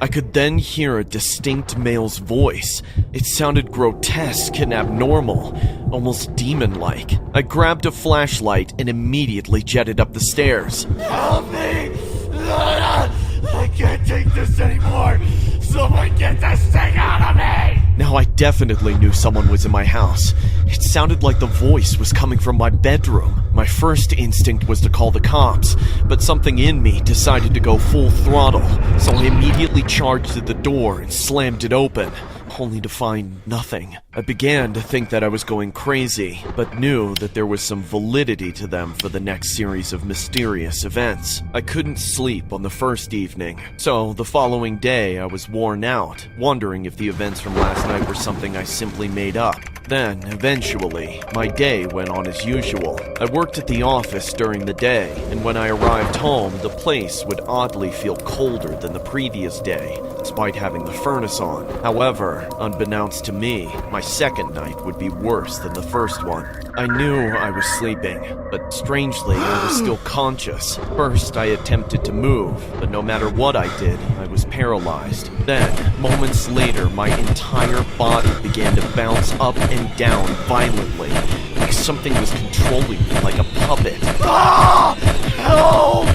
I could then hear a distinct male's voice. It sounded grotesque and abnormal, almost demon-like. I grabbed a flashlight and immediately jetted up the stairs. Help me! I can't take this anymore! Someone get this thing out of me! Now I definitely knew someone was in my house. It sounded like the voice was coming from my bedroom. My first instinct was to call the cops, but something in me decided to go full throttle, so I immediately charged at the door and slammed it open, only to find nothing. I began to think that I was going crazy, but knew that there was some validity to them for the next series of mysterious events. I couldn't sleep on the first evening, so the following day I was worn out, wondering if the events from last night were something I simply made up. Then, eventually, my day went on as usual. I worked at the office during the day, and when I arrived home, the place would oddly feel colder than the previous day, despite having the furnace on. However, unbeknownst to me, my second night would be worse than the first one. I knew I was sleeping, but strangely, I was still conscious. First, I attempted to move, but no matter what I did, I was paralyzed. Then, moments later, my entire body began to bounce up and down violently, like something was controlling me like a puppet. Ah! Help!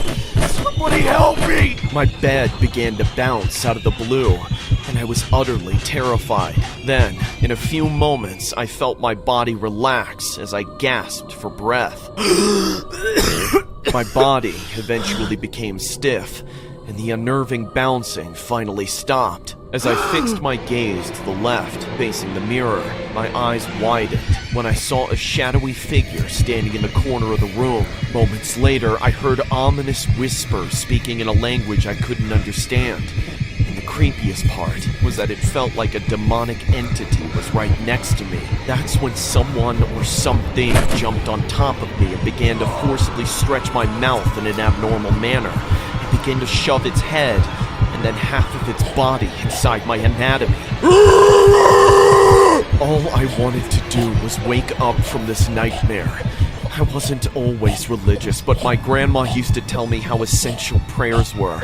Somebody help me! My bed began to bounce out of the blue, and I was utterly terrified. Then, in a few moments, I felt my body relax as I gasped for breath. My body eventually became stiff, and the unnerving bouncing finally stopped. As I fixed my gaze to the left, facing the mirror, my eyes widened when I saw a shadowy figure standing in the corner of the room. Moments later, I heard ominous whispers speaking in a language I couldn't understand. And the creepiest part was that it felt like a demonic entity was right next to me. That's when someone or something jumped on top of me and began to forcibly stretch my mouth in an abnormal manner. It began to shove its head and then half of its body inside my anatomy. All I wanted to do was wake up from this nightmare. I wasn't always religious, but my grandma used to tell me how essential prayers were.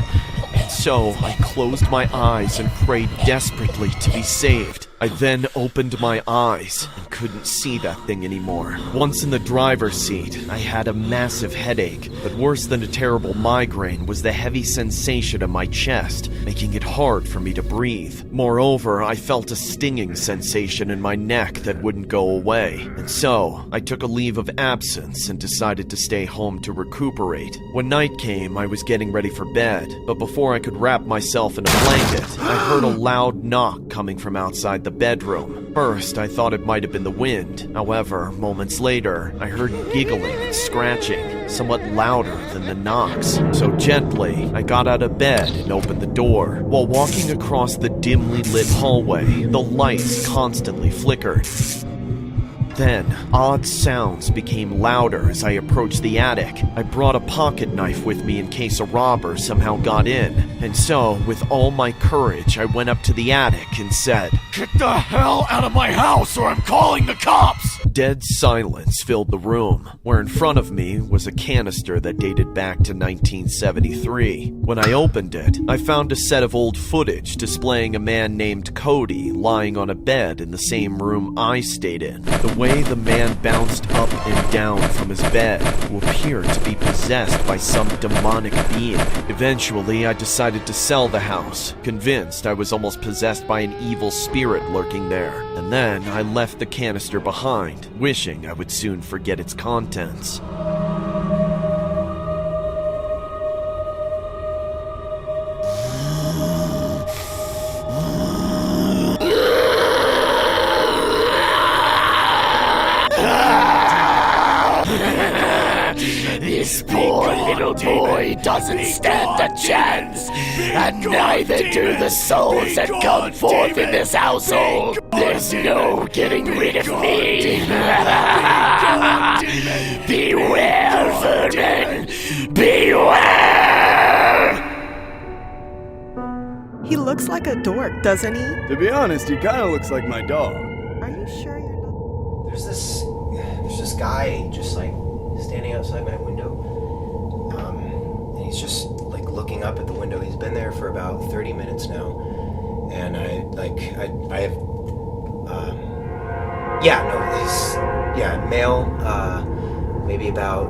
And so I closed my eyes and prayed desperately to be saved. I then opened my eyes and couldn't see that thing anymore. Once in the driver's seat, I had a massive headache, but worse than a terrible migraine was the heavy sensation in my chest, making it hard for me to breathe. Moreover, I felt a stinging sensation in my neck that wouldn't go away. And so, I took a leave of absence and decided to stay home to recuperate. When night came, I was getting ready for bed, but before I could wrap myself in a blanket, I heard a loud knock coming from outside the bedroom. First, I thought it might have been the wind. However, moments later, I heard giggling and scratching, somewhat louder than the knocks. So gently, I got out of bed and opened the door. While walking across the dimly lit hallway, the lights constantly flickered. Then, odd sounds became louder as I approached the attic. I brought a pocket knife with me in case a robber somehow got in. And so, with all my courage, I went up to the attic and said, "Get the hell out of my house or I'm calling the cops!" Dead silence filled the room, where in front of me was a canister that dated back to 1973. When I opened it, I found a set of old footage displaying a man named Cody lying on a bed in the same room I stayed in. The way the man bounced up and down from his bed who appeared to be possessed by some demonic being. Eventually, I decided to sell the house, convinced I was almost possessed by an evil spirit lurking there. And then I left the canister behind, wishing I would soon forget its contents. This poor little boy doesn't stand a chance, and neither do the souls that come forth in this household. There's no getting rid of me. Beware, vermin! Beware! He looks like a dork, doesn't he? To be honest, he kind of looks like my dog. Are you sure you're not? There's this guy just like standing outside my window, and he's just like looking up at the window. He's been there for about 30 minutes now, and I have male, maybe about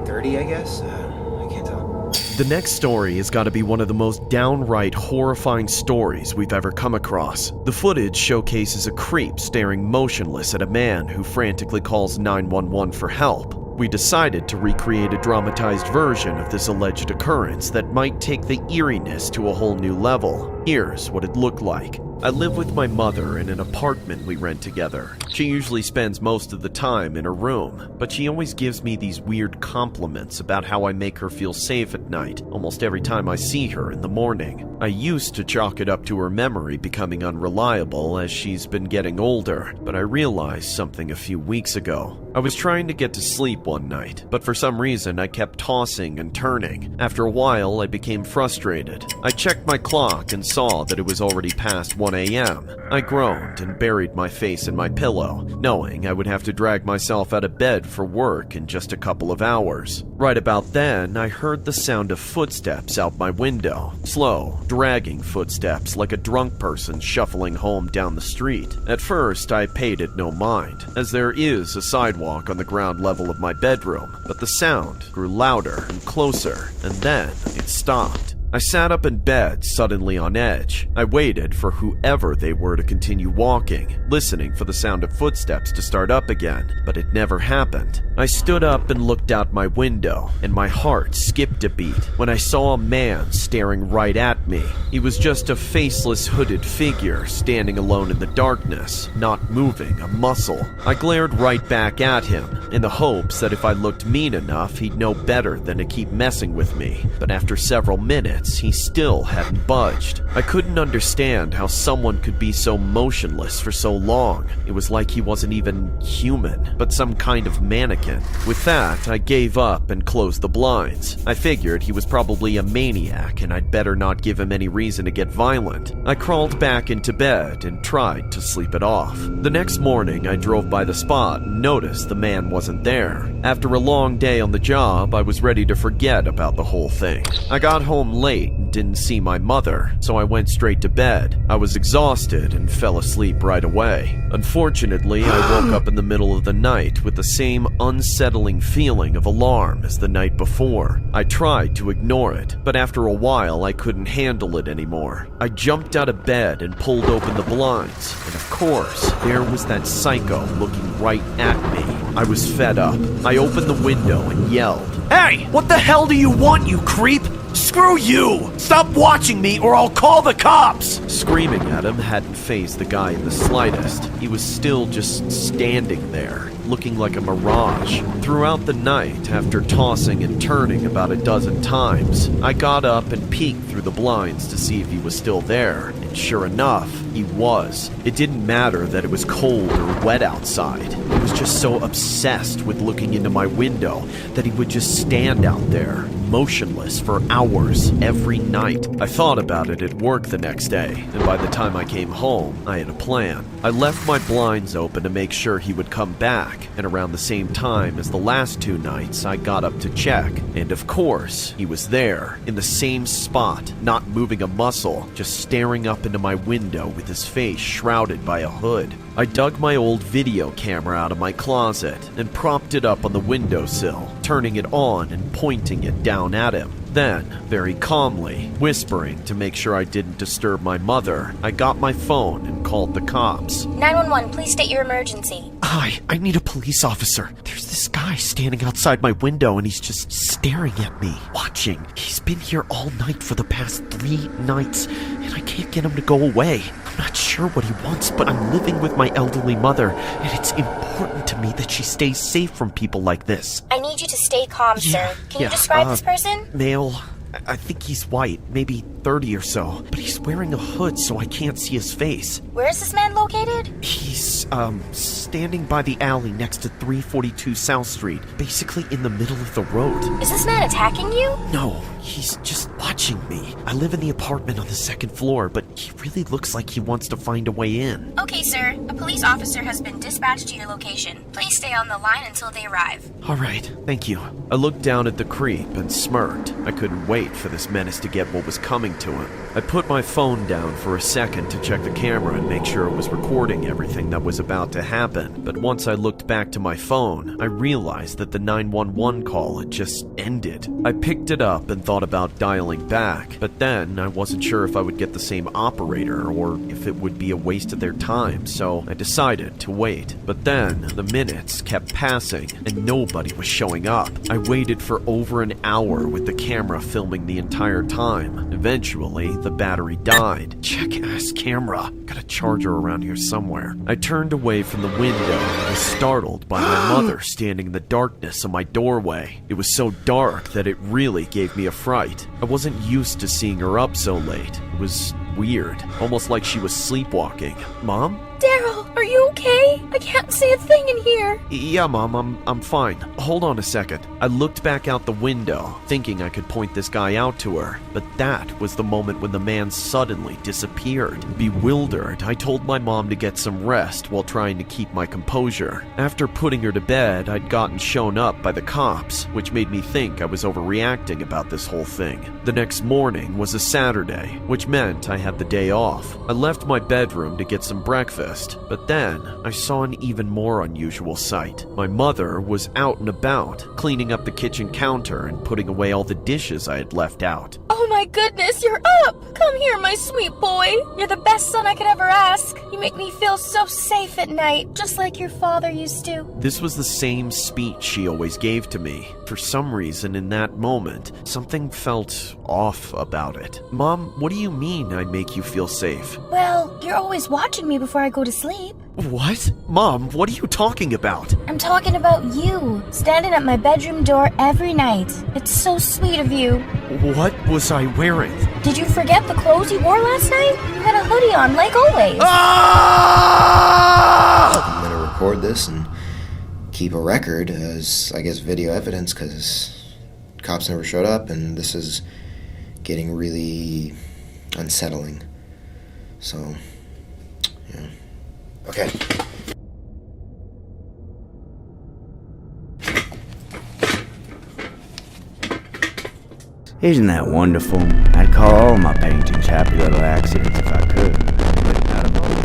30, I guess. I can't tell. The next story has got to be one of the most downright horrifying stories we've ever come across. The footage showcases a creep staring motionless at a man who frantically calls 911 for help. We decided to recreate a dramatized version of this alleged occurrence that might take the eeriness to a whole new level. Here's what it looked like. I live with my mother in an apartment we rent together. She usually spends most of the time in her room, but she always gives me these weird compliments about how I make her feel safe at night, almost every time I see her in the morning. I used to chalk it up to her memory becoming unreliable as she's been getting older, but I realized something a few weeks ago. I was trying to get to sleep one night, but for some reason I kept tossing and turning. After a while, I became frustrated. I checked my clock and saw that it was already past 1 a.m. I groaned and buried my face in my pillow, knowing I would have to drag myself out of bed for work in just a couple of hours. Right about then, I heard the sound of footsteps out my window. Slow, dragging footsteps like a drunk person shuffling home down the street. At first, I paid it no mind, as there is a sidewalk on the ground level of my bedroom, but the sound grew louder and closer, and then it stopped. I sat up in bed, suddenly on edge. I waited for whoever they were to continue walking, listening for the sound of footsteps to start up again, but it never happened. I stood up and looked out my window, and my heart skipped a beat when I saw a man staring right at me. He was just a faceless, hooded figure standing alone in the darkness, not moving a muscle. I glared right back at him, in the hopes that if I looked mean enough, he'd know better than to keep messing with me. But after several minutes, he still hadn't budged. I couldn't understand how someone could be so motionless for so long. It was like he wasn't even human, but some kind of mannequin. With that, I gave up and closed the blinds. I figured he was probably a maniac, and I'd better not give him any reason to get violent. I crawled back into bed and tried to sleep it off. The next morning, I drove by the spot and noticed the man wasn't there. After a long day on the job, I was ready to forget about the whole thing. I got home late and didn't see my mother, so I went straight to bed. I was exhausted and fell asleep right away. Unfortunately, I woke up in the middle of the night with the same unsettling feeling of alarm as the night before. I tried to ignore it, but after a while I couldn't handle it anymore. I jumped out of bed and pulled open the blinds, and of course, there was that psycho looking right at me. I was fed up. I opened the window and yelled, "Hey, what the hell do you want, you creep? Screw you! Stop watching me or I'll call the cops!" Screaming at him hadn't fazed the guy in the slightest. He was still just standing there, looking like a mirage. Throughout the night, after tossing and turning about a dozen times, I got up and peeked through the blinds to see if he was still there, and sure enough, he was. It didn't matter that it was cold or wet outside. He was just so obsessed with looking into my window that he would just stand out there, motionless for hours every night. I thought about it at work the next day, and by the time I came home, I had a plan. I left my blinds open to make sure he would come back, and around the same time as the last 2 nights, I got up to check. And of course, he was there, in the same spot, not moving a muscle, just staring up into my window with his face shrouded by a hood. I dug my old video camera out of my closet and propped it up on the windowsill, turning it on and pointing it down at him. Then, very calmly, whispering to make sure I didn't disturb my mother, I got my phone and called the cops. 911, please state your emergency. Hi, I need a police officer. There's this guy standing outside my window and he's just staring at me, watching. He's been here all night for the past 3 nights, and I can't get him to go away. I'm not sure what he wants, but I'm living with my elderly mother, and it's important to me that she stays safe from people like this. I need you to stay calm, sir. Can you describe this person? Male. I think he's white, maybe 30 or so, but he's wearing a hood so I can't see his face. Where is this man located? He's, standing by the alley next to 342 South Street, basically in the middle of the road. Is this man attacking you? No, he's just watching me. I live in the apartment on the 2nd floor, but he really looks like he wants to find a way in. Okay, sir. A police officer has been dispatched to your location. Please stay on the line until they arrive. All right, thank you. I looked down at the creep and smirked. I couldn't wait for this menace to get what was coming to him. I put my phone down for a second to check the camera and make sure it was recording everything that was about to happen, but once I looked back to my phone, I realized that the 911 call had just ended. I picked it up and thought about dialing back, but then I wasn't sure if I would get the same operator or if it would be a waste of their time, so I decided to wait. But then the minutes kept passing and nobody was showing up. I waited for over an hour with the camera filming the entire time. Eventually, the battery died. Check-ass camera. Got a charger around here somewhere. I turned away from the window and was startled by my mother standing in the darkness of my doorway. It was so dark that it really gave me a fright. I wasn't used to seeing her up so late. It was weird, almost like she was sleepwalking. Mom? Daryl, are you okay? I can't see a thing in here. Yeah, Mom, I'm fine. Hold on a second. I looked back out the window, thinking I could point this guy out to her, but that was the moment when the man suddenly disappeared. Bewildered, I told my mom to get some rest while trying to keep my composure. After putting her to bed, I'd gotten shown up by the cops, which made me think I was overreacting about this whole thing. The next morning was a Saturday, which meant I had the day off. I left my bedroom to get some breakfast, but then I saw an even more unusual sight. My mother was out and about, cleaning up the kitchen counter and putting away all the dishes I had left out. Oh my my goodness, you're up! Come here, my sweet boy. You're the best son I could ever ask. You make me feel so safe at night, just like your father used to. This was the same speech she always gave to me. For some reason, in that moment, something felt off about it. Mom, what do you mean I make you feel safe? Well, you're always watching me before I go to sleep. What? Mom, what are you talking about? I'm talking about you, standing at my bedroom door every night. It's so sweet of you. What was I wearing? Did you forget the clothes you wore last night? You had a hoodie on, like always. I'm gonna record this and keep a record as, I guess, video evidence, because cops never showed up, and this is getting really unsettling. So, yeah. Okay. Isn't that wonderful? I'd call all my paintings happy little accidents if I could. But not a moment.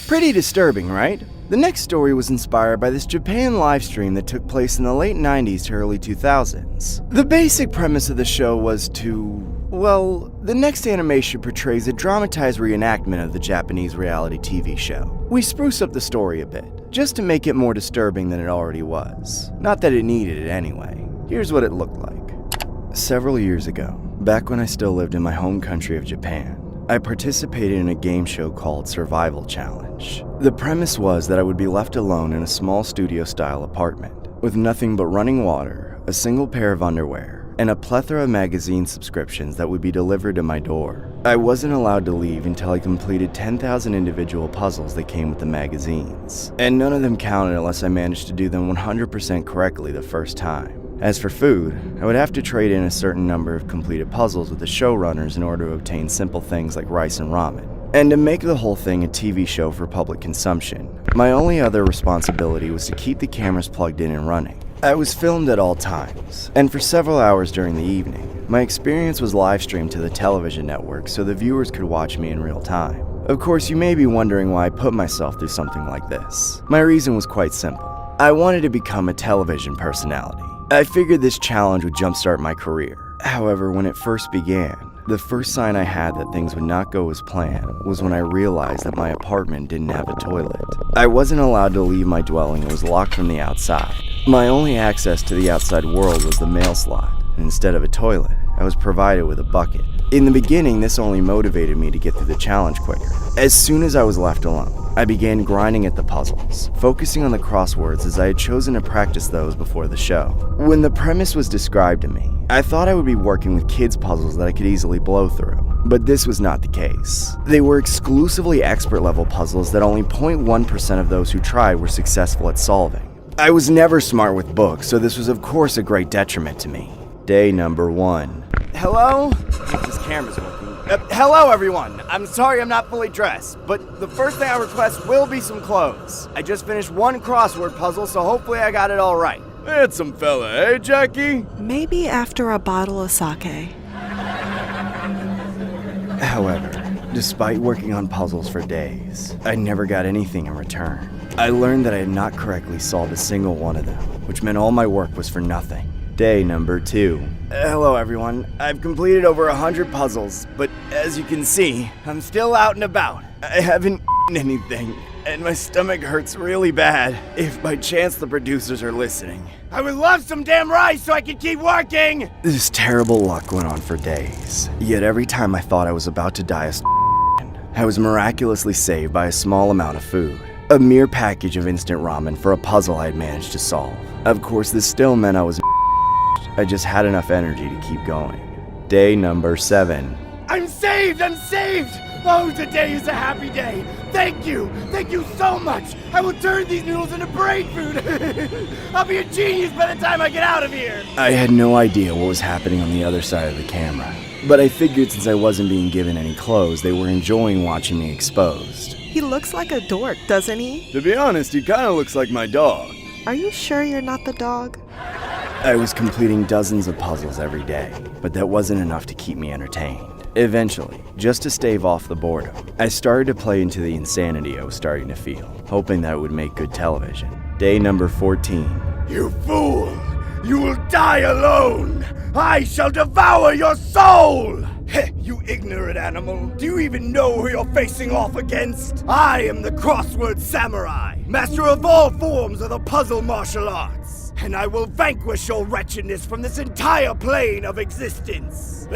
Pretty disturbing, right? The next story was inspired by this Japan livestream that took place in the late 90s to early 2000s. The basic premise of the show was well, the next animation portrays a dramatized reenactment of the Japanese reality TV show. We spruce up the story a bit, just to make it more disturbing than it already was. Not that it needed it anyway. Here's what it looked like. Several years ago, back when I still lived in my home country of Japan, I participated in a game show called Survival Challenge. The premise was that I would be left alone in a small studio-style apartment, with nothing but running water, a single pair of underwear, and a plethora of magazine subscriptions that would be delivered to my door. I wasn't allowed to leave until I completed 10,000 individual puzzles that came with the magazines, and none of them counted unless I managed to do them 100% correctly the first time. As for food, I would have to trade in a certain number of completed puzzles with the showrunners in order to obtain simple things like rice and ramen. And to make the whole thing a TV show for public consumption, my only other responsibility was to keep the cameras plugged in and running. I was filmed at all times, and for several hours during the evening, my experience was live streamed to the television network so the viewers could watch me in real time. Of course, you may be wondering why I put myself through something like this. My reason was quite simple. I wanted to become a television personality. I figured this challenge would jumpstart my career. However, when it first began, the first sign I had that things would not go as planned was when I realized that my apartment didn't have a toilet. I wasn't allowed to leave my dwelling and was locked from the outside. My only access to the outside world was the mail slot, and instead of a toilet, I was provided with a bucket. In the beginning, this only motivated me to get through the challenge quicker. As soon as I was left alone, I began grinding at the puzzles, focusing on the crosswords as I had chosen to practice those before the show. When the premise was described to me, I thought I would be working with kids' puzzles that I could easily blow through. But this was not the case. They were exclusively expert-level puzzles that only 0.1% of those who tried were successful at solving. I was never smart with books, so this was of course a great detriment to me. Day number 1. Hello? This camera's working. Hello, everyone. I'm sorry I'm not fully dressed, but the first thing I request will be some clothes. I just finished one crossword puzzle, so hopefully I got it all right. Handsome fella, eh, Jackie? Maybe after a bottle of sake. However, despite working on puzzles for days, I never got anything in return. I learned that I had not correctly solved a single one of them, which meant all my work was for nothing. Day number 2. Hello everyone. I've completed over 100 puzzles, but as you can see, I'm still out and about. I haven't eaten anything, and my stomach hurts really bad. If by chance the producers are listening, I would love some damn rice so I can keep working! This terrible luck went on for days, yet every time I thought I was about to die I was miraculously saved by a small amount of food. A mere package of instant ramen for a puzzle I had managed to solve. Of course, this still meant I was I just had enough energy to keep going. Day number 7. I'm saved! I'm saved! Oh, today is a happy day! Thank you! Thank you so much! I will turn these noodles into brain food! I'll be a genius by the time I get out of here! I had no idea what was happening on the other side of the camera. But I figured since I wasn't being given any clothes, they were enjoying watching me exposed. He looks like a dork, doesn't he? To be honest, he kinda looks like my dog. Are you sure you're not the dog? I was completing dozens of puzzles every day, but that wasn't enough to keep me entertained. Eventually, just to stave off the boredom, I started to play into the insanity I was starting to feel, hoping that it would make good television. Day number 14. You fool! You will die alone! I shall devour your soul! Heh, you ignorant animal. Do you even know who you're facing off against? I am the crossword samurai, master of all forms of the puzzle martial arts. And I will vanquish your wretchedness from this entire plane of existence.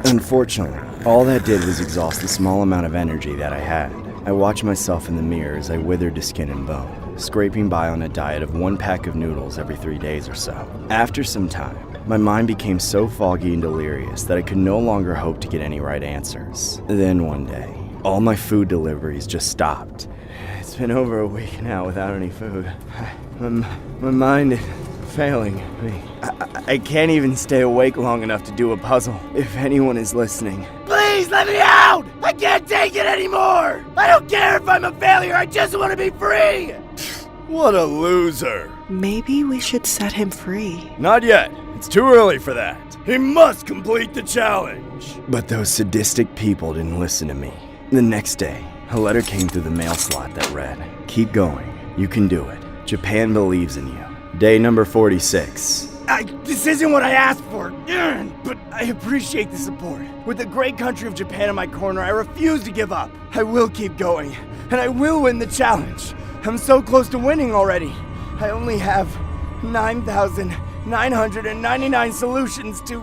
Unfortunately, all that did was exhaust the small amount of energy that I had. I watched myself in the mirror as I withered to skin and bone, scraping by on a diet of 1 pack of noodles every 3 days or so. After some time, my mind became so foggy and delirious that I could no longer hope to get any right answers. Then one day, all my food deliveries just stopped. It's been over a week now without any food. My mind is failing me. I can't even stay awake long enough to do a puzzle. If anyone is listening, Please let me out! I can't take it anymore! I don't care if I'm a failure, I just want to be free! What a loser. Maybe we should set him free. Not yet. It's too early for that. He must complete the challenge. but those sadistic people didn't listen to me. The next day, a letter came through the mail slot that read, "Keep going. You can do it. Japan believes in you." Day number 46. This isn't what I asked for, but I appreciate the support. With the great country of Japan in my corner, I refuse to give up. I will keep going, and I will win the challenge. I'm so close to winning already. I only have 9,999 solutions to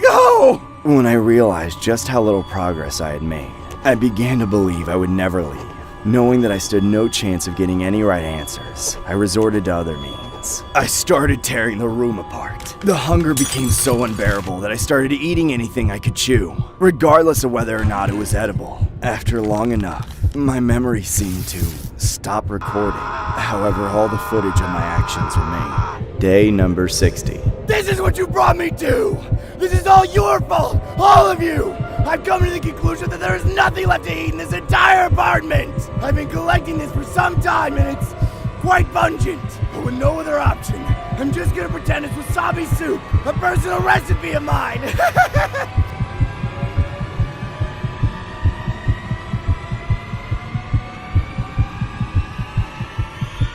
go! When I realized just how little progress I had made, I began to believe I would never leave. Knowing that I stood no chance of getting any right answers, I resorted to other means. I started tearing the room apart. The hunger became so unbearable that I started eating anything I could chew, regardless of whether or not it was edible. After long enough, my memory seemed to stop recording. However, all the footage of my actions remained. Day number 60. This is what you brought me to! This is all your fault! All of you! I've come to the conclusion that there is nothing left to eat in this entire apartment! I've been collecting this for some time and it's quite pungent, but with no other option, I'm just gonna pretend it's wasabi soup, a personal recipe of mine!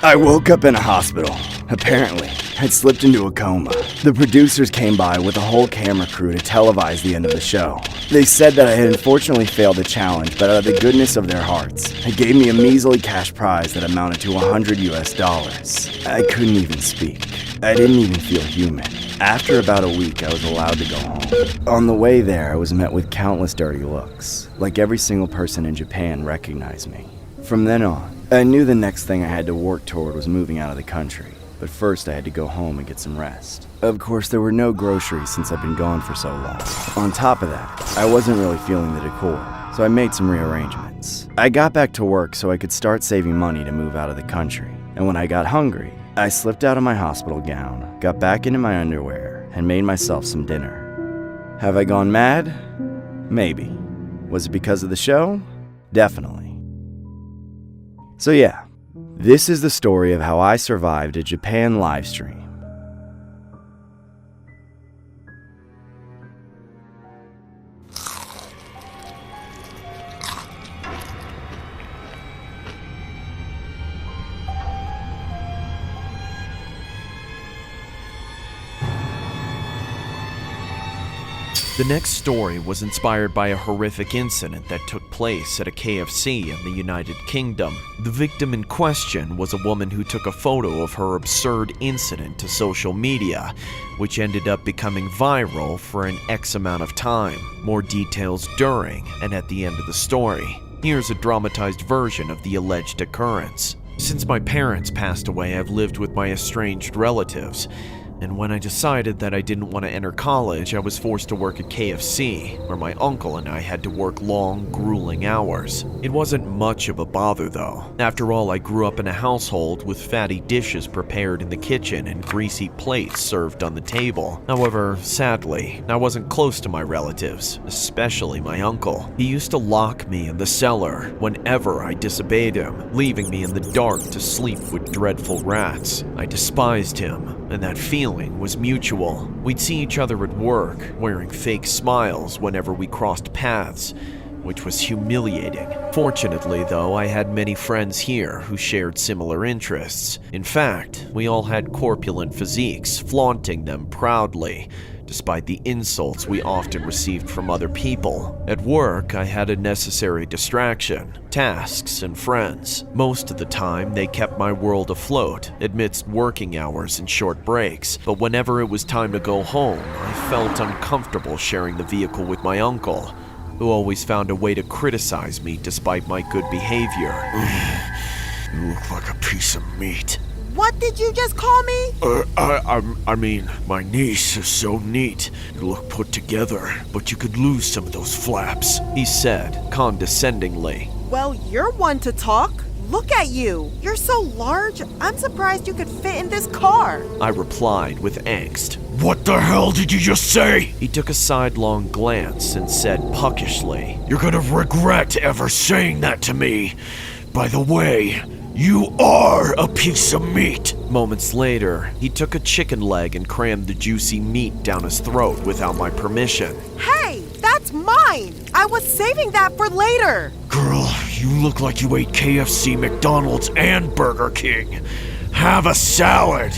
I woke up in a hospital. Apparently, I'd slipped into a coma. The producers came by with a whole camera crew to televise the end of the show. They said that I had unfortunately failed the challenge, but out of the goodness of their hearts, they gave me a measly cash prize that amounted to $100 US. I couldn't even speak. I didn't even feel human. After about a week, I was allowed to go home. On the way there, I was met with countless dirty looks. Like every single person in Japan recognized me. From then on, I knew the next thing I had to work toward was moving out of the country. But first I had to go home and get some rest. Of course, there were no groceries since I've been gone for so long. On top of that, I wasn't really feeling the decor, so I made some rearrangements. I got back to work so I could start saving money to move out of the country. And when I got hungry, I slipped out of my hospital gown, got back into my underwear, and made myself some dinner. Have I gone mad? Maybe. Was it because of the show? Definitely. So yeah, this is the story of how I survived a Japan livestream. The next story was inspired by a horrific incident that took place at a KFC in the United Kingdom. The victim in question was a woman who took a photo of her absurd incident to social media, which ended up becoming viral for an X amount of time. More details during and at the end of the story. Here's a dramatized version of the alleged occurrence. Since my parents passed away, I've lived with my estranged relatives. And when I decided that I didn't want to enter college, I was forced to work at KFC, where my uncle and I had to work long, grueling hours. It wasn't much of a bother though. After all, I grew up in a household with fatty dishes prepared in the kitchen and greasy plates served on the table. However, sadly, I wasn't close to my relatives, especially my uncle. He used to lock me in the cellar whenever I disobeyed him, leaving me in the dark to sleep with dreadful rats. I despised him, and that feeling was mutual. We'd see each other at work, wearing fake smiles whenever we crossed paths, which was humiliating. Fortunately, though, I had many friends here who shared similar interests. In fact, we all had corpulent physiques, flaunting them proudly, despite the insults we often received from other people. At work, I had a necessary distraction, tasks and friends. Most of the time, they kept my world afloat amidst working hours and short breaks, but whenever it was time to go home, I felt uncomfortable sharing the vehicle with my uncle, who always found a way to criticize me despite my good behavior. You look like a piece of meat. What did you just call me? I mean, my niece is so neat. You look put together, but you could lose some of those flaps, he said condescendingly. Well, you're one to talk. Look at you. You're so large, I'm surprised you could fit in this car. I replied with angst. What the hell did you just say? He took a sidelong glance and said puckishly, You're gonna regret ever saying that to me. By the way, you are a piece of meat. Moments later, he took a chicken leg and crammed the juicy meat down his throat without my permission. Hey, that's mine. I was saving that for later. Girl, you look like you ate KFC, McDonald's, and Burger King. Have a salad.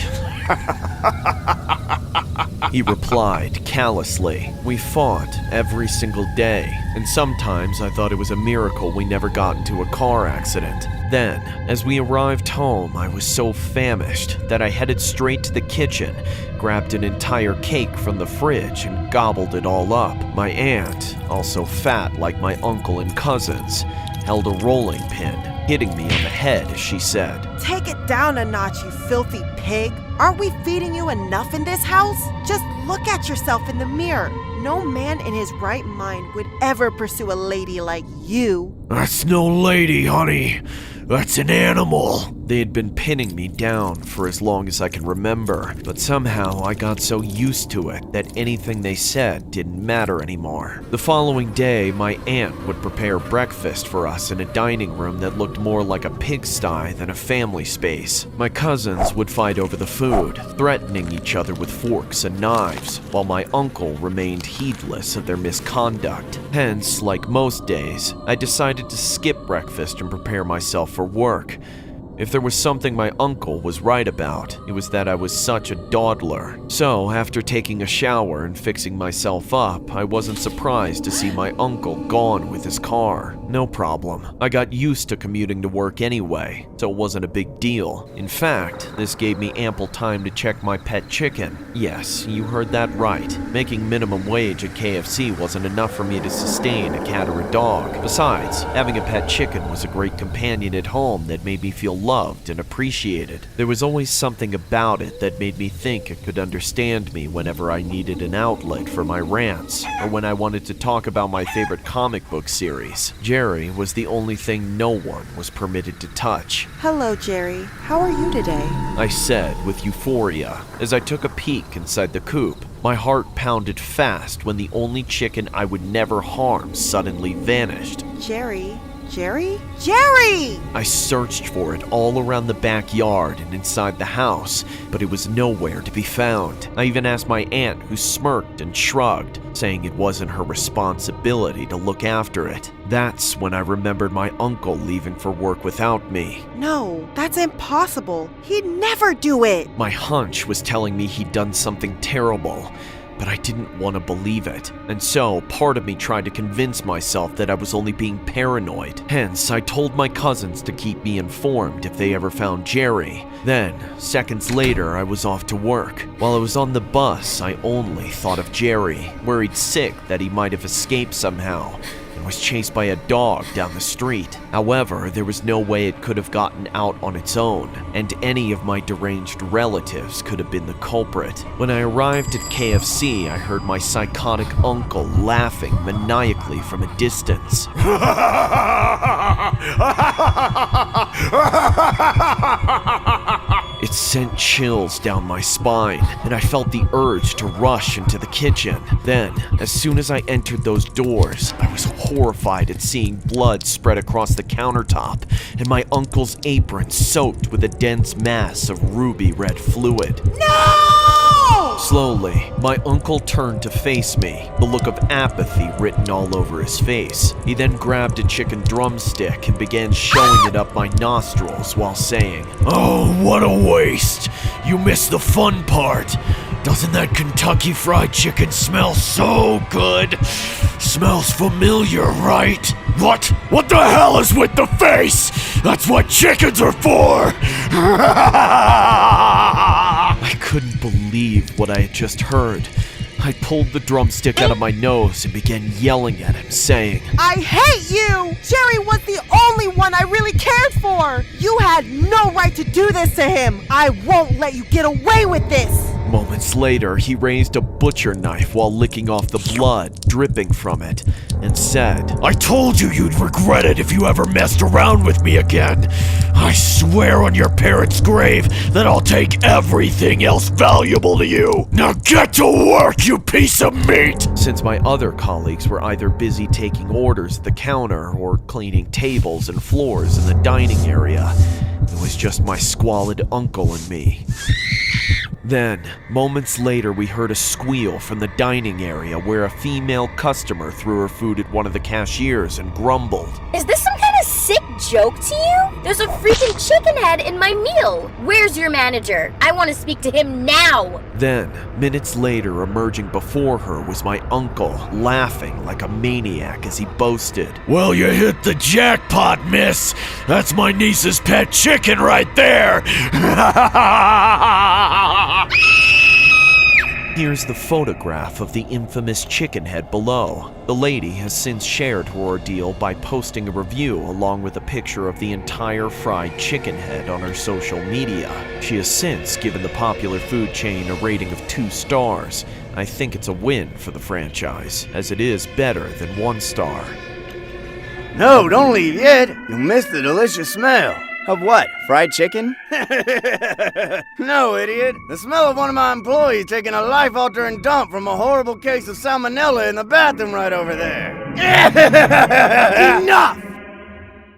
He replied callously. We fought every single day, and sometimes I thought it was a miracle we never got into a car accident. Then, as we arrived home, I was so famished that I headed straight to the kitchen, grabbed an entire cake from the fridge, and gobbled it all up. My aunt, also fat like my uncle and cousins, held a rolling pin, hitting me on the head as she said, Take it down a notch, you filthy pig. Aren't we feeding you enough in this house? Just look at yourself in the mirror. No man in his right mind would ever pursue a lady like you. That's no lady, honey. That's an animal. They had been pinning me down for as long as I can remember, but somehow I got so used to it that anything they said didn't matter anymore. The following day, my aunt would prepare breakfast for us in a dining room that looked more like a pigsty than a family space. My cousins would fight over the food, threatening each other with forks and knives, while my uncle remained heedless of their misconduct. Hence, like most days, I decided to skip breakfast and prepare myself for work. If there was something my uncle was right about, it was that I was such a dawdler. So, after taking a shower and fixing myself up, I wasn't surprised to see my uncle gone with his car. No problem. I got used to commuting to work anyway, so it wasn't a big deal. In fact, this gave me ample time to check my pet chicken. Yes, you heard that right. Making minimum wage at KFC wasn't enough for me to sustain a cat or a dog. Besides, having a pet chicken was a great companion at home that made me feel loved and appreciated. There was always something about it that made me think it could understand me whenever I needed an outlet for my rants, or when I wanted to talk about my favorite comic book series. Jerry was the only thing no one was permitted to touch. Hello, Jerry. How are you today? I said with euphoria as I took a peek inside the coop. My heart pounded fast when the only chicken I would never harm suddenly vanished. Jerry? Jerry? Jerry! I searched for it all around the backyard and inside the house, but it was nowhere to be found. I even asked my aunt, who smirked and shrugged, saying it wasn't her responsibility to look after it. That's when I remembered my uncle leaving for work without me. No, that's impossible. He'd never do it. My hunch was telling me he'd done something terrible, but I didn't want to believe it. And so, part of me tried to convince myself that I was only being paranoid. Hence, I told my cousins to keep me informed if they ever found Jerry. Then, seconds later, I was off to work. While I was on the bus, I only thought of Jerry, worried sick that he might have escaped somehow. and was chased by a dog down the street. However, there was no way it could have gotten out on its own, and any of my deranged relatives could have been the culprit. When I arrived at KFC, I heard my psychotic uncle laughing maniacally from a distance. It sent chills down my spine, and I felt the urge to rush into the kitchen. Then, as soon as I entered those doors, I was horrified at seeing blood spread across the countertop and my uncle's apron soaked with a dense mass of ruby red fluid. No! Slowly, my uncle turned to face me, the look of apathy written all over his face. He then grabbed a chicken drumstick and began shoving it up my nostrils while saying, "Oh, what a waste! You missed the fun part! Doesn't that Kentucky Fried Chicken smell so good? Smells familiar, right? What? What the hell is with the face? That's what chickens are for!" I couldn't believe what I had just heard. I pulled the drumstick out of my nose and began yelling at him, saying, I hate you! Jerry was the only one I really cared for! You had no right to do this to him! I won't let you get away with this! Moments later, he raised a butcher knife while licking off the blood dripping from it and said, "I told you you'd regret it if you ever messed around with me again. I swear on your parents' grave that I'll take everything else valuable to you. Now get to work, you piece of meat!" Since my other colleagues were either busy taking orders at the counter or cleaning tables and floors in the dining area, it was just my squalid uncle and me. Then, moments later, we heard a squeal from the dining area where a female customer threw her food at one of the cashiers and grumbled, Is this some kind of sick joke to you? There's a freaking chicken head in my meal. Where's your manager? I want to speak to him now. Then, minutes later, emerging before her was my uncle, laughing like a maniac as he boasted, "Well, you hit the jackpot, miss. That's my niece's pet chicken right there." Here's the photograph of the infamous chicken head below. The lady has since shared her ordeal by posting a review along with a picture of the entire fried chicken head on her social media. She has since given the popular food chain a rating of 2 stars. I think it's a win for the franchise, as it is better than 1 star. No, don't leave yet. You'll miss the delicious smell. Of what? Fried chicken? No, idiot. The smell of one of my employees taking a life-altering dump from a horrible case of salmonella in the bathroom right over there. Enough!